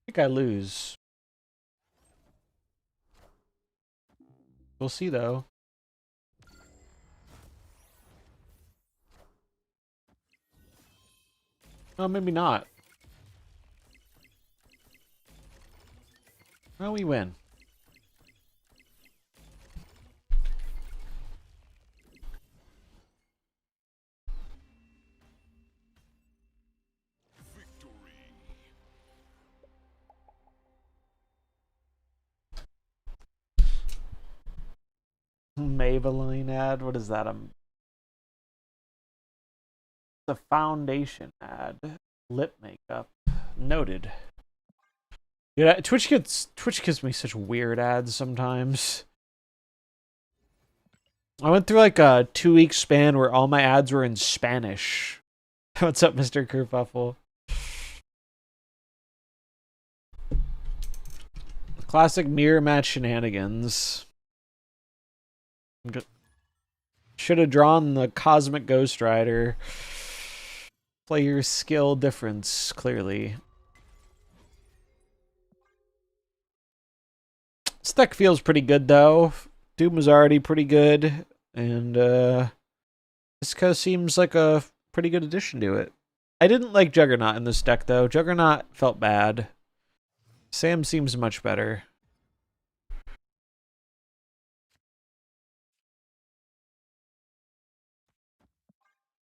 I think I lose. We'll see, though. Oh, maybe not. Oh, we win. Maybelline ad? What is that? The foundation ad. Lip makeup. Noted. Yeah, Twitch gives me such weird ads sometimes. I went through like a 2-week span where all my ads were in Spanish. What's up, Mr. Kerfuffle? Classic mirror match shenanigans. Should have drawn the Cosmic Ghost Rider. Player skill difference, clearly. This deck feels pretty good, though. Doom was already pretty good, and this kind of seems like a pretty good addition to it. I didn't like Juggernaut in this deck, though. Juggernaut felt bad. Sam seems much better.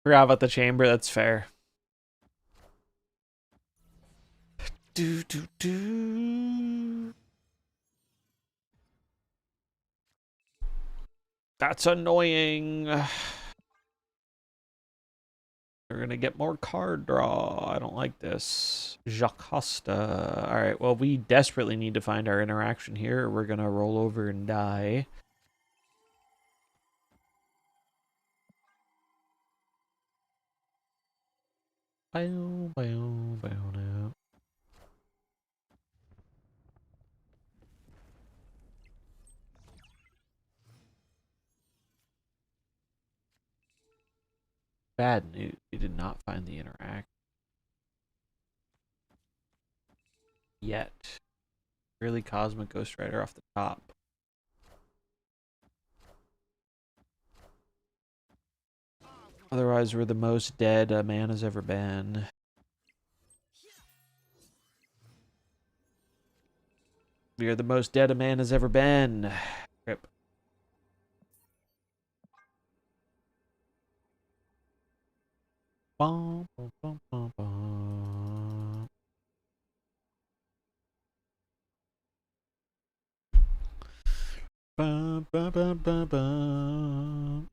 Forgot about the chamber, that's fair. Do, do, do. That's annoying. We're gonna get more card draw. I don't like this. Jocasta. Alright, well, we desperately need to find our interaction here, or we're gonna roll over and die. Bow, bow, bow, now. Bad news. We did not find the interaction yet. Really Cosmic Ghost Rider off the top. Otherwise, we're the most dead a man has ever been. We are the most dead a man has ever been. Rip. Bum, bum, bum, bum, bum. Bum, bum, bum, bum, bum.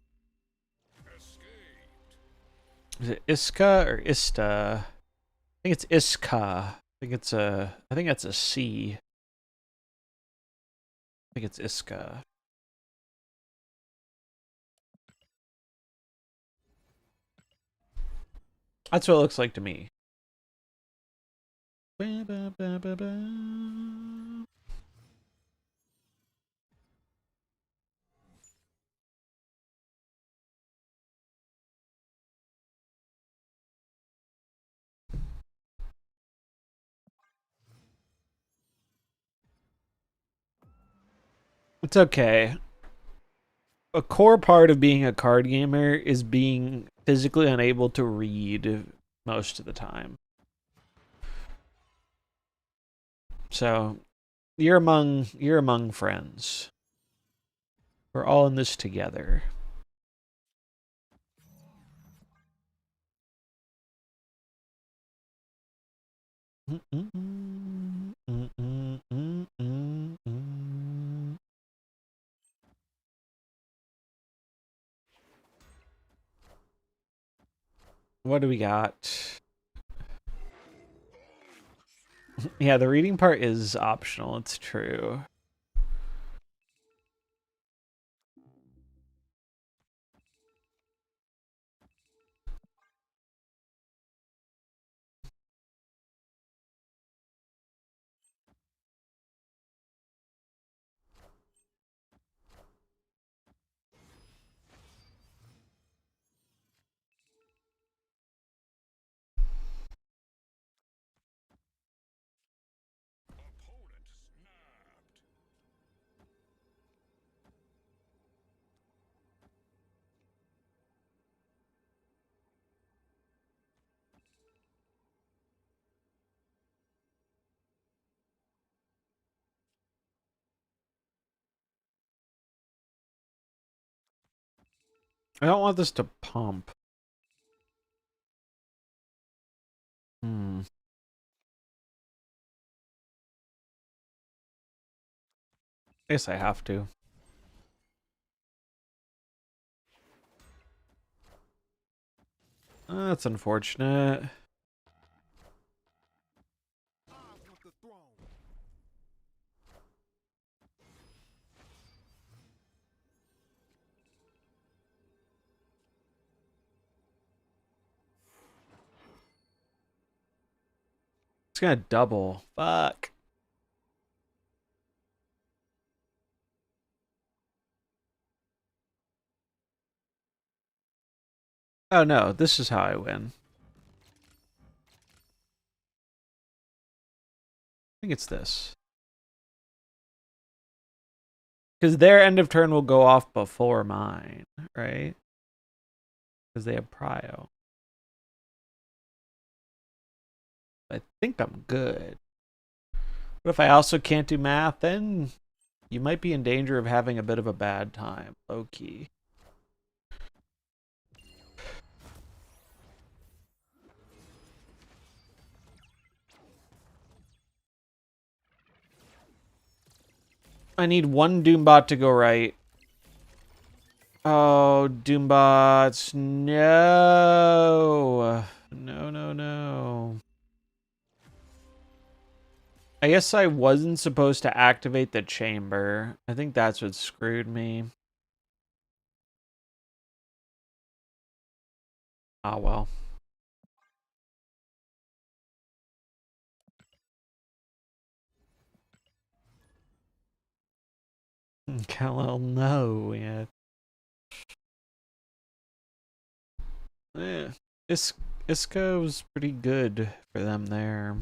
Is it Iska or Ista? I think it's Iska. I think that's a C. I think it's Iska. That's what it looks like to me. Ba, ba, ba, ba, ba. It's okay. A core part of being a card gamer is being physically unable to read most of the time. So you're among friends. We're all in this together. What do we got? Yeah, the reading part is optional. It's true. I don't want this to pump. Hmm. I guess I have to. That's unfortunate. It's gonna double. Fuck. Oh no, this is how I win. I think it's this. Because their end of turn will go off before mine, right? Because they have prio. I think I'm good. But if I also can't do math, then you might be in danger of having a bit of a bad time. Low key. I need one Doombot to go right. Oh, Doombots, no. No, no, no. I guess I wasn't supposed to activate the chamber. I think that's what screwed me. Oh, well. Kal-El, no. Yeah. Yeah. Isco's pretty good for them there.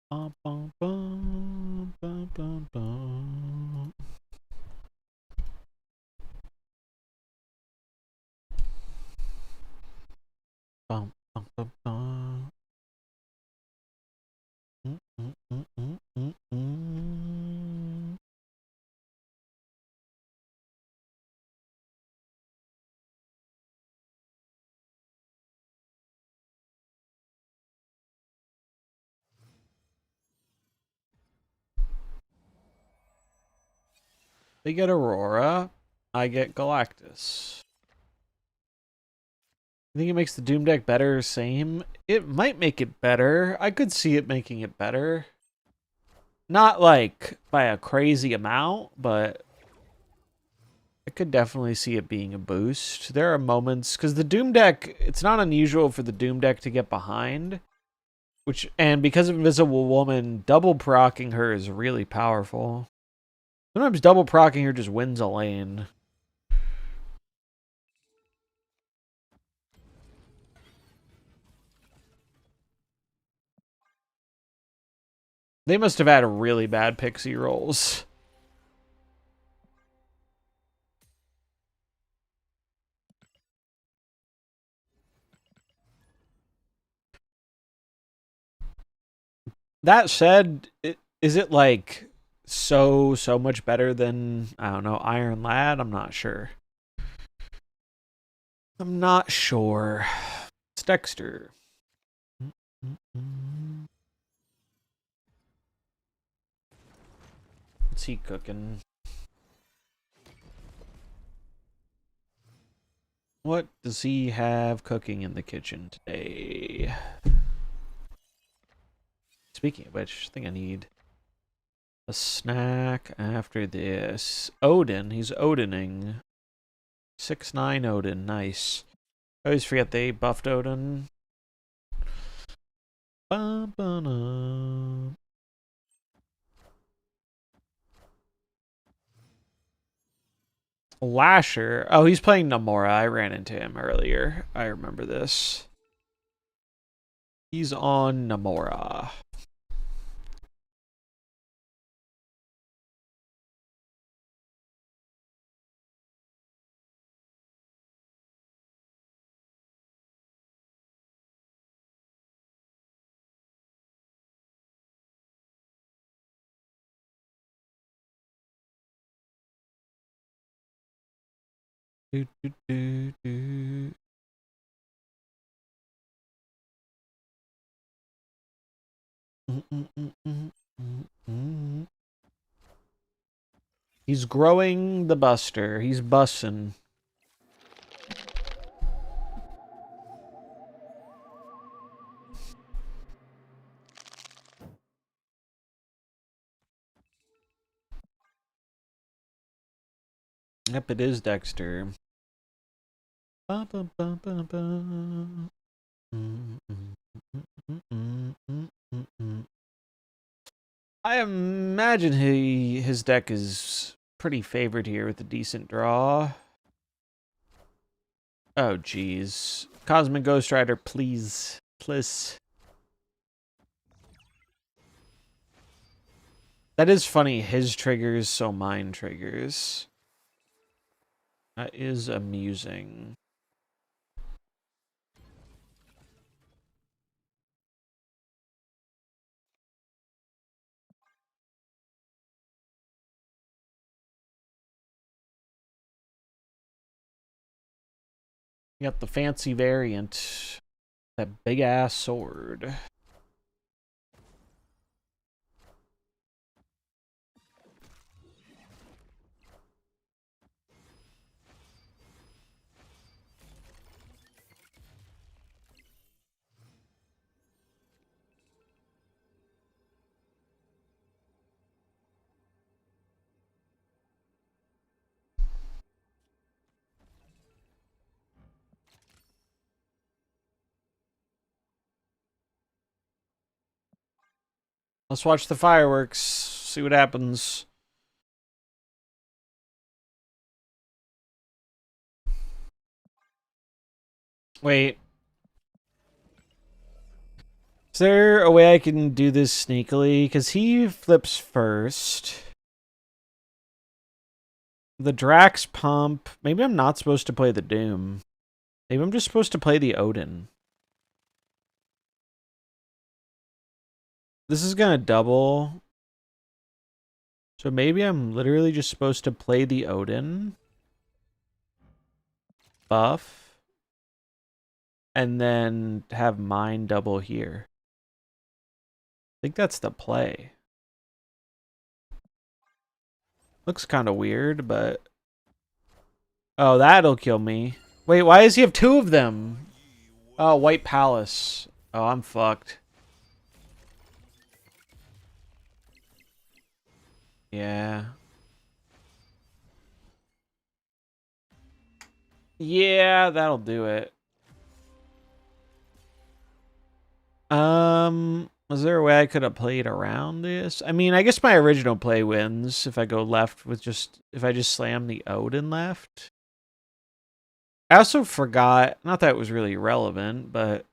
Bum, bum, bum, bum, bum, bum. Bum, bum, bum, bum. Mm, mm, mm, mm, mm, mm. They get Aurora. I get Galactus. I think it makes the Doom deck better, same. It might make it better. I could see it making it better. Not like by a crazy amount, but I could definitely see it being a boost. There are moments, because the Doom deck, it's not unusual for the Doom deck to get behind. And because of Invisible Woman, double procking her is really powerful. Sometimes double procking her just wins a lane. They must have had really bad pixie rolls. That said, is it like so much better than, I don't know, Iron Lad? I'm not sure. I'm not sure. It's Dexter. What's he cooking? What does he have cooking in the kitchen today? Speaking of which, I think I need a snack after this. Odin, he's Odining. 6'9" Odin, nice. I always forget they buffed Odin. Ba-ba-da. Lasher. Oh, he's playing Namora. I ran into him earlier. I remember this. He's on Namora. Do, do, do, do. He's growing the Buster. He's bussin'. Yep, it is Dexter. Ba, ba, ba, ba, ba. I imagine his deck is pretty favored here with a decent draw. Oh, jeez. Cosmic Ghost Rider, please. Please. That is funny. His triggers, so mine triggers. That is amusing. You got the fancy variant. That big ass sword. Let's watch the fireworks. See what happens. Wait. Is there a way I can do this sneakily? Because he flips first. The Drax pump. Maybe I'm not supposed to play the Doom. Maybe I'm just supposed to play the Odin. This is going to double. So maybe I'm literally just supposed to play the Odin. Buff. And then have mine double here. I think that's the play. Looks kind of weird, but... Oh, that'll kill me. Wait, why does he have two of them? Oh, White Palace. Oh, I'm fucked. Yeah. Yeah, that'll do it. Was there a way I could have played around this? I mean, I guess my original play wins if I go left with if I just slam the Odin left. I also forgot, not that it was really relevant, but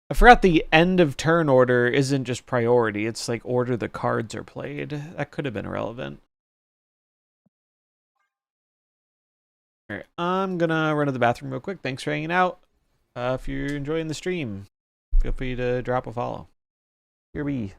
I forgot the end of turn order isn't just priority. It's like order the cards are played. That could have been relevant. All right, I'm gonna run to the bathroom real quick. Thanks for hanging out. If you're enjoying the stream, feel free to drop a follow. Here we.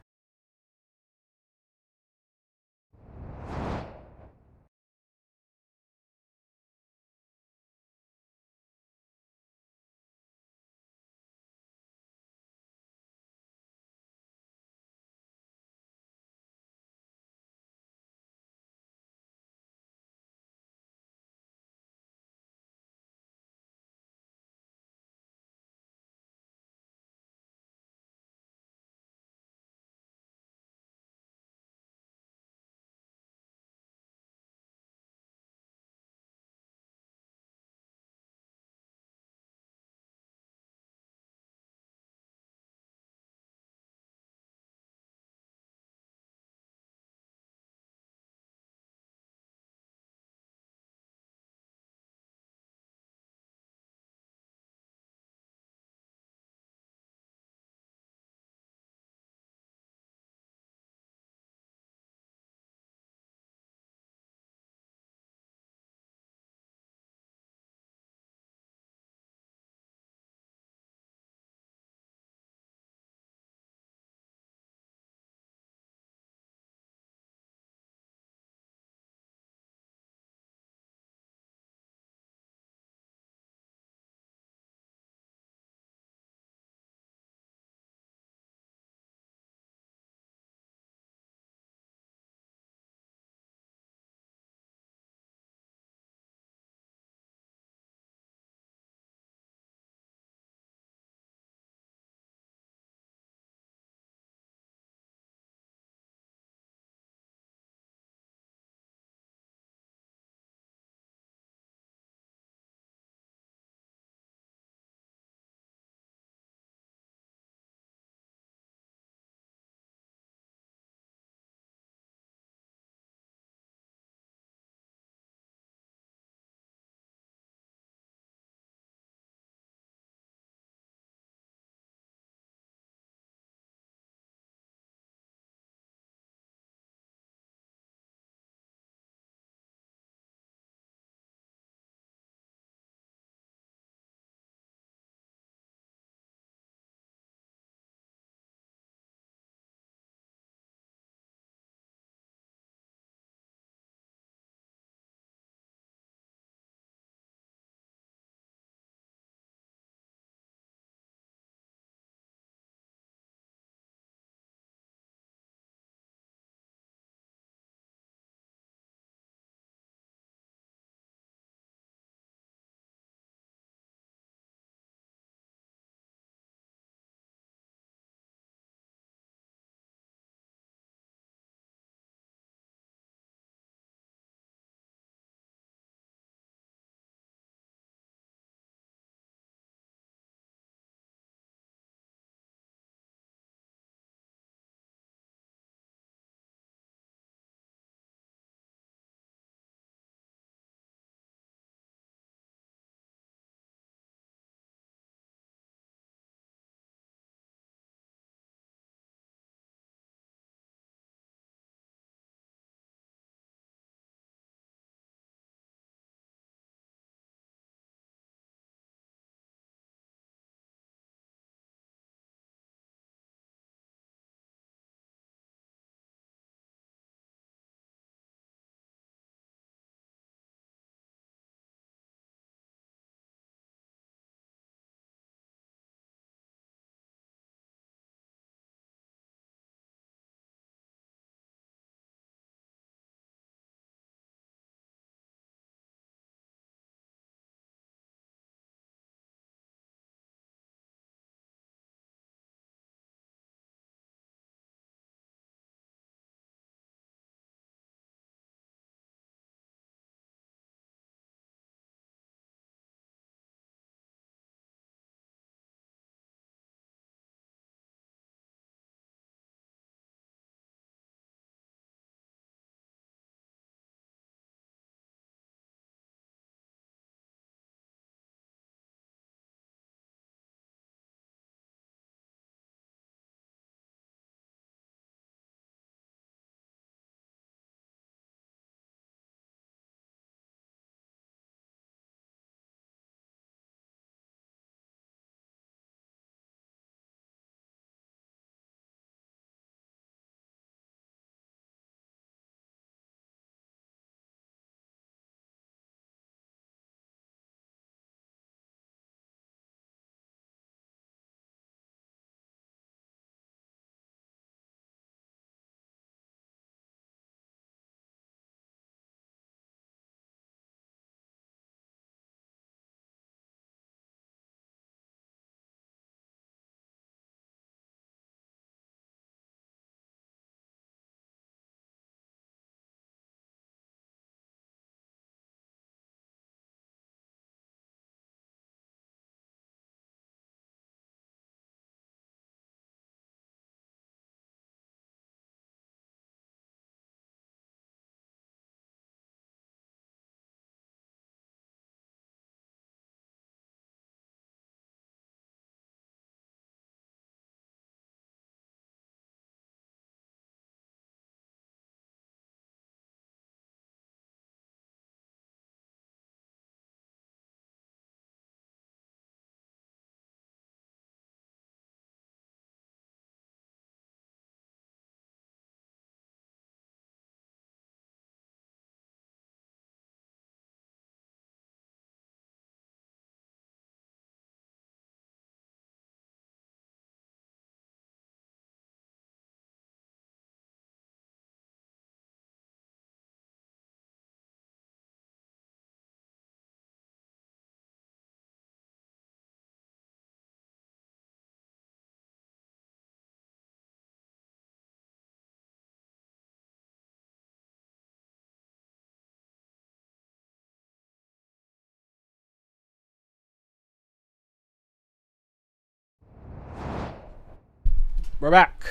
We're back.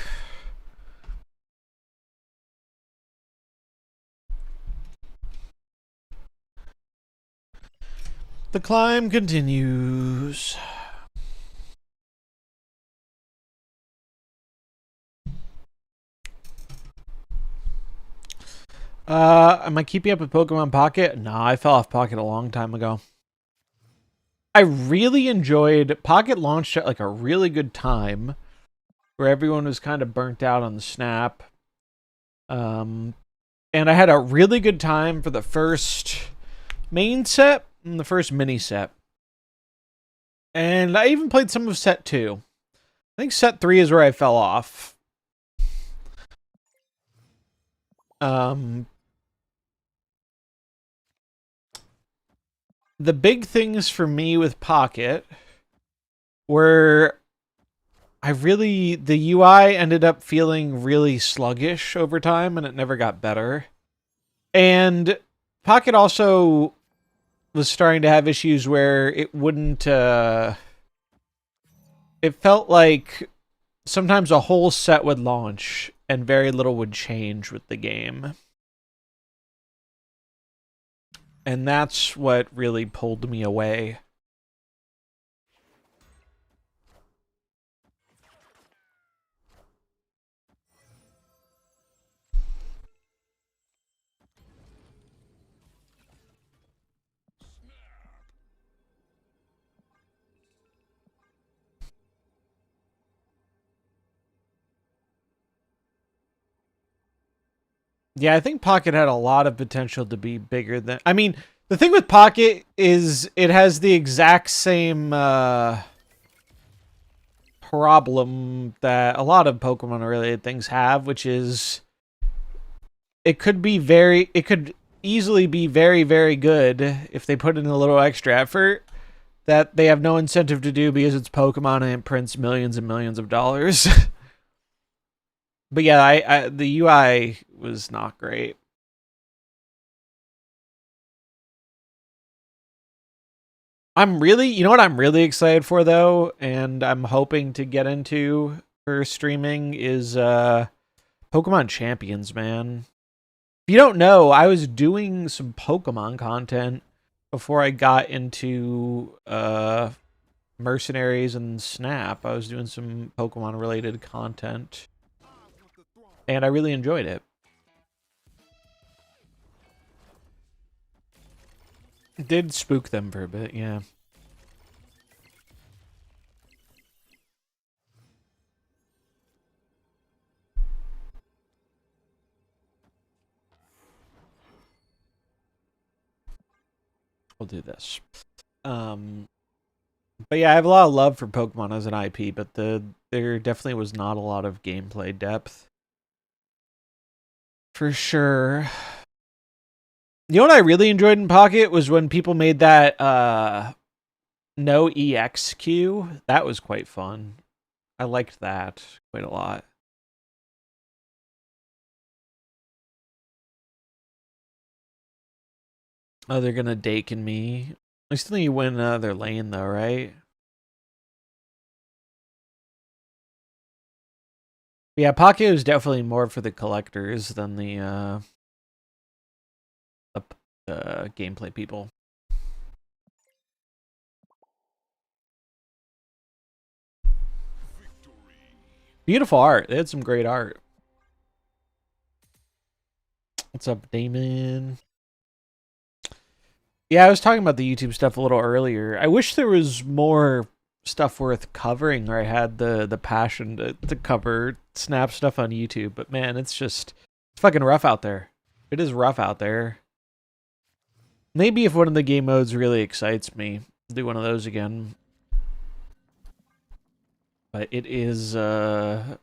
The climb continues. Am I keeping up with Pokemon Pocket? No, I fell off Pocket a long time ago. I really enjoyed Pocket launched at like a really good time where everyone was kind of burnt out on the Snap. And I had a really good time for the first main set and the first mini set. And I even played some of set 2. I think set 3 is where I fell off. The big things for me with Pocket were the UI ended up feeling really sluggish over time and it never got better. And Pocket also was starting to have issues where it wouldn't, it felt like sometimes a whole set would launch and very little would change with the game. And that's what really pulled me away. Yeah, I think Pocket had a lot of potential to be bigger than... I mean, the thing with Pocket is it has the exact same problem that a lot of Pokemon-related things have, which is it could easily be very, very good if they put in a little extra effort that they have no incentive to do because it's Pokemon and it prints millions and millions of dollars. But yeah, the UI was not great. You know what I'm really excited for though, and I'm hoping to get into for streaming is Pokemon Champions, man. If you don't know, I was doing some Pokemon content before I got into Mercenaries and Snap. I was doing some Pokemon related content. And I really enjoyed it. It did spook them for a bit, yeah. We'll do this. But yeah, I have a lot of love for Pokemon as an IP, but there definitely was not a lot of gameplay depth. For sure. You know what I really enjoyed in Pocket was when people made that no EX queue. That was quite fun. I liked that quite a lot. Oh, they're gonna Dakin me. I still think you win their lane though, right? Yeah, Pocket was definitely more for the collectors than the gameplay people. Beautiful art. They had some great art. What's up, Damon? Yeah, I was talking about the YouTube stuff a little earlier. I wish there was more stuff worth covering, or I had the passion to cover Snap stuff on YouTube. But man, it's fucking rough out there. It is rough out there. Maybe if one of the game modes really excites me, I'll do one of those again. But it is it's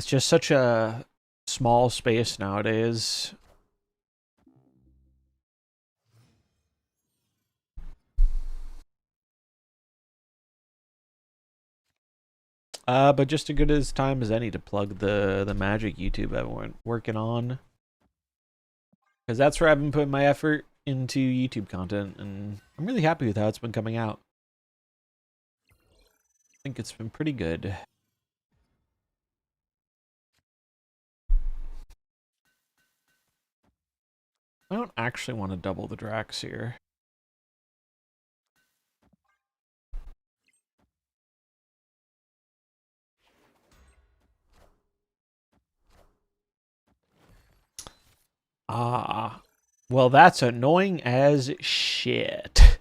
just such a small space nowadays. But just as good as time as any to plug the Magic YouTube I've been working on. Because that's where I've been putting my effort into YouTube content, and I'm really happy with how it's been coming out. I think it's been pretty good. actually want to double the Drax here. Ah. Well, that's annoying as shit.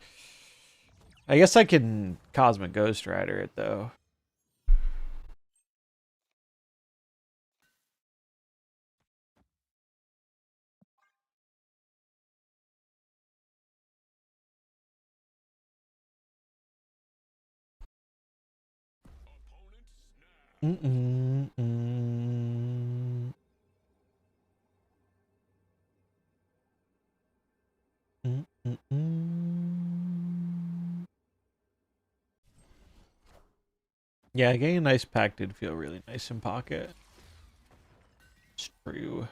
I guess I can Cosmic Ghost Rider it, though. Mm-mm-mm. Mm-mm-mm. Yeah, getting a nice pack did feel really nice in pocket. It's true.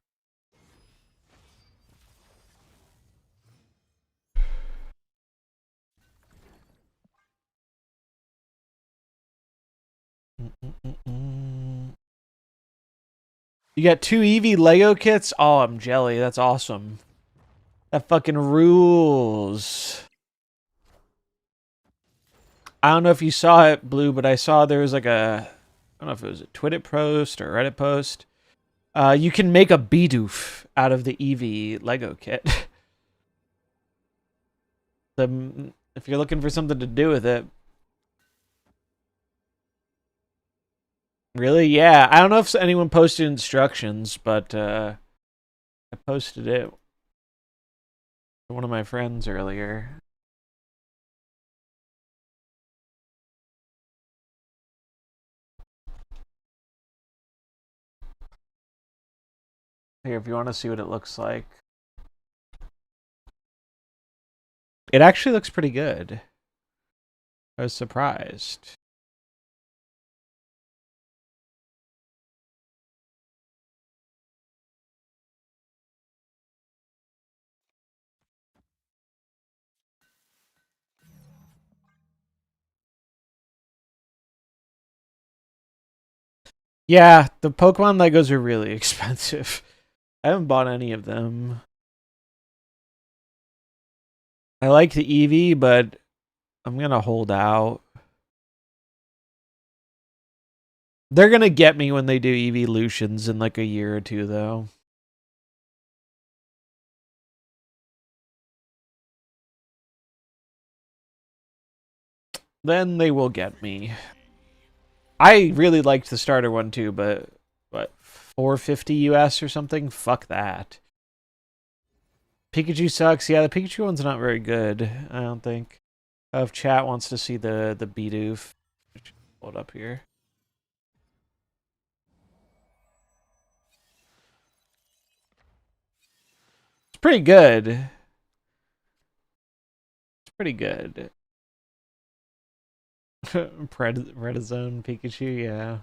Mm-mm-mm-mm. You got 2 Eevee Lego kits? Oh, I'm jelly. That's awesome. That fucking rules. I don't know if you saw it, Blue, but I saw there was like a, I don't know if it was a Twitter post or Reddit post. You can make a Bidoof out of the Eevee Lego kit. If you're looking for something to do with it. Really? Yeah. I don't know if anyone posted instructions, but I posted it to one of my friends earlier. Here, if you want to see what it looks like. It actually looks pretty good. I was surprised. Yeah, the Pokemon Legos are really expensive. I haven't bought any of them. I like the Eevee, but I'm gonna hold out. They're gonna get me when they do Evolutions in like a year or two, though. Then they will get me. I really liked the starter one too, but what, 450 US or something? Fuck that. Pikachu sucks. Yeah, the Pikachu one's not very good, I don't think. If chat wants to see the Bidoof, hold up here. It's pretty good. It's pretty good. Predazone Pikachu, yeah.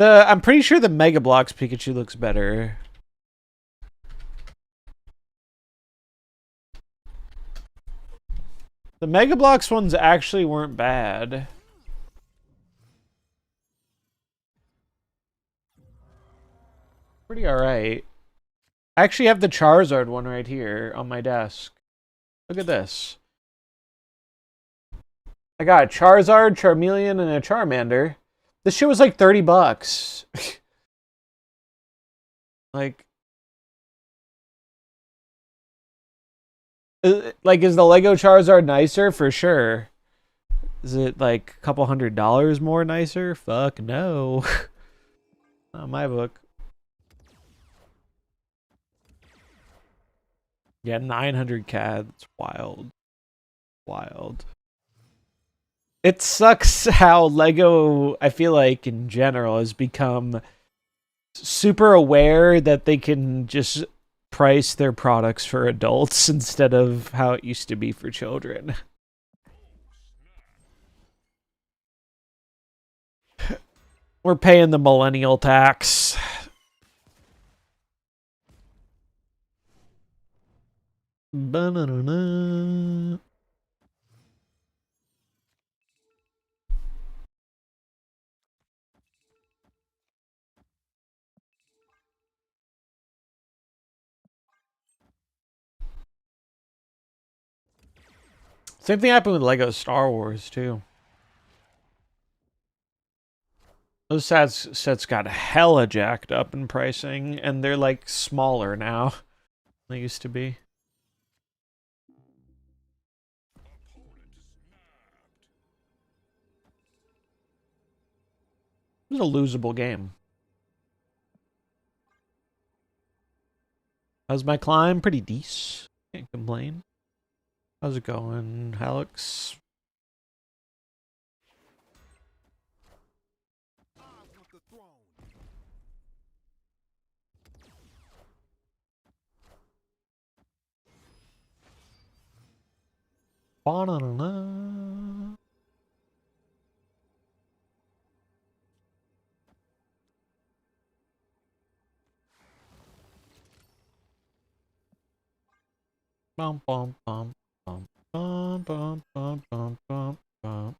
I'm pretty sure the Mega Bloks Pikachu looks better. The Mega Bloks ones actually weren't bad. Pretty alright. I actually have the Charizard one right here on my desk. Look at this. I got a Charizard, Charmeleon, and a Charmander. This shit was like $30. Like, is the Lego Charizard nicer? For sure. Is it like a couple $100 more nicer? Fuck no. Not my book. Yeah, 900 CAD. It's wild. Wild. It sucks how Lego, I feel like in general, has become super aware that they can just price their products for adults instead of how it used to be for children. We're paying the millennial tax. Ba-na-na-na. Same thing happened with Lego Star Wars too. Those sets got hella jacked up in pricing, and they're like smaller now than they used to be. It was a losable game. How's my climb? Pretty decent. Can't complain. How's it going, Alex? I want the throne. Ba-na-na-na. Bum bum bum bum bum bum bum bum bum bum.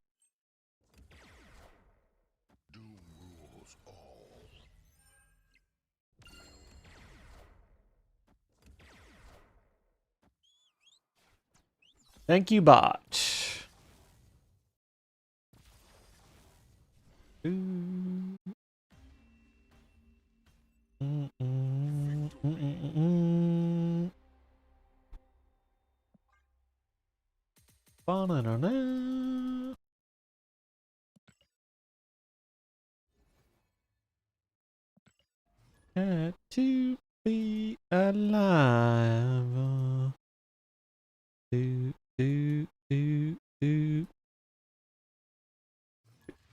Doom rules all. Thank you, bot. Ooh. Ba-na-na-na. Got to be alive. Do, do, do, do.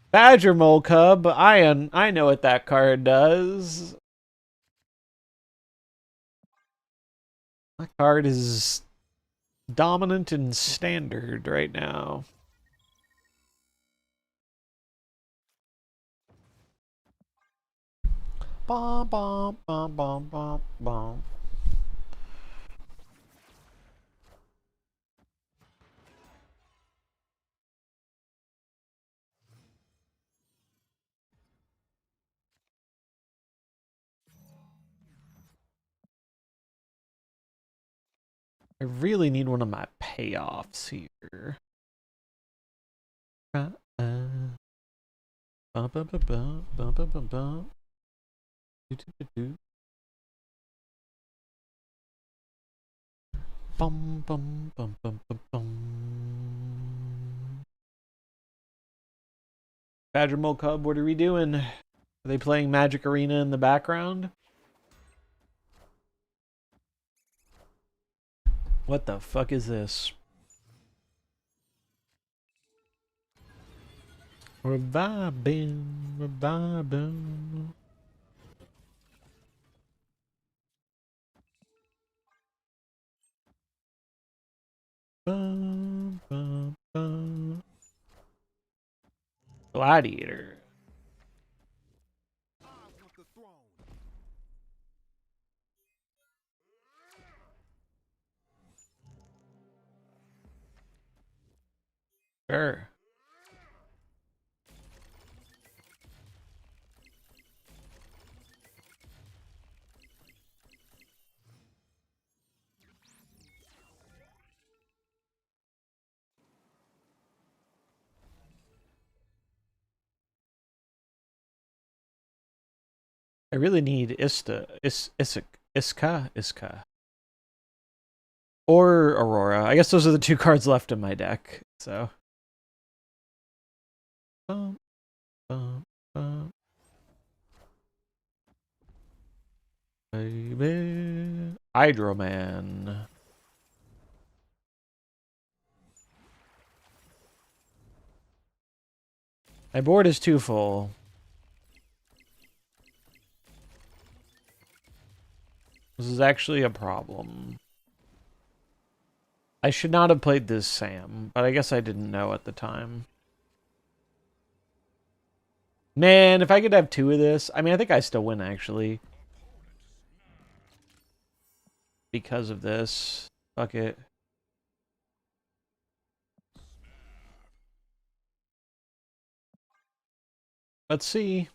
Badger Mole Cub. I know what that card does. That card is dominant and standard right now. Bom, bom, bom, bom, bom, bom. I really need one of my payoffs here. Bum, bum, bum, bum, bum, bum, bum, bum. Do, do, do, do. Bum, bum, bum, bum, bum, bum. Badger Mole Cub, what are we doing? Are they playing Magic Arena in the background? What the fuck is this? We're vibing, we're vibing. Bum, bum, bum. Gladiator. I want the throne. Sure. I really need Iska. Or Aurora. I guess those are the two cards left in my deck. So. Bum, bum, bum. Baby. Hydroman. My board is too full. This is actually a problem. I should not have played this Sam, but I guess I didn't know at the time. Man, if I could have two of this, I mean, I think I still win, actually. Because of this. Fuck it. Let's see.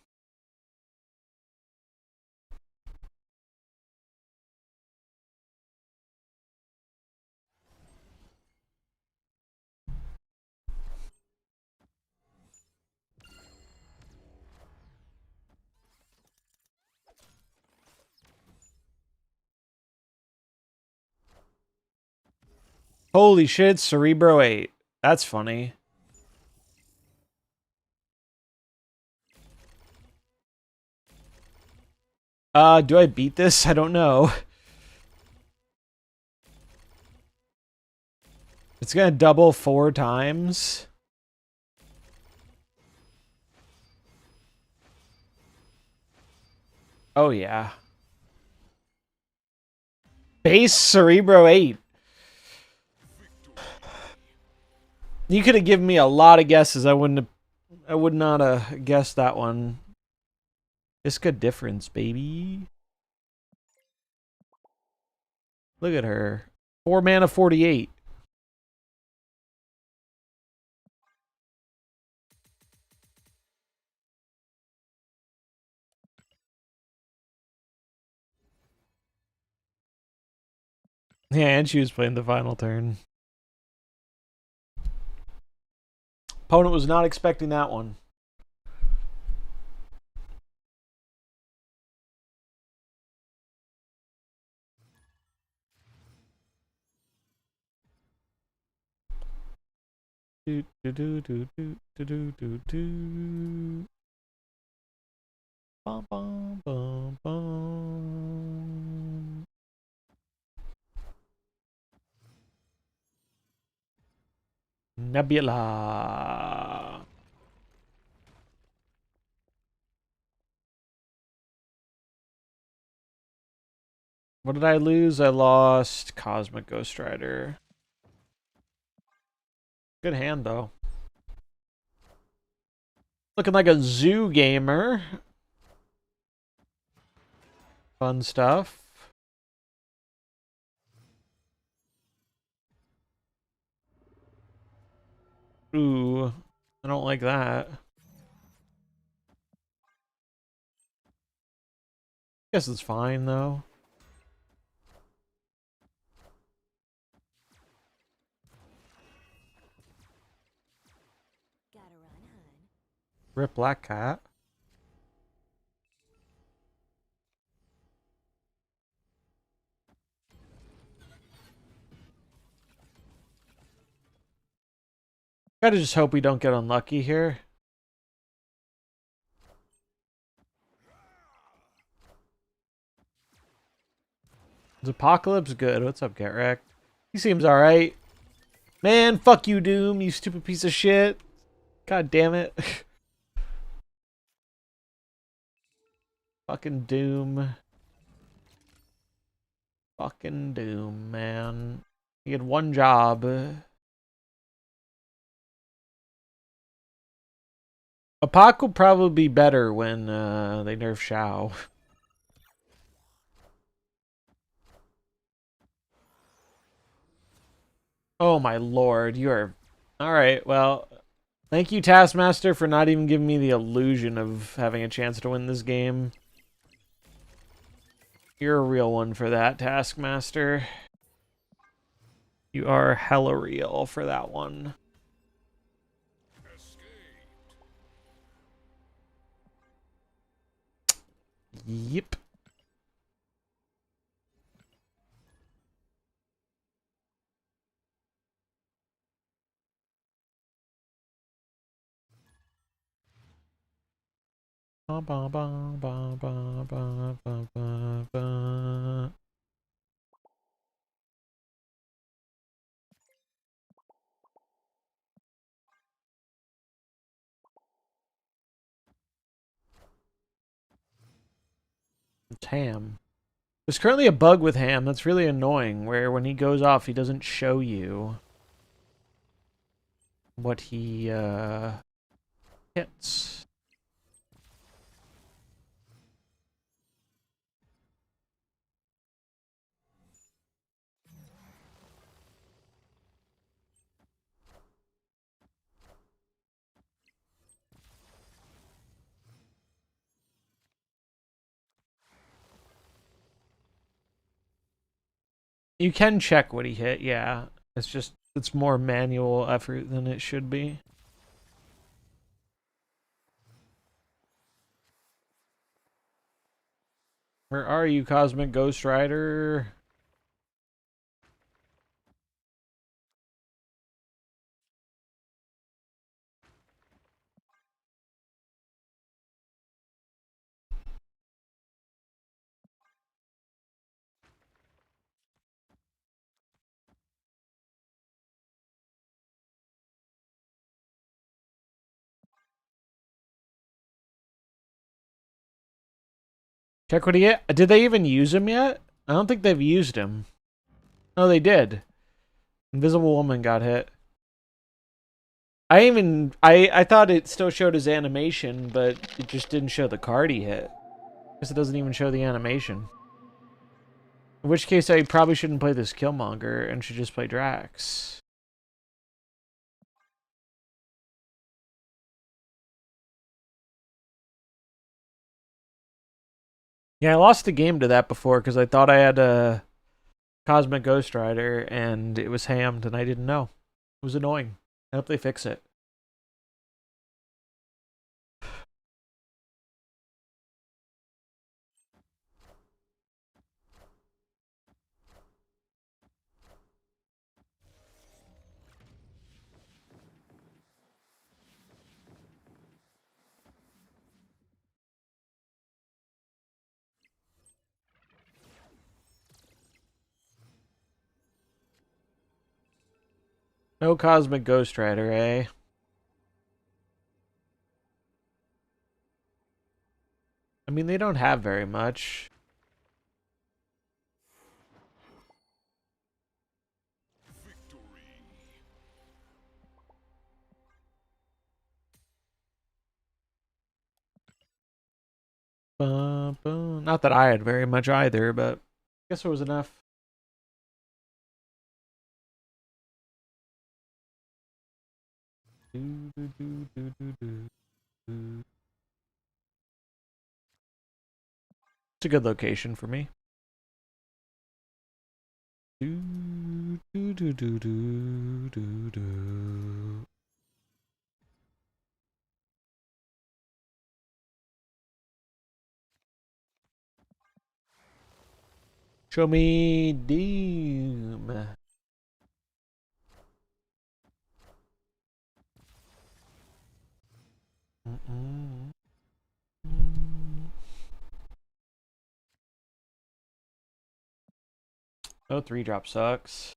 Holy shit, Cerebro 8. That's funny. Do I beat this? I don't know. It's gonna double 4 times. Oh, yeah. Base Cerebro 8. You could have given me a lot of guesses. I would not have guessed that one. Iska difference, baby. Look at her. 4 mana 48. Yeah, and she was playing the final turn. Opponent was not expecting that one. Do do do do do do do do do. Bum bum bum bum. Nebula. What did I lose? I lost Cosmic Ghost Rider. Good hand though. Looking like a zoo gamer. Fun stuff. Ooh, I don't like that. Guess it's fine though. Gotta run, hun. Rip Black Cat. Gotta just hope we don't get unlucky here. Is Apocalypse good? What's up, Get Wrecked? He seems alright. Man, fuck you, Doom, you stupid piece of shit. God damn it. Fucking Doom. Fucking Doom, man. He had one job. Apoc will probably be better when they nerf Shao. Oh my lord, you are... Alright, well... Thank you, Taskmaster, for not even giving me the illusion of having a chance to win this game. You're a real one for that, Taskmaster. You are hella real for that one. Yep. Ba, ba, ba, ba, ba, ba, ba, ba, ba. It's Ham. There's currently a bug with Ham that's really annoying, where when he goes off, he doesn't show you what he hits. You can check what he hit, yeah. It's just, it's more manual effort than it should be. Where are you, Cosmic Ghost Rider? Check what he hit. Did they even use him yet? I don't think they've used him. No, they did. Invisible Woman got hit. I thought it still showed his animation, but it just didn't show the card he hit. I guess it doesn't even show the animation. In which case, I probably shouldn't play this Killmonger and should just play Drax. Yeah, I lost the game to that before because I thought I had a Cosmic Ghost Rider and it was hammed and I didn't know. It was annoying. I hope they fix it. No Cosmic Ghost Rider, eh? I mean, they don't have very much. Not that I had very much either, but I guess it was enough. It's a good location for me. Show me Doom. Oh, 3-drop sucks.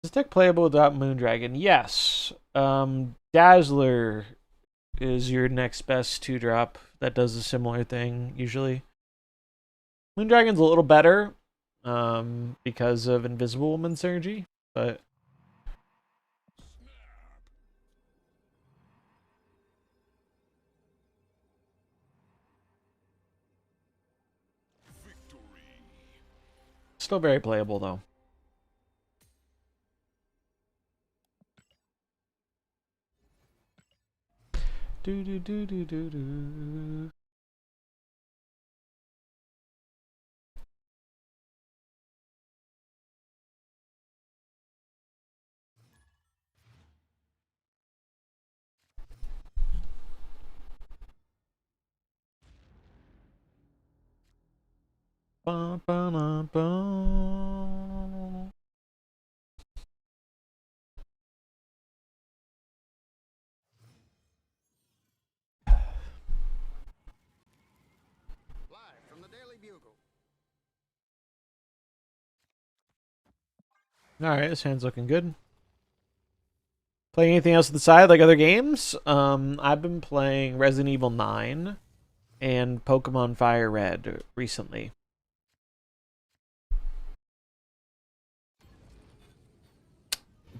Is deck playable without Moondragon? Yes. Dazzler is your next best 2-drop that does a similar thing, usually. Moondragon's a little better because of Invisible Woman Synergy, but still very playable, though. Do do do do do do. Ba, ba, ba, ba. Live from the Daily Bugle. Alright, this hand's looking good. Playing anything else on the side, like other games? I've been playing Resident Evil 9 and Pokemon Fire Red recently.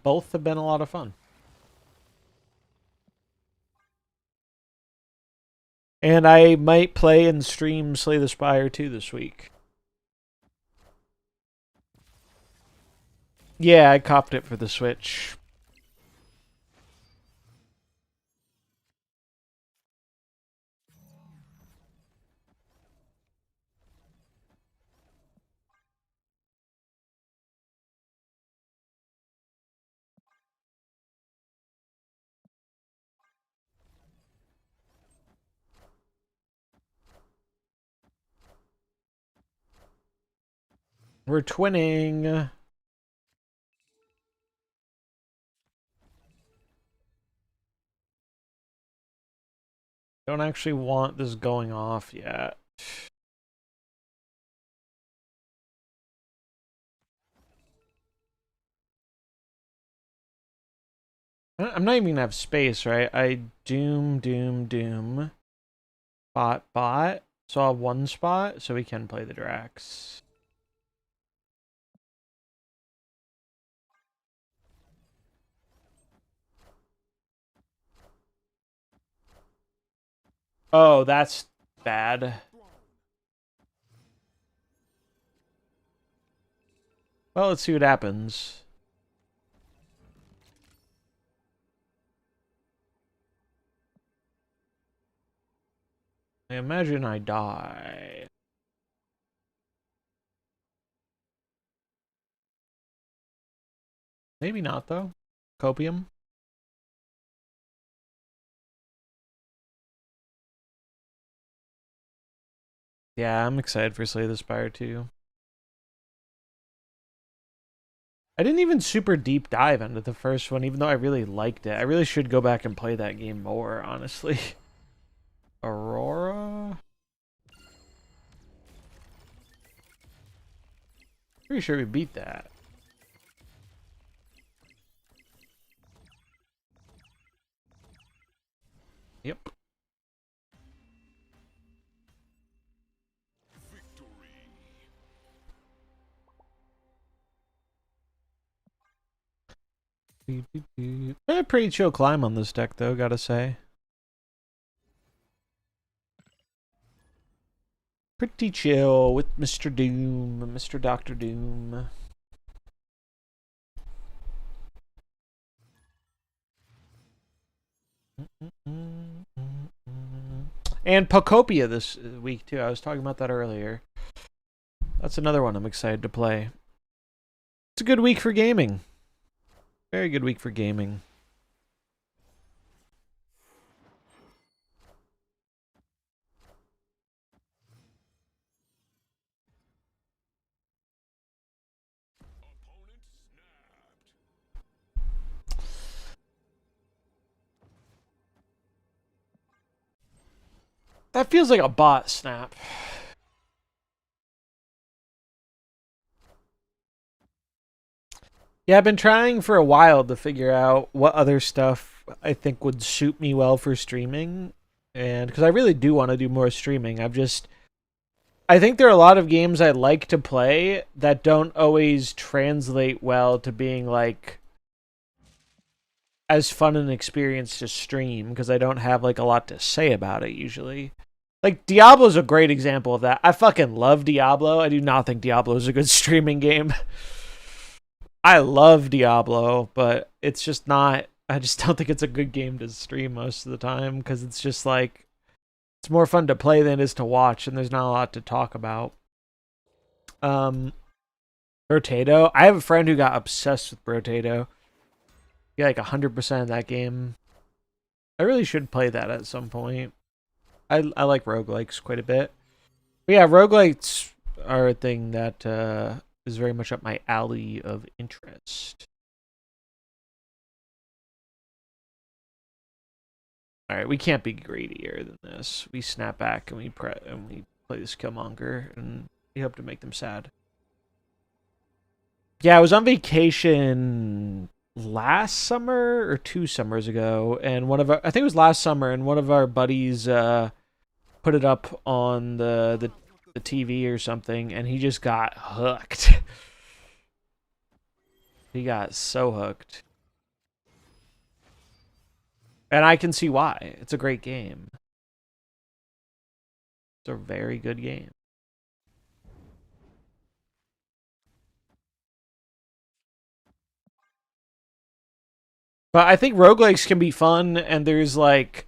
Both have been a lot of fun. And I might play and stream Slay the Spire 2 this week. Yeah, I copped it for the Switch. We're twinning. Don't actually want this going off yet. I'm not even gonna have space, right? I doom. Bot. So I'll have one spot, so we can play the Drax. Oh, that's bad. Well, let's see what happens. I imagine I die. Maybe not, though. Copium. Yeah, I'm excited for Slay the Spire too. I didn't even super deep dive into the first one, even though I really liked it. I really should go back and play that game more, honestly. Aurora? Pretty sure we beat that. Yep. A pretty chill climb on this deck, though, gotta say. Pretty chill with Mr. Doom, Mr. Doctor Doom. And Pocopia this week, too. I was talking about that earlier. That's another one I'm excited to play. It's a good week for gaming. Very good week for gaming. That feels like a bot snap. Yeah, I've been trying for a while to figure out what other stuff I think would suit me well for streaming. And because I really do want to do more streaming, I think there are a lot of games I like to play that don't always translate well to being like as fun an experience to stream because I don't have like a lot to say about it usually. Like Diablo's a great example of that. I fucking love Diablo. I do not think Diablo is a good streaming game. I love Diablo, but it's just not. I just don't think it's a good game to stream most of the time because it's just like it's more fun to play than it is to watch, and there's not a lot to talk about. Brotato. I have a friend who got obsessed with Brotato. He like 100% of that game. I really should play that at some point. I like roguelikes quite a bit. But yeah, roguelikes are a thing that is very much up my alley of interest. All right, we can't be greedier than this. We snap back and we play this Killmonger, and we hope to make them sad. Yeah, I was on vacation last summer or 2 summers ago, and I think it was last summer, and one of our buddies put it up on the TV or something, and he just got hooked. He got so hooked. And I can see why. It's a great game. It's a very good game. But I think roguelikes can be fun, and there's like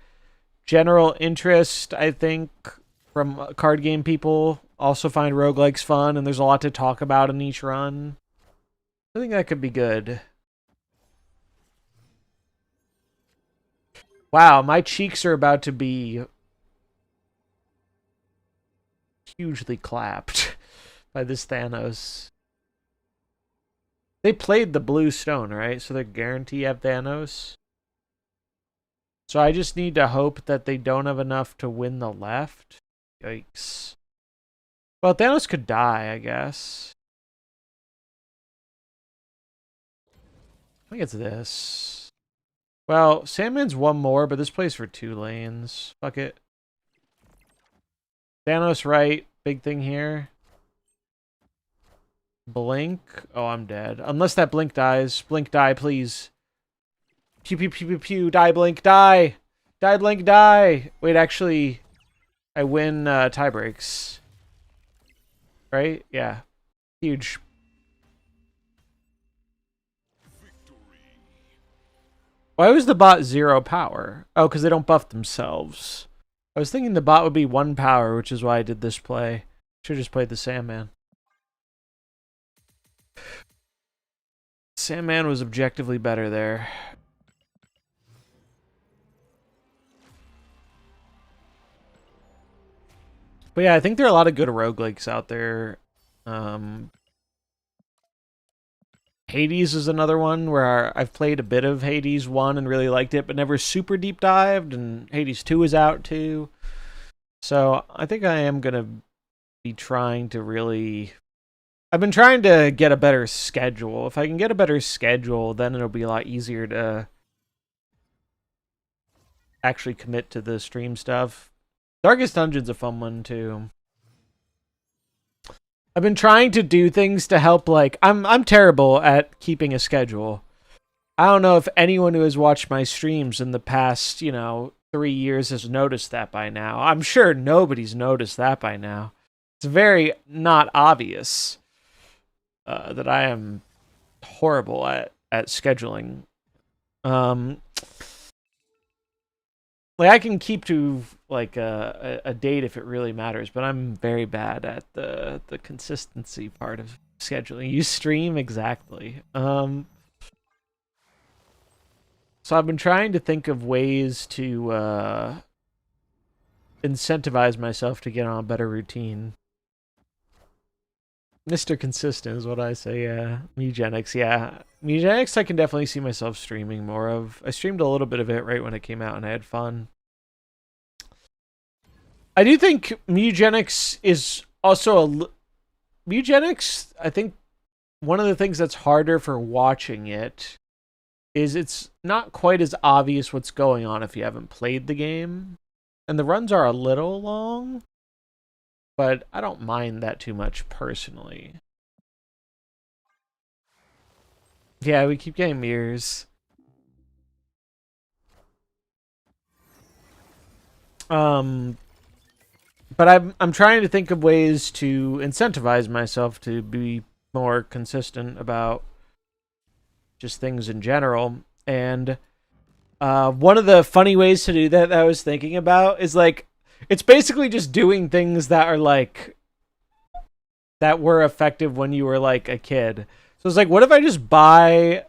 general interest, I think, from card game people also find roguelikes fun, and there's a lot to talk about in each run. I think that could be good. Wow, my cheeks are about to be hugely clapped by this Thanos. They played the blue stone, right? So they guarantee you have Thanos. So I just need to hope that they don't have enough to win the left. Yikes. Well, Thanos could die, I guess. I think it's this. Well, Sandman's one more, but this plays for 2 lanes. Fuck it. Thanos right. Big thing here. Blink. Oh, I'm dead. Unless that blink dies. Blink die, please. Pew, pew, pew, pew, pew. Die, blink, die. Die, blink, die. Wait, actually, I win tie breaks. Right? Yeah. Huge. Why was the bot 0 power? Oh, because they don't buff themselves. I was thinking the bot would be 1 power, which is why I did this play. Should have just played the Sandman. Sandman was objectively better there. But yeah, I think there are a lot of good roguelikes out there. Hades is another one where I've played a bit of Hades 1 and really liked it, but never super deep dived, and Hades 2 is out too. So I think I am going to be trying to really... I've been trying to get a better schedule. If I can get a better schedule, then it'll be a lot easier to actually commit to the stream stuff. Darkest Dungeon's a fun one too. I've been trying to do things to help, like, I'm terrible at keeping a schedule. I don't know if anyone who has watched my streams in the past, 3 years has noticed that by now. I'm sure nobody's noticed that by now. It's very not obvious that I am horrible at scheduling. Like, I can keep to like a date if it really matters, but I'm very bad at the consistency part of scheduling. You stream exactly. So I've been trying to think of ways to incentivize myself to get on a better routine. Mr. Consistent is what I say, yeah. Mugenics, yeah. Mugenics I can definitely see myself streaming more of. I streamed a little bit of it right when it came out and I had fun. I do think Mugenics is also Mugenics, I think one of the things that's harder for watching it is it's not quite as obvious what's going on if you haven't played the game. And the runs are a little long, but I don't mind that too much personally. Yeah, we keep getting mirrors. But I'm trying to think of ways to incentivize myself to be more consistent about just things in general. And one of the funny ways to do that I was thinking about is, like, it's basically just doing things that are like that were effective when you were like a kid. So it's like, what if I just buy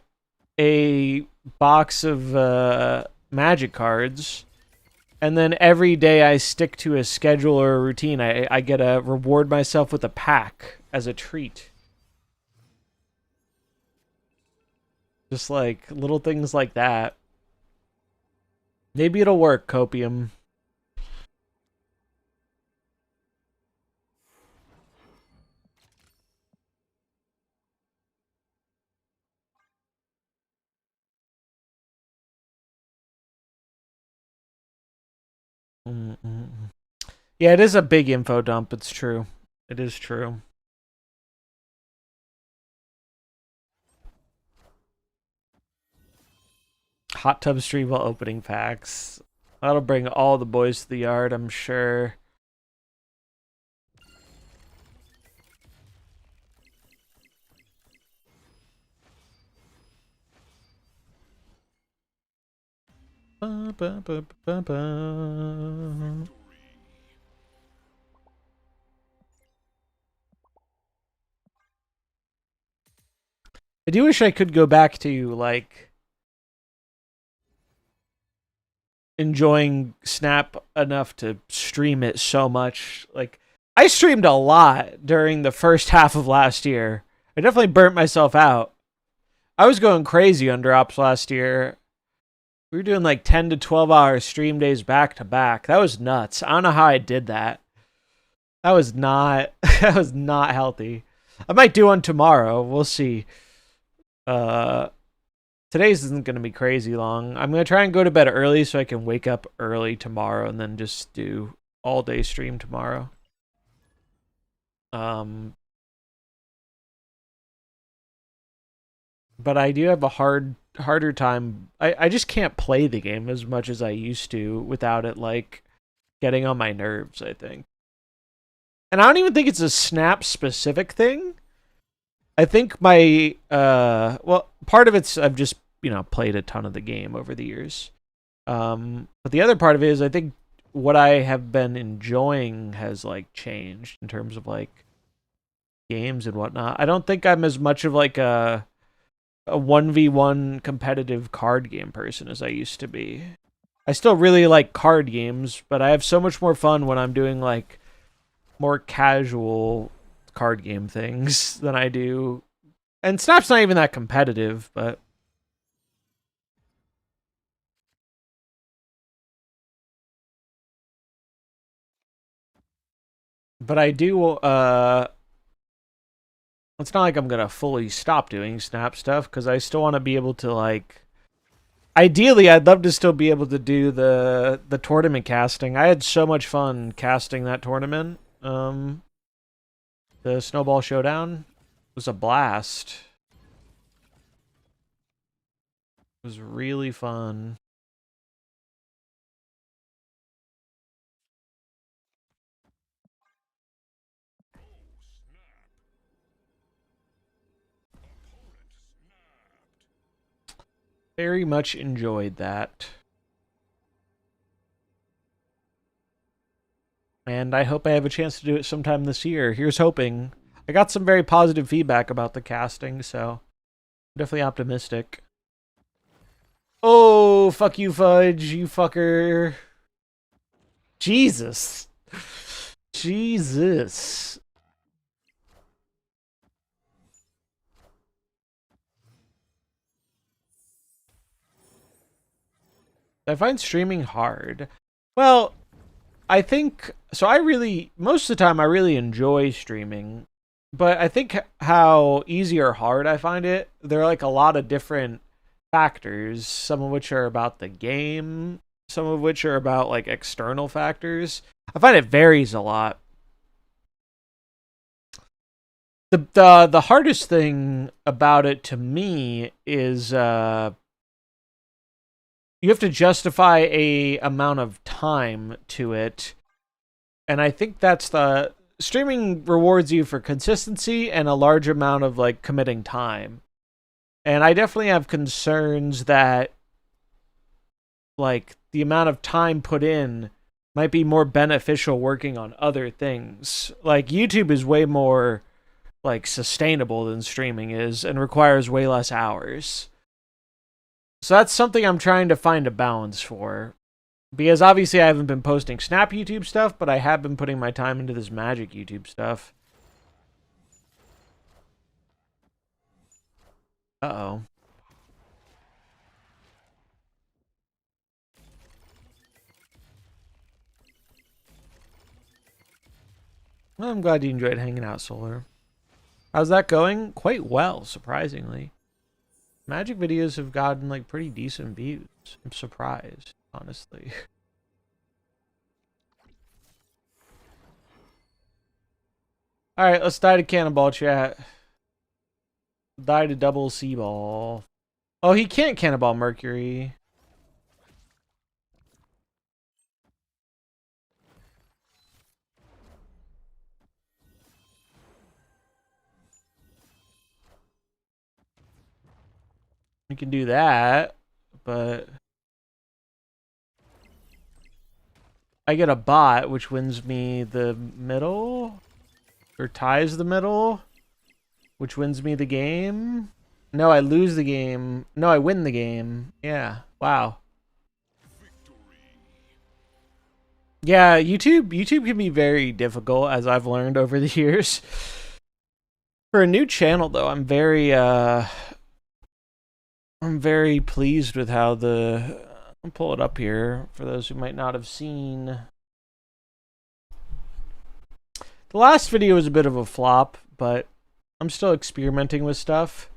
a box of magic cards, and then every day I stick to a schedule or a routine. I get to reward myself with a pack as a treat. Just like little things like that. Maybe it'll work, Copium. Yeah, it is a big info dump. It's true. It is true. Hot tub stream while opening packs. That'll bring all the boys to the yard, I'm sure. Ba, ba, ba, ba, ba. I do wish I could go back to, like, enjoying Snap enough to stream it so much. Like, I streamed a lot during the first half of last year. I definitely burnt myself out. I was going crazy on drops last year. We were doing like 10 to 12 hour stream days back to back. That was nuts. I don't know how I did that. That was not that was not healthy. I might do one tomorrow. We'll see. Uh Today's isn't going to be crazy long. I'm going to try and go to bed early so I can wake up early tomorrow and then just do all day stream tomorrow. But I do have a harder time. I just can't play the game as much as I used to without it like getting on my nerves, I think. And I don't even think it's a Snap specific thing. I think my well, part of it's I've just, played a ton of the game over the years. But the other part of it is I think what I have been enjoying has like changed in terms of like games and whatnot. I don't think I'm as much of like a 1v1 competitive card game person as I used to be. I still really like card games, but I have so much more fun when I'm doing like more casual card game things than I do. And Snap's not even that competitive, but I do it's not like I'm going to fully stop doing Snap stuff cuz I still want to be able to like ideally I'd love to still be able to do the tournament casting. I had so much fun casting that tournament. The Snowball Showdown was a blast. It was really fun. Very much enjoyed that. And I hope I have a chance to do it sometime this year. Here's hoping. I got some very positive feedback about the casting, so I'm definitely optimistic. Oh, fuck you, Fudge, you fucker. Jesus. Jesus. I find streaming hard. Well, I think so. Most of the time, I really enjoy streaming, but I think how easy or hard I find it, there are like a lot of different factors, some of which are about the game, some of which are about like external factors. I find it varies a lot. The hardest thing about it to me is you have to justify a amount of time to it, and I think that's the streaming rewards you for consistency and a large amount of like committing time. And I definitely have concerns that like the amount of time put in might be more beneficial working on other things. Like YouTube is way more like sustainable than streaming is and requires way less hours. So that's something I'm trying to find a balance for. Because obviously I haven't been posting Snap YouTube stuff, but I have been putting my time into this Magic YouTube stuff. Uh-oh. Well, I'm glad you enjoyed hanging out, Solar. How's that going? Quite well, surprisingly. Magic videos have gotten like pretty decent views. I'm surprised, honestly. Alright, let's die to Cannonball, chat. Die to double C-ball. Oh, he can't Cannonball Mercury. You can do that, but I get a bot, which wins me the middle, or ties the middle, which wins me the game. No, I lose the game. No, I win the game. Yeah. Wow. Yeah, YouTube can be very difficult, as I've learned over the years. For a new channel, though, I'm very pleased with how I'll pull it up here for those who might not have seen. The last video was a bit of a flop, but I'm still experimenting with stuff.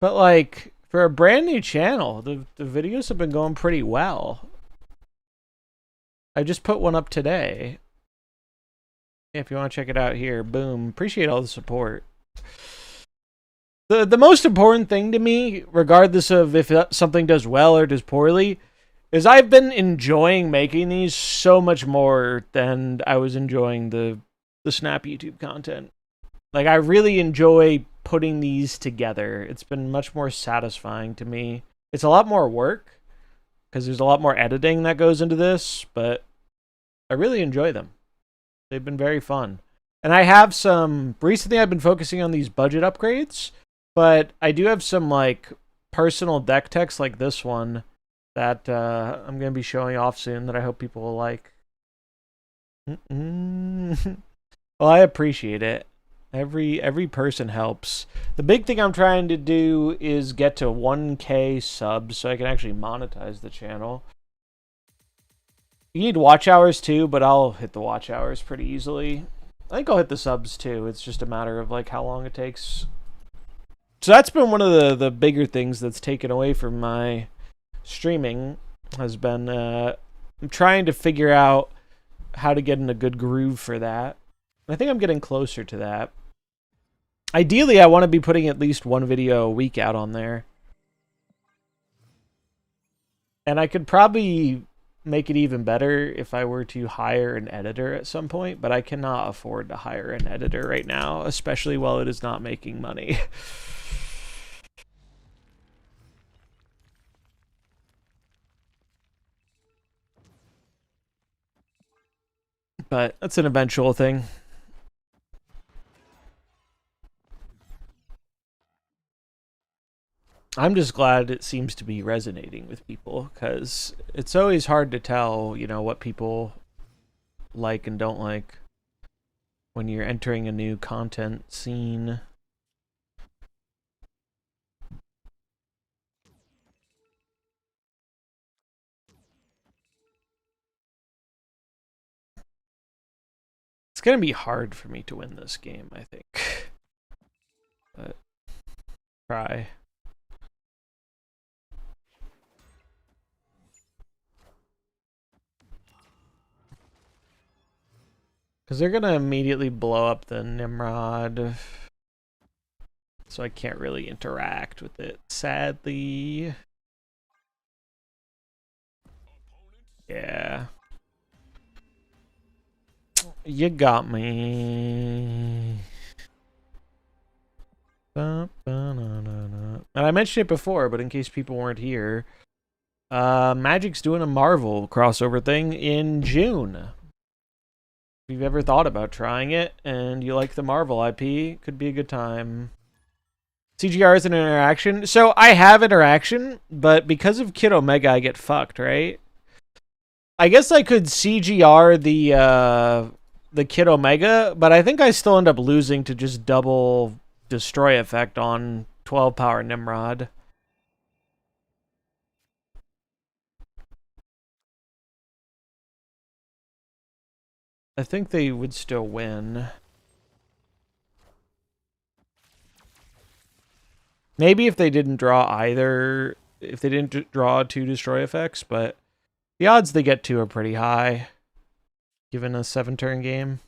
But like, for a brand new channel, the videos have been going pretty well. I just put one up today. If you want to check it out here, boom. Appreciate all the support. The most important thing to me, regardless of if something does well or does poorly, is I've been enjoying making these so much more than I was enjoying the Snap YouTube content. Like, I really enjoy putting these together. It's been much more satisfying to me. It's a lot more work, because there's a lot more editing that goes into this, but I really enjoy them. They've been very fun. And I have some... Recently, I've been focusing on these budget upgrades, but I do have some, like, personal deck techs like this one that I'm going to be showing off soon that I hope people will like. Well, I appreciate it. Every person helps. The big thing I'm trying to do is get to 1K subs so I can actually monetize the channel. You need watch hours too, but I'll hit the watch hours pretty easily. I think I'll hit the subs too. It's just a matter of like how long it takes. So that's been one of the bigger things that's taken away from my streaming, has been I'm trying to figure out how to get in a good groove for that. I think I'm getting closer to that. Ideally, I want to be putting at least one video a week out on there. And I could probably make it even better if I were to hire an editor at some point, but I cannot afford to hire an editor right now, especially while it is not making money. But that's an eventual thing. I'm just glad it seems to be resonating with people, because it's always hard to tell, you know, what people like and don't like when you're entering a new content scene. It's going to be hard for me to win this game, I think. But try. Because they're going to immediately blow up the Nimrod. So I can't really interact with it, sadly. Yeah. You got me. And I mentioned it before, but in case people weren't here, Magic's doing a Marvel crossover thing in June. If you've ever thought about trying it and you like the Marvel IP, could be a good time. CGR is an interaction. So I have interaction, but because of Kid Omega, I get fucked, right? I guess I could CGR the Kid Omega, but I think I still end up losing to just double destroy effect on 12 power Nimrod. I think they would still win. Maybe if they didn't draw either, if they didn't draw 2 destroy effects, but the odds they get 2 are pretty high, given a 7-turn game.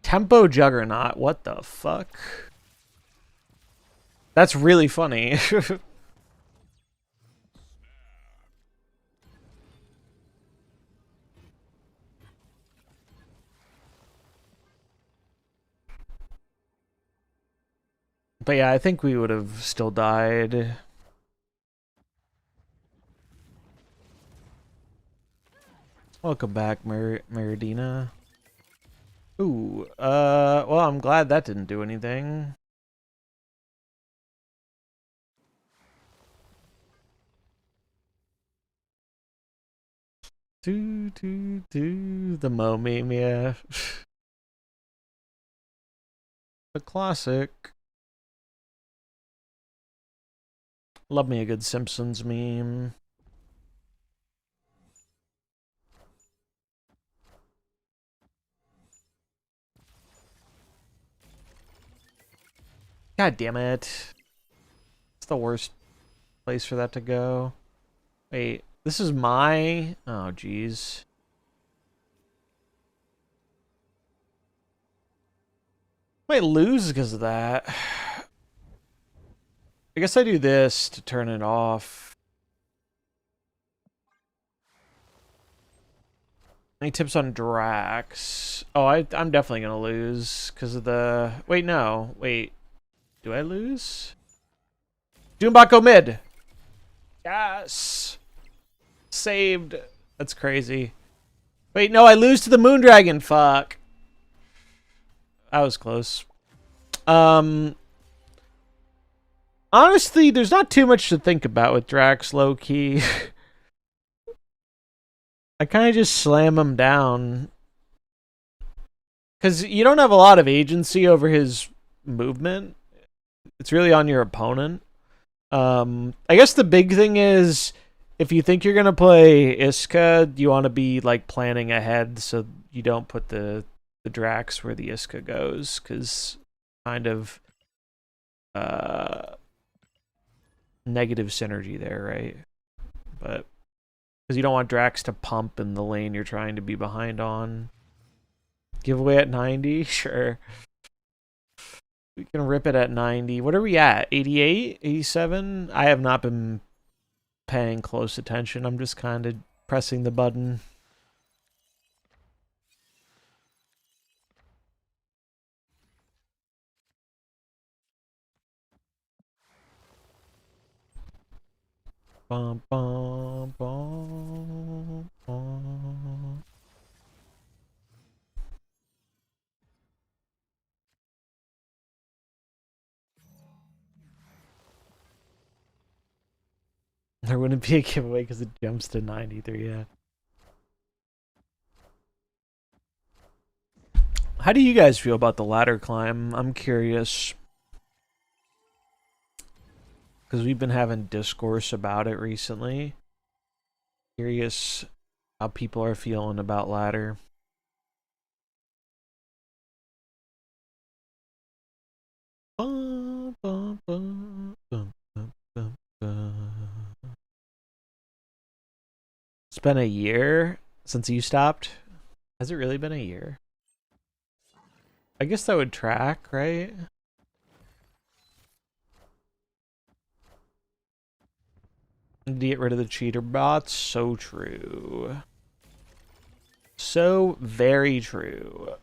Tempo Juggernaut, what the fuck? That's really funny. But yeah, I think we would have still died. Welcome back, Meridina. Ooh, well, I'm glad that didn't do anything. The Mo meme, yeah. The classic. Love me a good Simpsons meme. God damn it. It's the worst place for that to go. Wait, this is my... Oh, jeez. Might lose because of that. I guess I do this to turn it off. Any tips on Drax? Oh, I'm definitely gonna lose because of the... Wait, no. Wait. Do I lose? Doombako mid. Yes. Saved. That's crazy. Wait, no, I lose to the Moondragon. Fuck. That was close. Honestly, there's not too much to think about with Drax, low-key. I kind of just slam him down. Because you don't have a lot of agency over his movement. It's really on your opponent. I guess the big thing is, if you think you're going to play Iska, you want to be like planning ahead so you don't put the Drax where the Iska goes. Because kind of negative synergy there, right? But because you don't want Drax to pump in the lane you're trying to be behind on. Giveaway at 90? Sure. We can rip it at 90. What are we at? 88? 87? I have not been paying close attention. I'm just kind of pressing the button. Bum, bum, bum, bum. There wouldn't be a giveaway because it jumps to 93, yeah. How do you guys feel about the ladder climb? I'm curious. Because we've been having discourse about it recently. Curious how people are feeling about ladder. Bum, bum, bum, bum, bum, bum, bum. It's been a year since you stopped. Has it really been a year? I guess that would track, right? To get rid of the cheater bots. So true. So very true.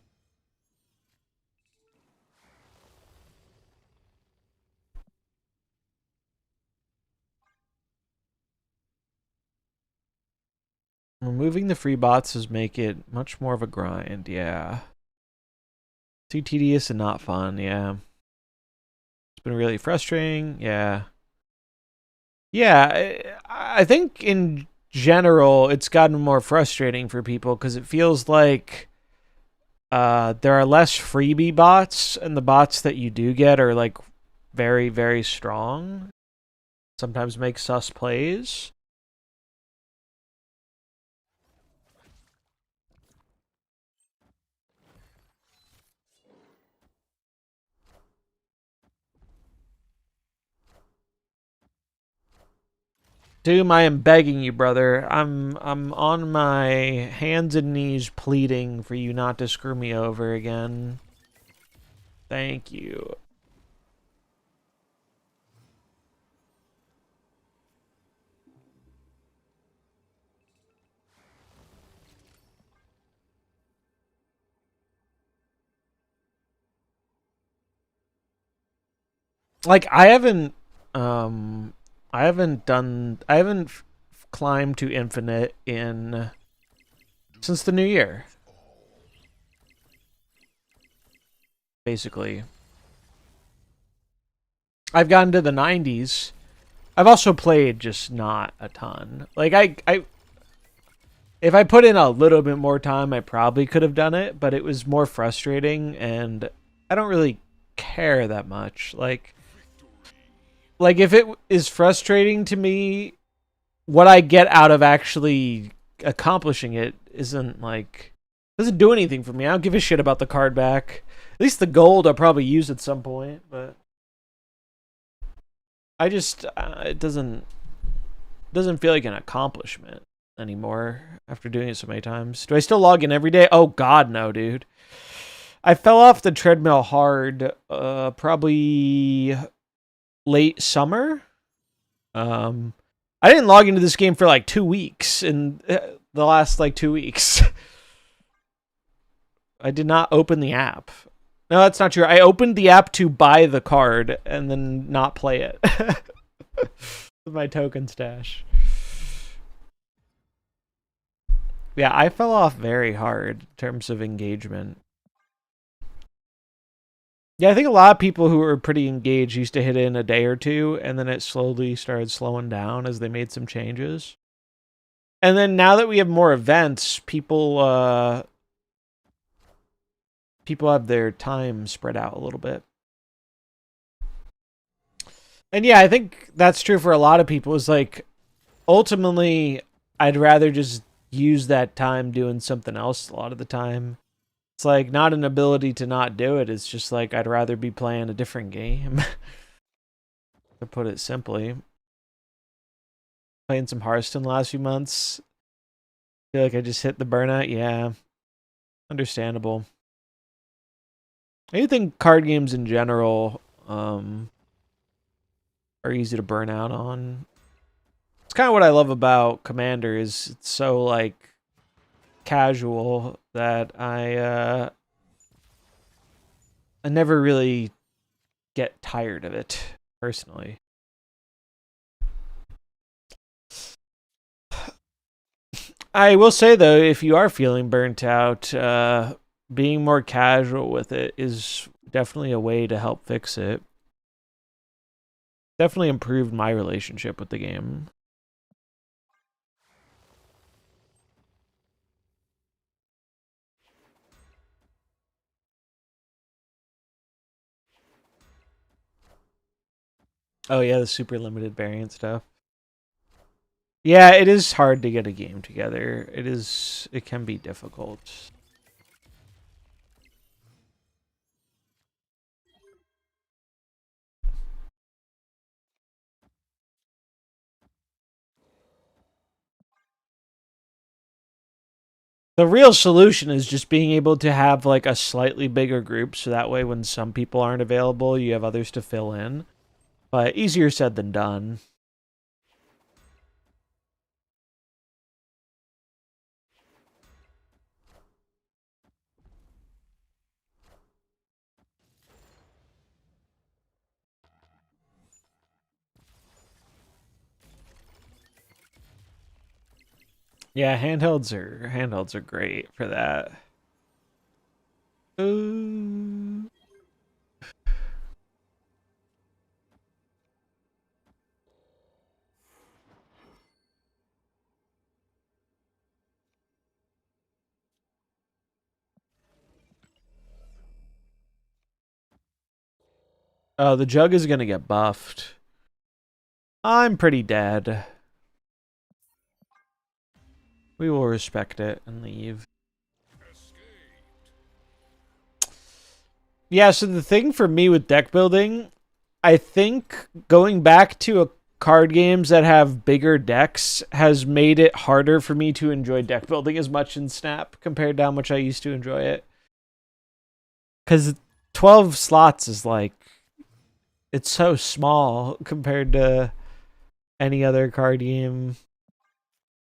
Removing the free bots does make it much more of a grind, yeah. Too tedious and not fun, yeah. It's been really frustrating, yeah. Yeah, I think in general it's gotten more frustrating for people because it feels like there are less freebie bots, and the bots that you do get are like very, very strong. Sometimes make sus plays. Doom, I am begging you, brother. I'm on my hands and knees pleading for you not to screw me over again. Thank you. Like I haven't climbed to infinite in since the new year. Basically. I've gotten to the 90s. I've also played just not a ton. Like I if I put in a little bit more time, I probably could have done it, but it was more frustrating and I don't really care that much. Like if it is frustrating to me, what I get out of actually accomplishing it isn't like doesn't do anything for me. I don't give a shit about the card back. At least the gold I'll probably use at some point, but I just it doesn't feel like an accomplishment anymore after doing it so many times. Do I still log in every day? Oh God, no, dude. I fell off the treadmill hard, probably late summer. I didn't log into this game for like 2 weeks in the last like 2 weeks. I did not open the app. No, that's not true. I opened the app to buy the card and then not play it. With my token stash. Yeah, I fell off very hard in terms of engagement. Yeah, I think a lot of people who were pretty engaged used to hit it in a day or two, and then it slowly started slowing down as they made some changes. And then now that we have more events, people have their time spread out a little bit. And yeah, I think that's true for a lot of people. Is like, ultimately, I'd rather just use that time doing something else a lot of the time. It's like not an ability to not do it. It's just like I'd rather be playing a different game. To put it simply. Playing some Hearthstone the last few months. Feel like I just hit the burnout. Yeah. Understandable. I do think card games in general are easy to burn out on. It's kind of what I love about Commander is it's so like casual that I never really get tired of it personally. I will say though, if you are feeling burnt out, being more casual with it is definitely a way to help fix it. Definitely improved my relationship with the game. Oh yeah, the super limited variant stuff. Yeah, it is hard to get a game together. It can be difficult. The real solution is just being able to have like a slightly bigger group so that way when some people aren't available, you have others to fill in. But easier said than done. Yeah, handhelds are great for that. Ooh. Oh, the jug is gonna get buffed. I'm pretty dead. We will respect it and leave. Yeah, so the thing for me with deck building, I think going back to a card games that have bigger decks has made it harder for me to enjoy deck building as much in Snap compared to how much I used to enjoy it. Because 12 slots is like, it's so small compared to any other card game.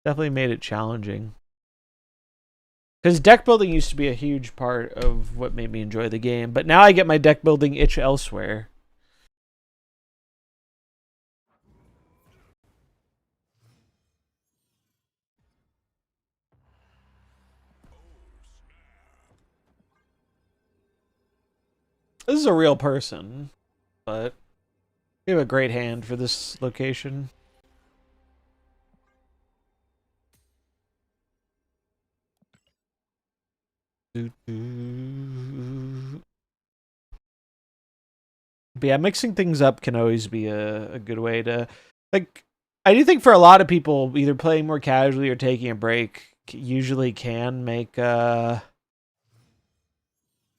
Definitely made it challenging. Because deck building used to be a huge part of what made me enjoy the game, but now I get my deck building itch elsewhere. This is a real person, but we have a great hand for this location. But yeah, mixing things up can always be a good way to, like, I do think for a lot of people, either playing more casually or taking a break usually can make the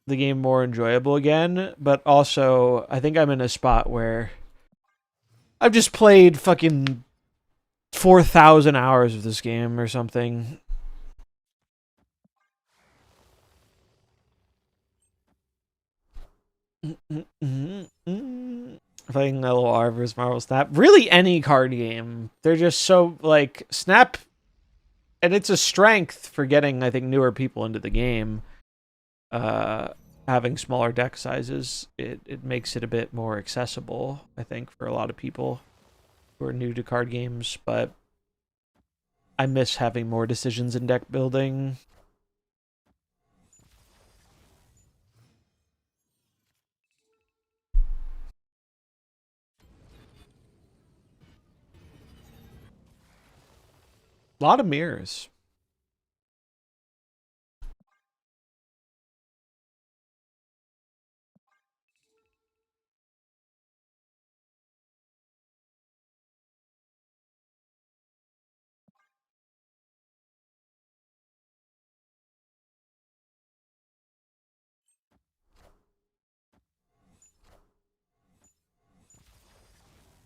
game more enjoyable again. But also, I think I'm in a spot where I've just played fucking 4,000 hours of this game or something. Playing a little Arver's MarvelSnap. Really, any card game. They're just so, like, Snap, and it's a strength for getting, I think, newer people into the game. Having smaller deck sizes, it makes it a bit more accessible, I think, for a lot of people who are new to card games, but I miss having more decisions in deck building. A lot of mirrors.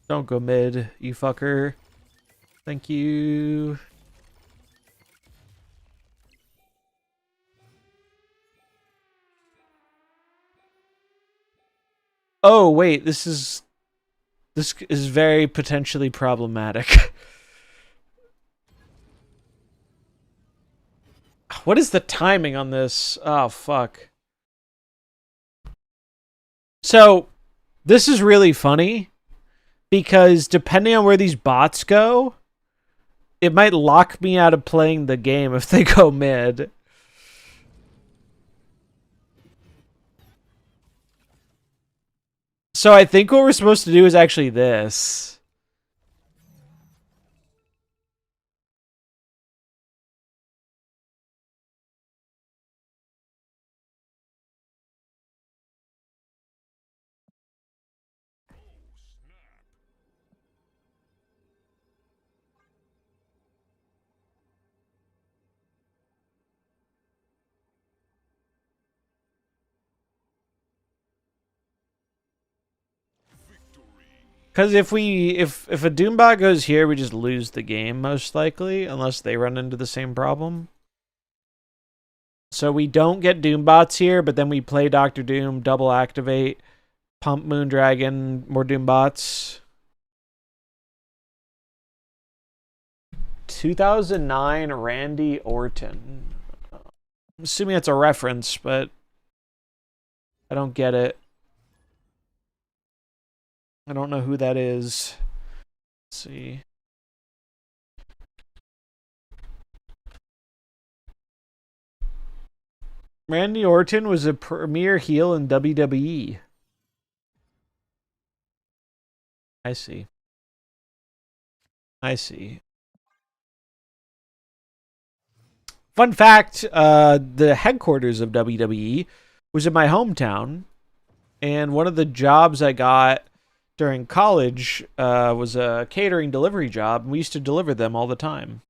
Don't go mid, you fucker. Thank you. Oh, wait, this is very potentially problematic. What is the timing on this? Oh, fuck. So, this is really funny because depending on where these bots go, it might lock me out of playing the game if they go mid. So I think what we're supposed to do is actually this. Because if a Doombot goes here, we just lose the game most likely, unless they run into the same problem. So we don't get Doombots here, but then we play Doctor Doom, double activate, pump Moondragon, more Doombots. 2009 Randy Orton. I'm assuming that's a reference, but I don't get it. I don't know who that is. Let's see. Randy Orton was a premier heel in WWE. I see. I see. Fun fact, the headquarters of WWE was in my hometown, and one of the jobs I got during college was a catering delivery job, and we used to deliver them all the time.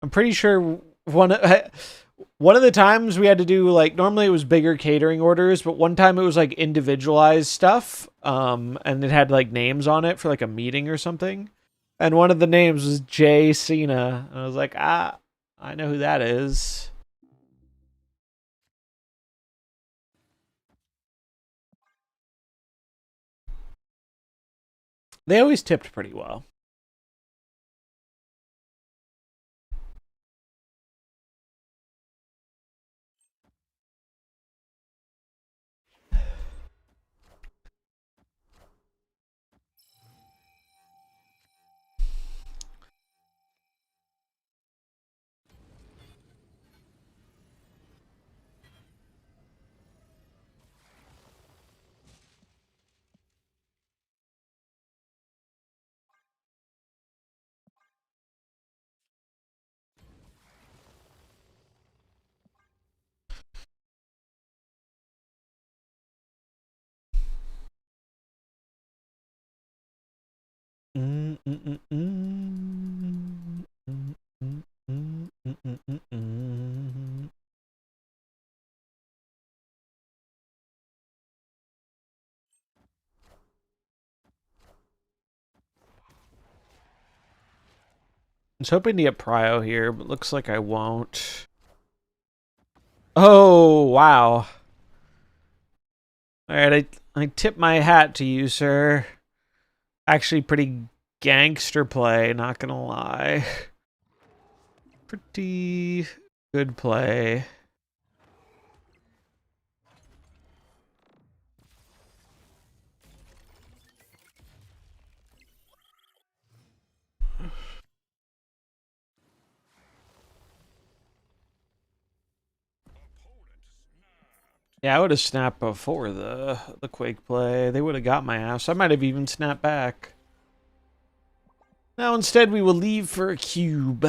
I'm pretty sure one of the times we had to do, like, normally it was bigger catering orders, but one time it was like individualized stuff, and it had like names on it for like a meeting or something. And one of the names was Jay Cena. And I was like, I know who that is. They always tipped pretty well. was hoping to get Prio here, but looks like I won't. Oh, wow. Alright, I tip my hat to you, sir. Actually, pretty gangster play, not gonna lie. Pretty good play. Yeah, I would have snapped before the Quake play. They would have got my ass. I might have even snapped back. Now instead we will leave for a cube.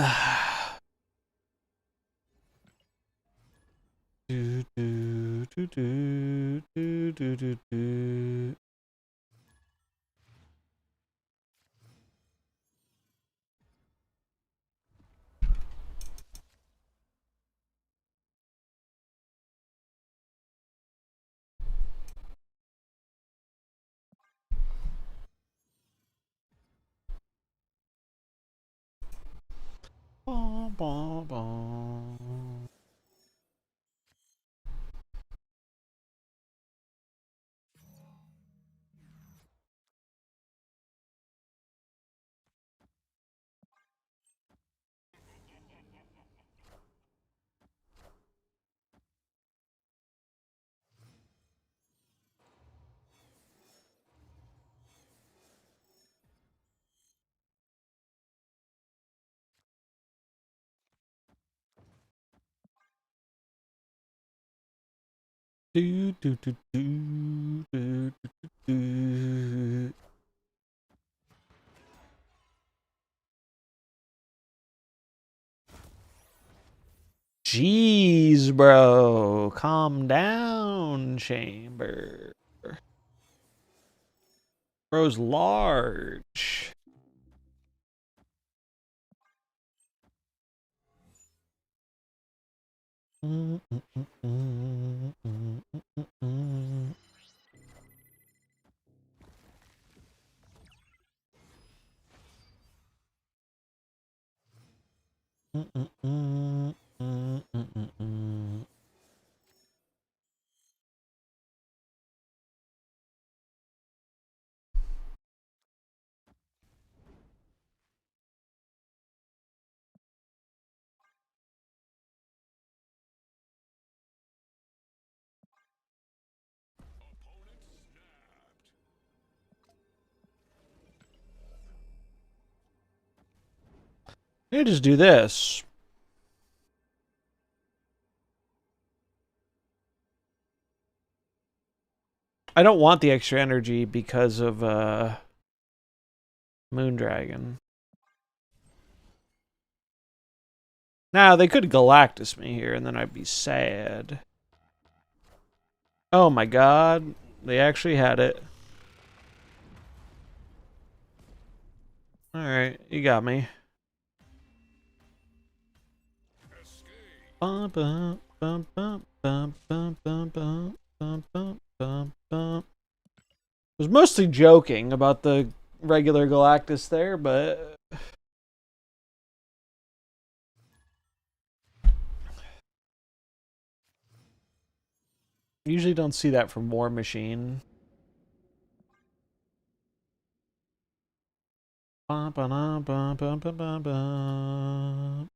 Do, do, do, do, do, do, do, do. Bom, bom, bom. Do, do, do, do, do, do, do. Jeez, bro. Calm down, Chamber. Bro's large. Maybe just do this. I don't want the extra energy because of Moondragon. Now, they could Galactus me here, and then I'd be sad. Oh my god. They actually had it. Alright, you got me. Bum, bum, bum, bum, bum, bum, bum, bum, bum, bum, bum, bum. Was mostly joking about the regular Galactus there, but usually don't see that from War Machine. Bum, bum, bum, bum, bum, bum, bum.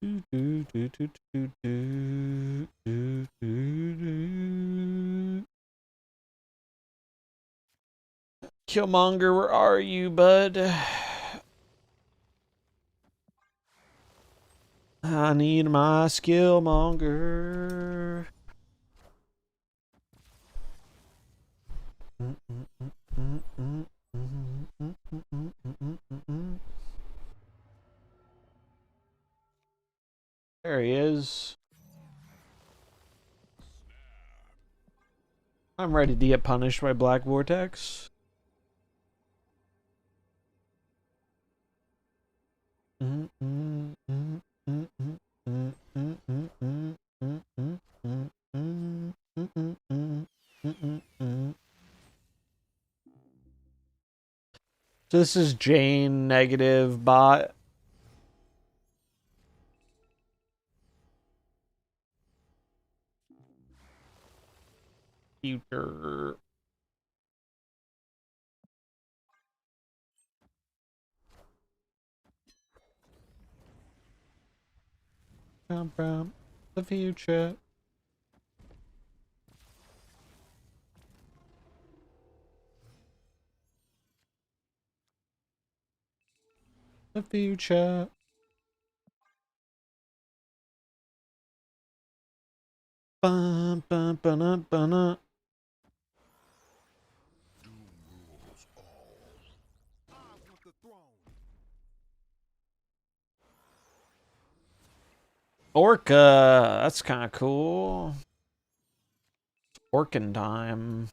Do, do, do, do, do, do, do, do, do. Killmonger, where are you, bud? I need my Skillmonger. There he is. I'm ready to get punished by Black Vortex. So this is Jane negative bot. Future. From the future. The future. Bum, bum, ba-na, ba-na. Doom rules all. I want the throne. Orca. That's kind of cool. Orcan time.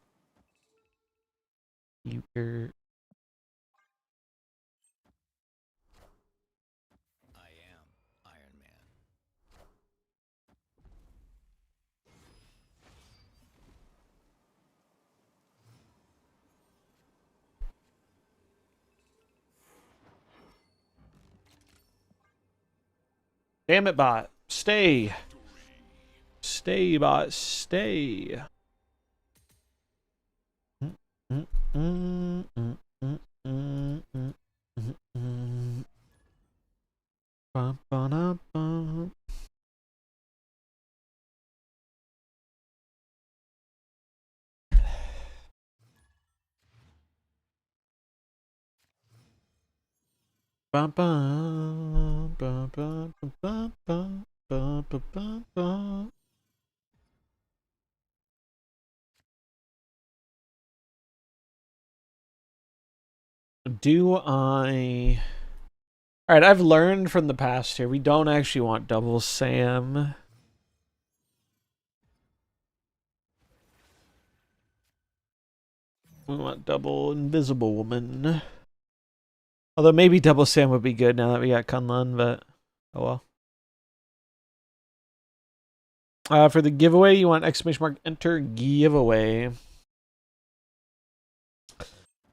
Future. I am Iron Man. Damn it, bot. Stay. Stay, bot. Stay. Ba-ba-da-ba. Ba-ba, ba-ba, ba-ba, ba-ba-ba-ba. Do I... Alright, I've learned from the past here. We don't actually want double Sam. We want double Invisible Woman. Although maybe double Sam would be good now that we got Kunlun, but oh well. For the giveaway, you want exclamation mark enter giveaway.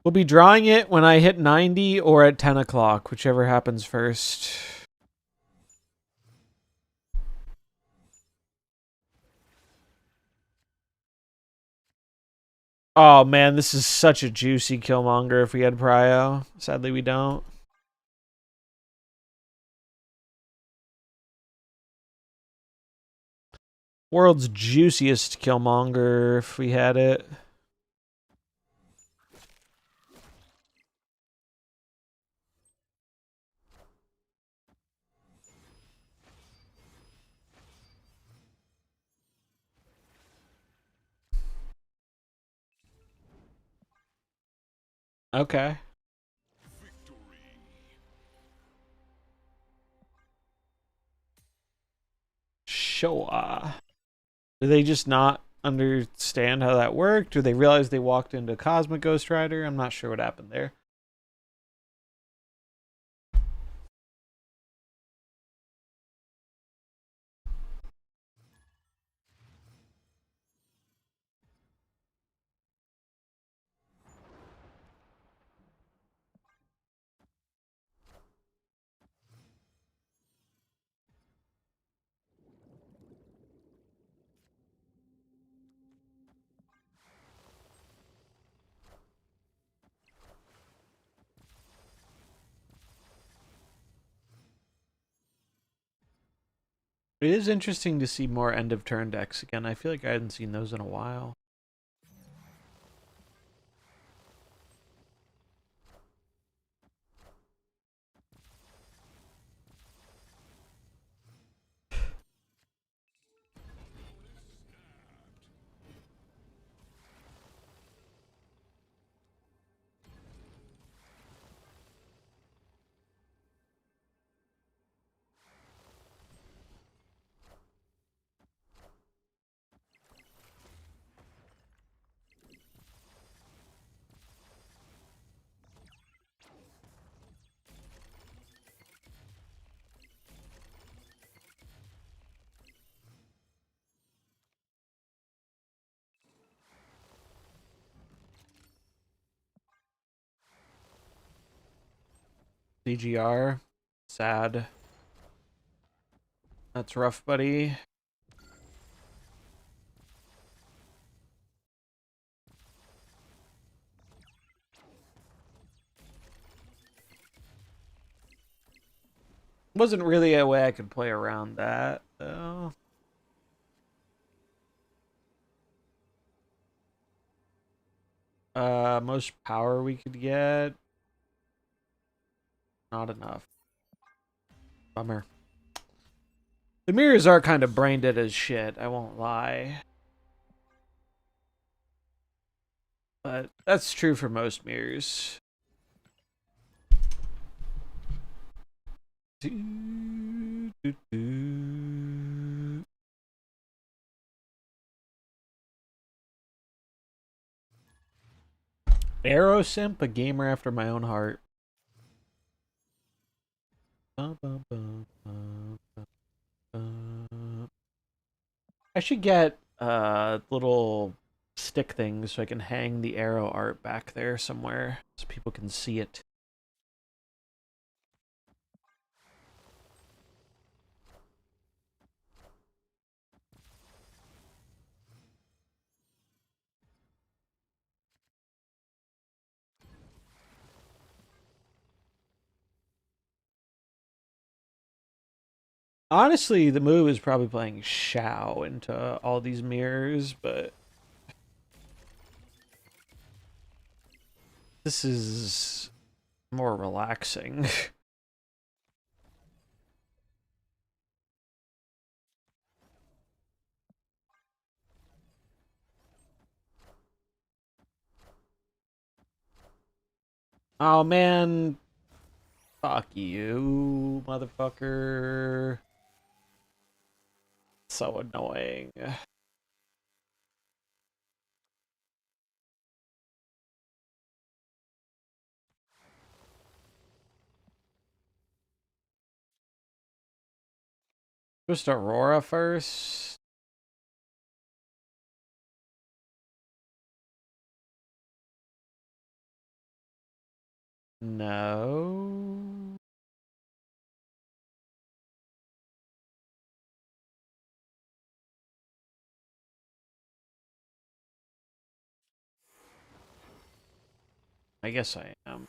We'll be drawing it when I hit 90 or at 10 o'clock, whichever happens first. Oh man, this is such a juicy Killmonger if we had Prio. Sadly, we don't. World's juiciest Killmonger if we had it. Okay. Victory. Sure. Do they just not understand how that worked? Or they realize they walked into Cosmic Ghost Rider? I'm not sure what happened there. It is interesting to see more end of turn decks again. I feel like I hadn't seen those in a while. CGR. Sad. That's rough, buddy. Wasn't really a way I could play around that, though. Most power we could get. Not enough. Bummer. The mirrors are kind of brain dead as shit, I won't lie. But that's true for most mirrors. Aerosimp, a gamer after my own heart. I should get little stick things so I can hang the arrow art back there somewhere so people can see it. Honestly, the move is probably playing Shao into all these mirrors, but this is more relaxing. Oh man, fuck you, motherfucker. So annoying. Just Aurora first. No. I guess I am.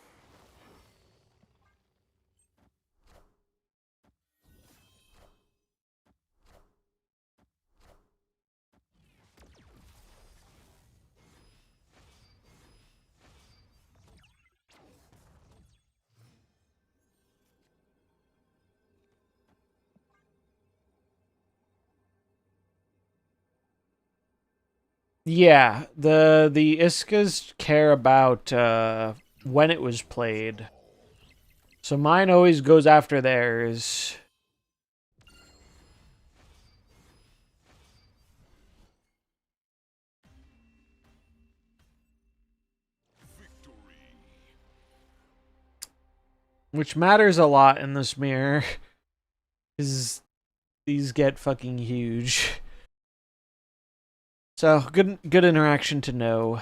Yeah, the Iskas care about when it was played. So mine always goes after theirs. Victory. Which matters a lot in this mirror. Because these get fucking huge. So good interaction to know.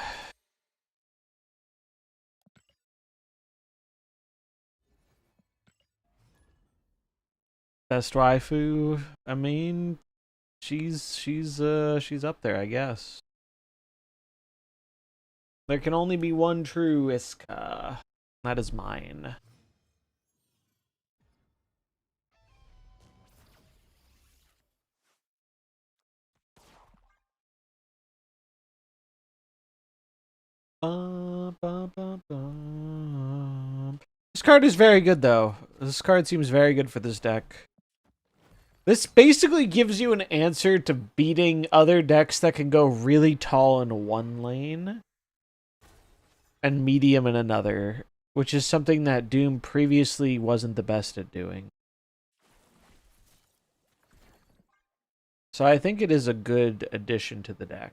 Best waifu. I mean, she's up there, I guess. There can only be one true Iska. That is mine. This card is very good, though. This card seems very good for this deck. This basically gives you an answer to beating other decks that can go really tall in one lane and medium in another, which is something that Doom previously wasn't the best at doing. So I think it is a good addition to the deck.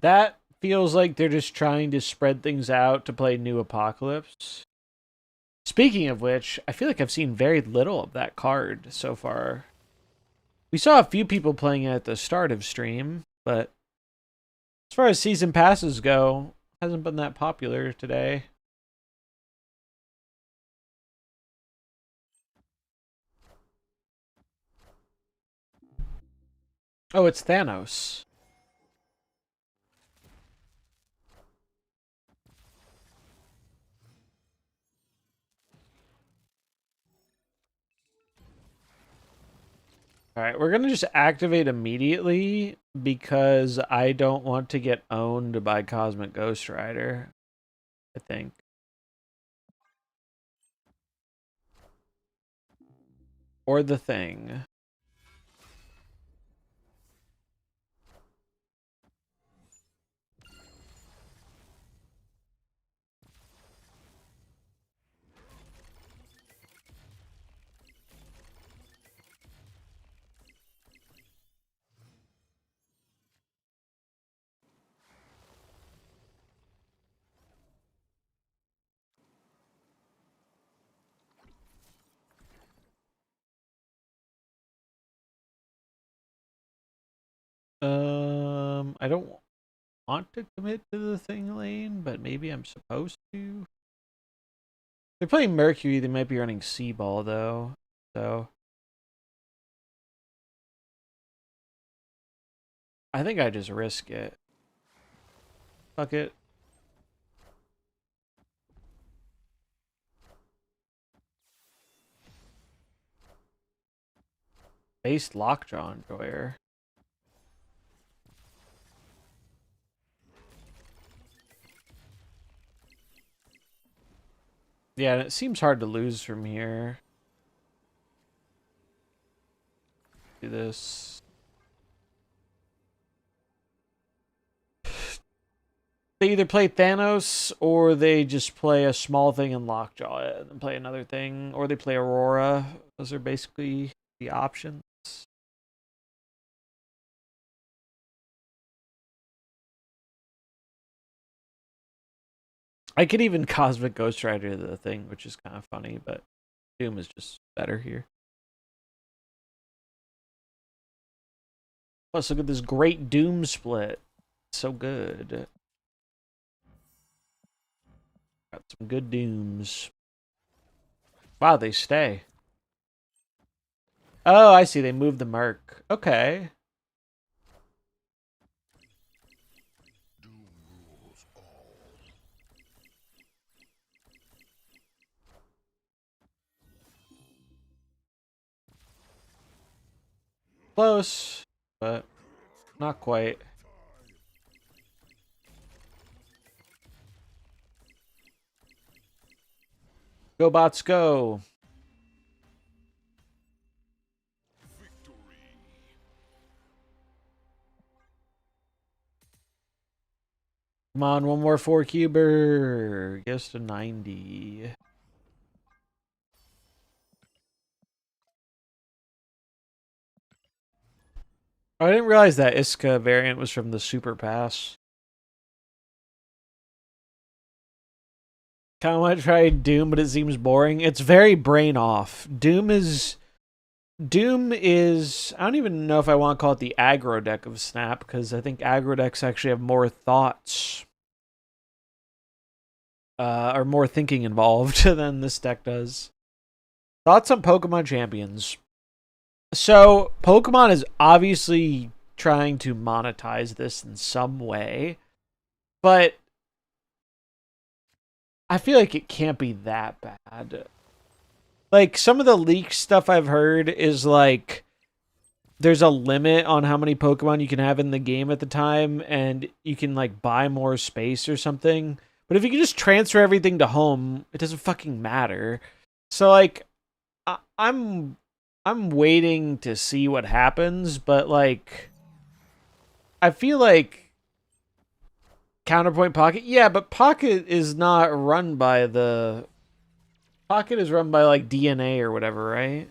That feels like they're just trying to spread things out to play New Apocalypse. Speaking of which, I feel like I've seen very little of that card so far. We saw a few people playing it at the start of stream, but as far as season passes go, hasn't been that popular today. Oh, it's Thanos. All right, we're going to just activate immediately because I don't want to get owned by Cosmic Ghost Rider, I think. Or the Thing. I don't want to commit to the Thing lane, but maybe I'm supposed to. They're playing Mercury, they might be running Seaball though, so I think I just risk it. Fuck it. Based Lockjaw Enjoyer. Yeah, and it seems hard to lose from here. Do this. They either play Thanos or they just play a small thing and Lockjaw it and then play another thing, or they play Aurora. Those are basically the options. I could even Cosmic Ghost Rider the Thing, which is kind of funny, but Doom is just better here. Plus, look at this great Doom split. So good. Got some good Dooms. Wow, they stay. Oh, I see. They moved the Merc. Okay. Doom rules all. Close, but not quite. Go, bots, go. Victory. Come on, one more 4-cuber. Gets to 90. Oh, I didn't realize that Iska variant was from the Super Pass. Kind of want to try Doom, but it seems boring. It's very brain off. Doom is. I don't even know if I want to call it the aggro deck of Snap, because I think aggro decks actually have more thoughts. Or more thinking involved than this deck does. Thoughts on Pokemon Champions. So, Pokemon is obviously trying to monetize this in some way, but I feel like it can't be that bad. Like, some of the leaked stuff I've heard is like, there's a limit on how many Pokemon you can have in the game at the time, and you can, like, buy more space or something. But if you can just transfer everything to home, it doesn't fucking matter. So, like, I'm waiting to see what happens, but like I feel like Counterpoint Pocket, yeah, but Pocket is not run by the Pocket is run by like DNA or whatever, right?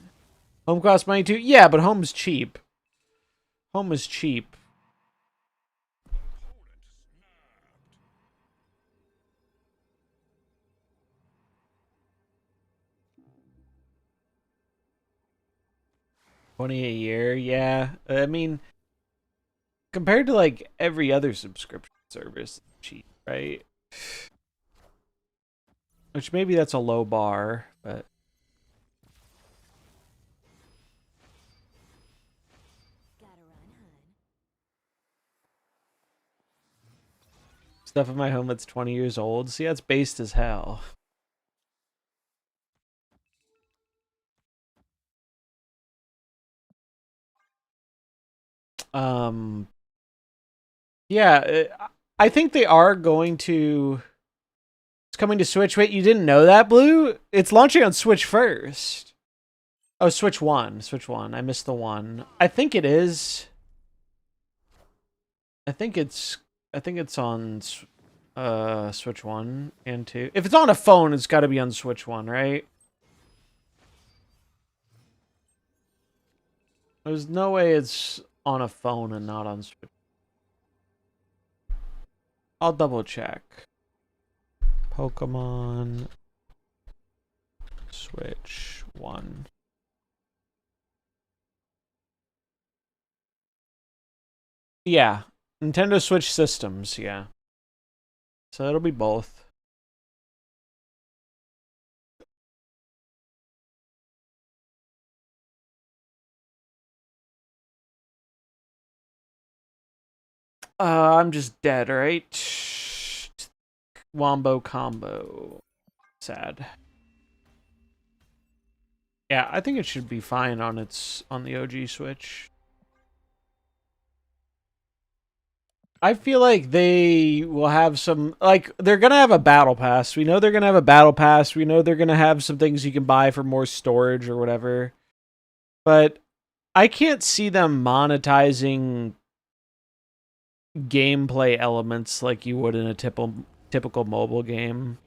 Home costs money too. Yeah, but home's cheap. Home is cheap. 20 a year, yeah. I mean, compared to like every other subscription service, it's cheap, right? Which maybe that's a low bar, but Gotta run, hun. stuff in my home that's 20 years old. See, that's based as hell. Um, yeah, I think they are going to. It's coming to Switch. Wait, you didn't know that, Blue? It's launching on Switch first. Oh, Switch 1. Switch 1. I missed the 1. I think it is. I think it's on Switch 1 and 2. If it's on a phone, it's got to be on Switch 1, right? There's no way it's on a phone and not on Switch. I'll double check. Pokemon Switch 1. Yeah, Nintendo Switch systems, yeah. So it'll be both. I'm just dead, right? Wombo combo. Sad. Yeah, I think it should be fine on the OG Switch. I feel like they will have some, like, they're gonna have a battle pass. We know they're gonna have a battle pass. We know they're gonna have some things you can buy for more storage or whatever. But I can't see them monetizing gameplay elements like you would in a typical mobile game.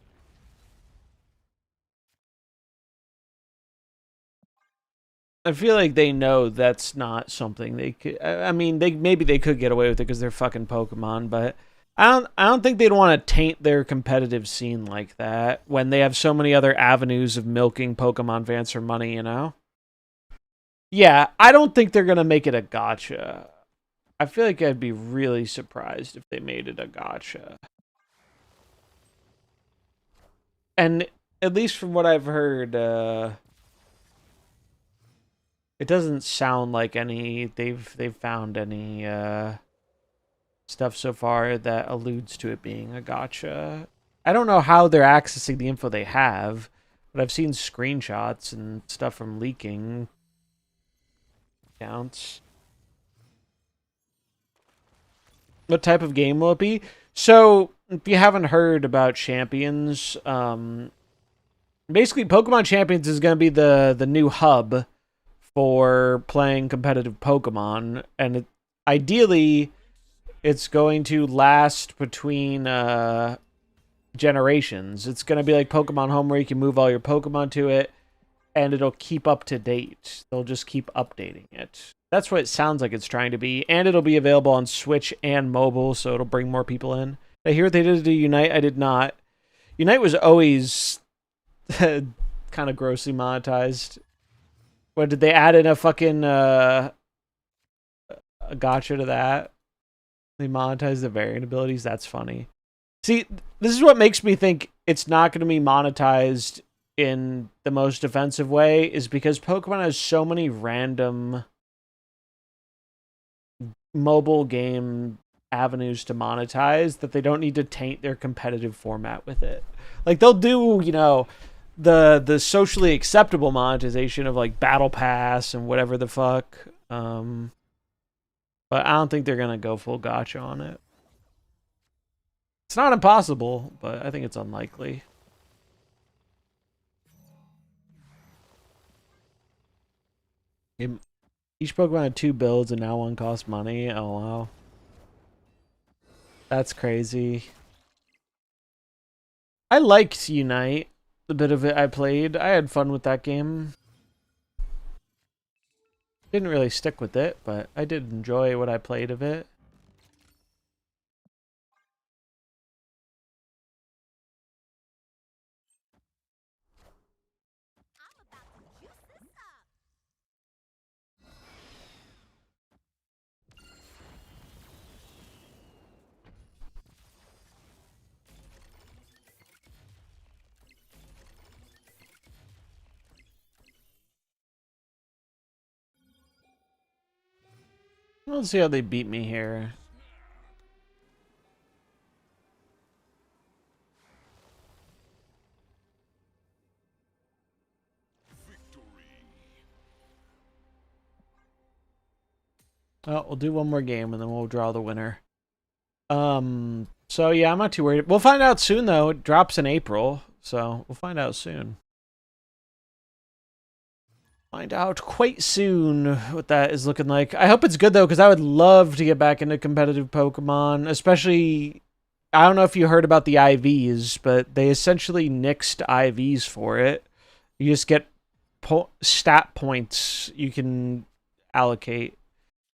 I feel like they know that's not something they could. I mean, maybe they could get away with it because they're fucking Pokemon, but I don't think they'd want to taint their competitive scene like that when they have so many other avenues of milking Pokemon fans for money. You know? Yeah, I don't think they're gonna make it a gotcha. I feel like I'd be really surprised if they made it a gotcha. And at least from what I've heard, it doesn't sound like they've found any stuff so far that alludes to it being a gotcha. I don't know how they're accessing the info they have, but I've seen screenshots and stuff from leaking accounts. What type of game will it be? So, if you haven't heard about Champions, basically Pokemon Champions is going to be the new hub for playing competitive Pokemon, and ideally it's going to last between generations. It's going to be like Pokemon Home where you can move all your Pokemon to it and it'll keep up to date. They'll just keep updating it. That's what it sounds like it's trying to be. And it'll be available on Switch and mobile, so it'll bring more people in. I hear what they did to Unite. I did not. Unite was always kind of grossly monetized. What, did they add in a fucking a gotcha to that? They monetize the variant abilities? That's funny. See, this is what makes me think it's not going to be monetized in the most offensive way, is because Pokemon has so many random mobile game avenues to monetize that they don't need to taint their competitive format with it. Like, they'll do, the socially acceptable monetization of like Battle Pass and whatever the fuck. But I don't think they're gonna go full gotcha on it. It's not impossible, but I think it's unlikely. Each Pokemon had 2 builds and now one costs money. Oh wow. That's crazy. I liked Unite. The bit of it I played. I had fun with that game. Didn't really stick with it, but I did enjoy what I played of it. I'm about to juice this up. Let's see how they beat me here. Oh, we'll do one more game and then we'll draw the winner. So yeah, I'm not too worried. We'll find out soon though. It drops in April, so we'll find out soon. Find out quite soon what that is looking like. I hope it's good though, because I would love to get back into competitive Pokemon, especially. I don't know if you heard about the IVs, but they essentially nixed IVs for it. You just get stat points you can allocate.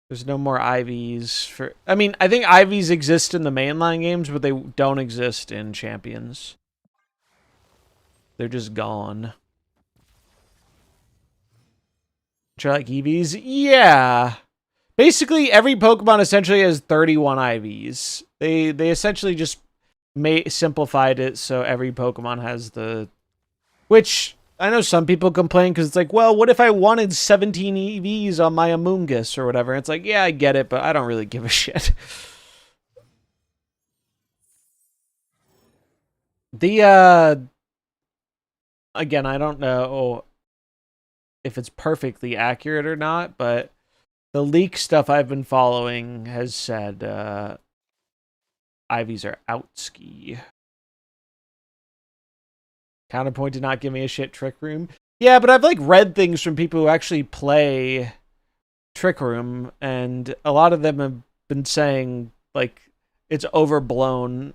There's no more IVs for. I mean, I think IVs exist in the mainline games, but they don't exist in Champions. They're just gone. Do you like EVs? Yeah. Basically, every Pokemon essentially has 31 IVs. They essentially just simplified it so every Pokemon has the. Which I know some people complain because it's like, well, what if I wanted 17 EVs on my Amoonguss or whatever? It's like, yeah, I get it, but I don't really give a shit. The again, I don't know if it's perfectly accurate or not, but the leak stuff I've been following has said IVs are out ski. Counterpoint did not give me a shit Trick Room. Yeah, but I've like read things from people who actually play Trick Room, and a lot of them have been saying like it's overblown,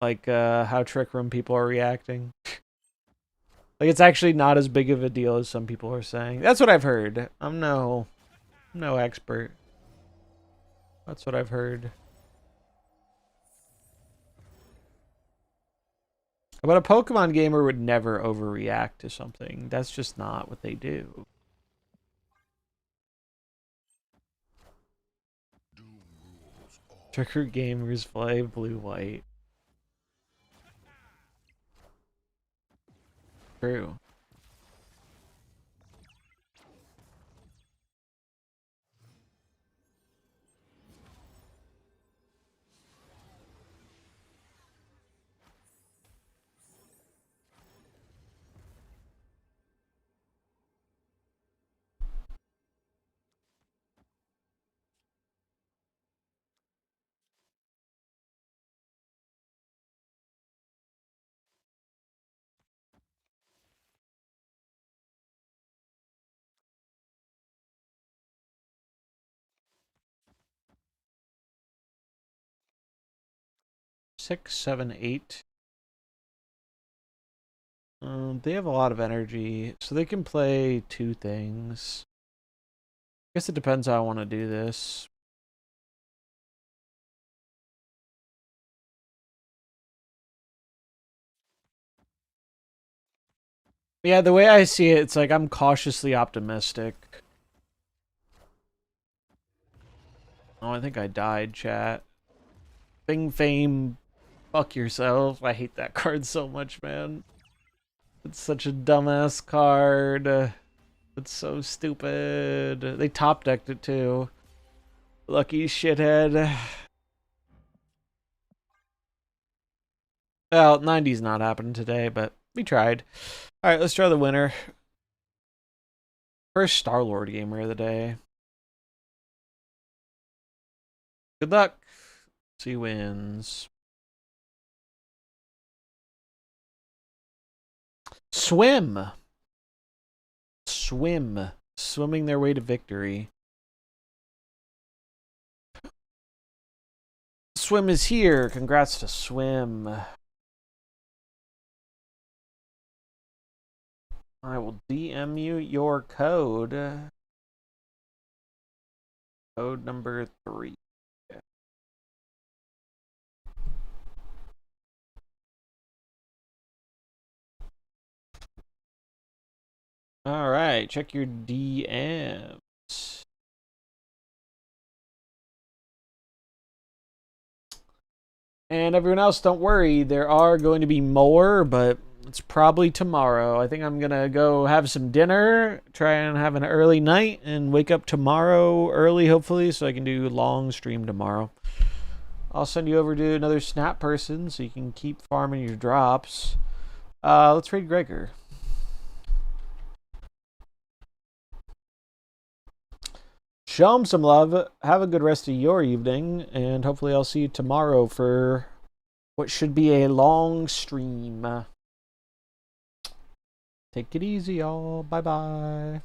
like how Trick Room people are reacting. Like it's actually not as big of a deal as some people are saying. That's what I've heard. I'm no expert. That's what I've heard. But a Pokemon gamer would never overreact to something. That's just not what they do. Tricker gamers play blue-white. True. Six, seven, eight. They have a lot of energy, so they can play two things. I guess it depends how I want to do this. Yeah, the way I see it, it's like I'm cautiously optimistic. Oh, I think I died, chat. Bing Fame, fuck yourself. I hate that card so much, man. It's such a dumbass card. It's so stupid. They top decked it too. Lucky shithead. Well, 90's not happening today, but we tried. Alright, let's try the winner. First Star-Lord gamer of the day. Good luck. See who wins. Swim. Swim. Swimming their way to victory. Swim is here. Congrats to Swim. I will DM you your code. Code number 3. All right, check your DMs. And everyone else, don't worry. There are going to be more, but It's probably tomorrow. I think I'm going to go have some dinner, try and have an early night, and wake up tomorrow early, hopefully, so I can do a long stream tomorrow. I'll send you over to another Snap person so you can keep farming your drops. Let's raid Gregor. Show him some love. Have a good rest of your evening, and hopefully I'll see you tomorrow for what should be a long stream. Take it easy, y'all. Bye-bye.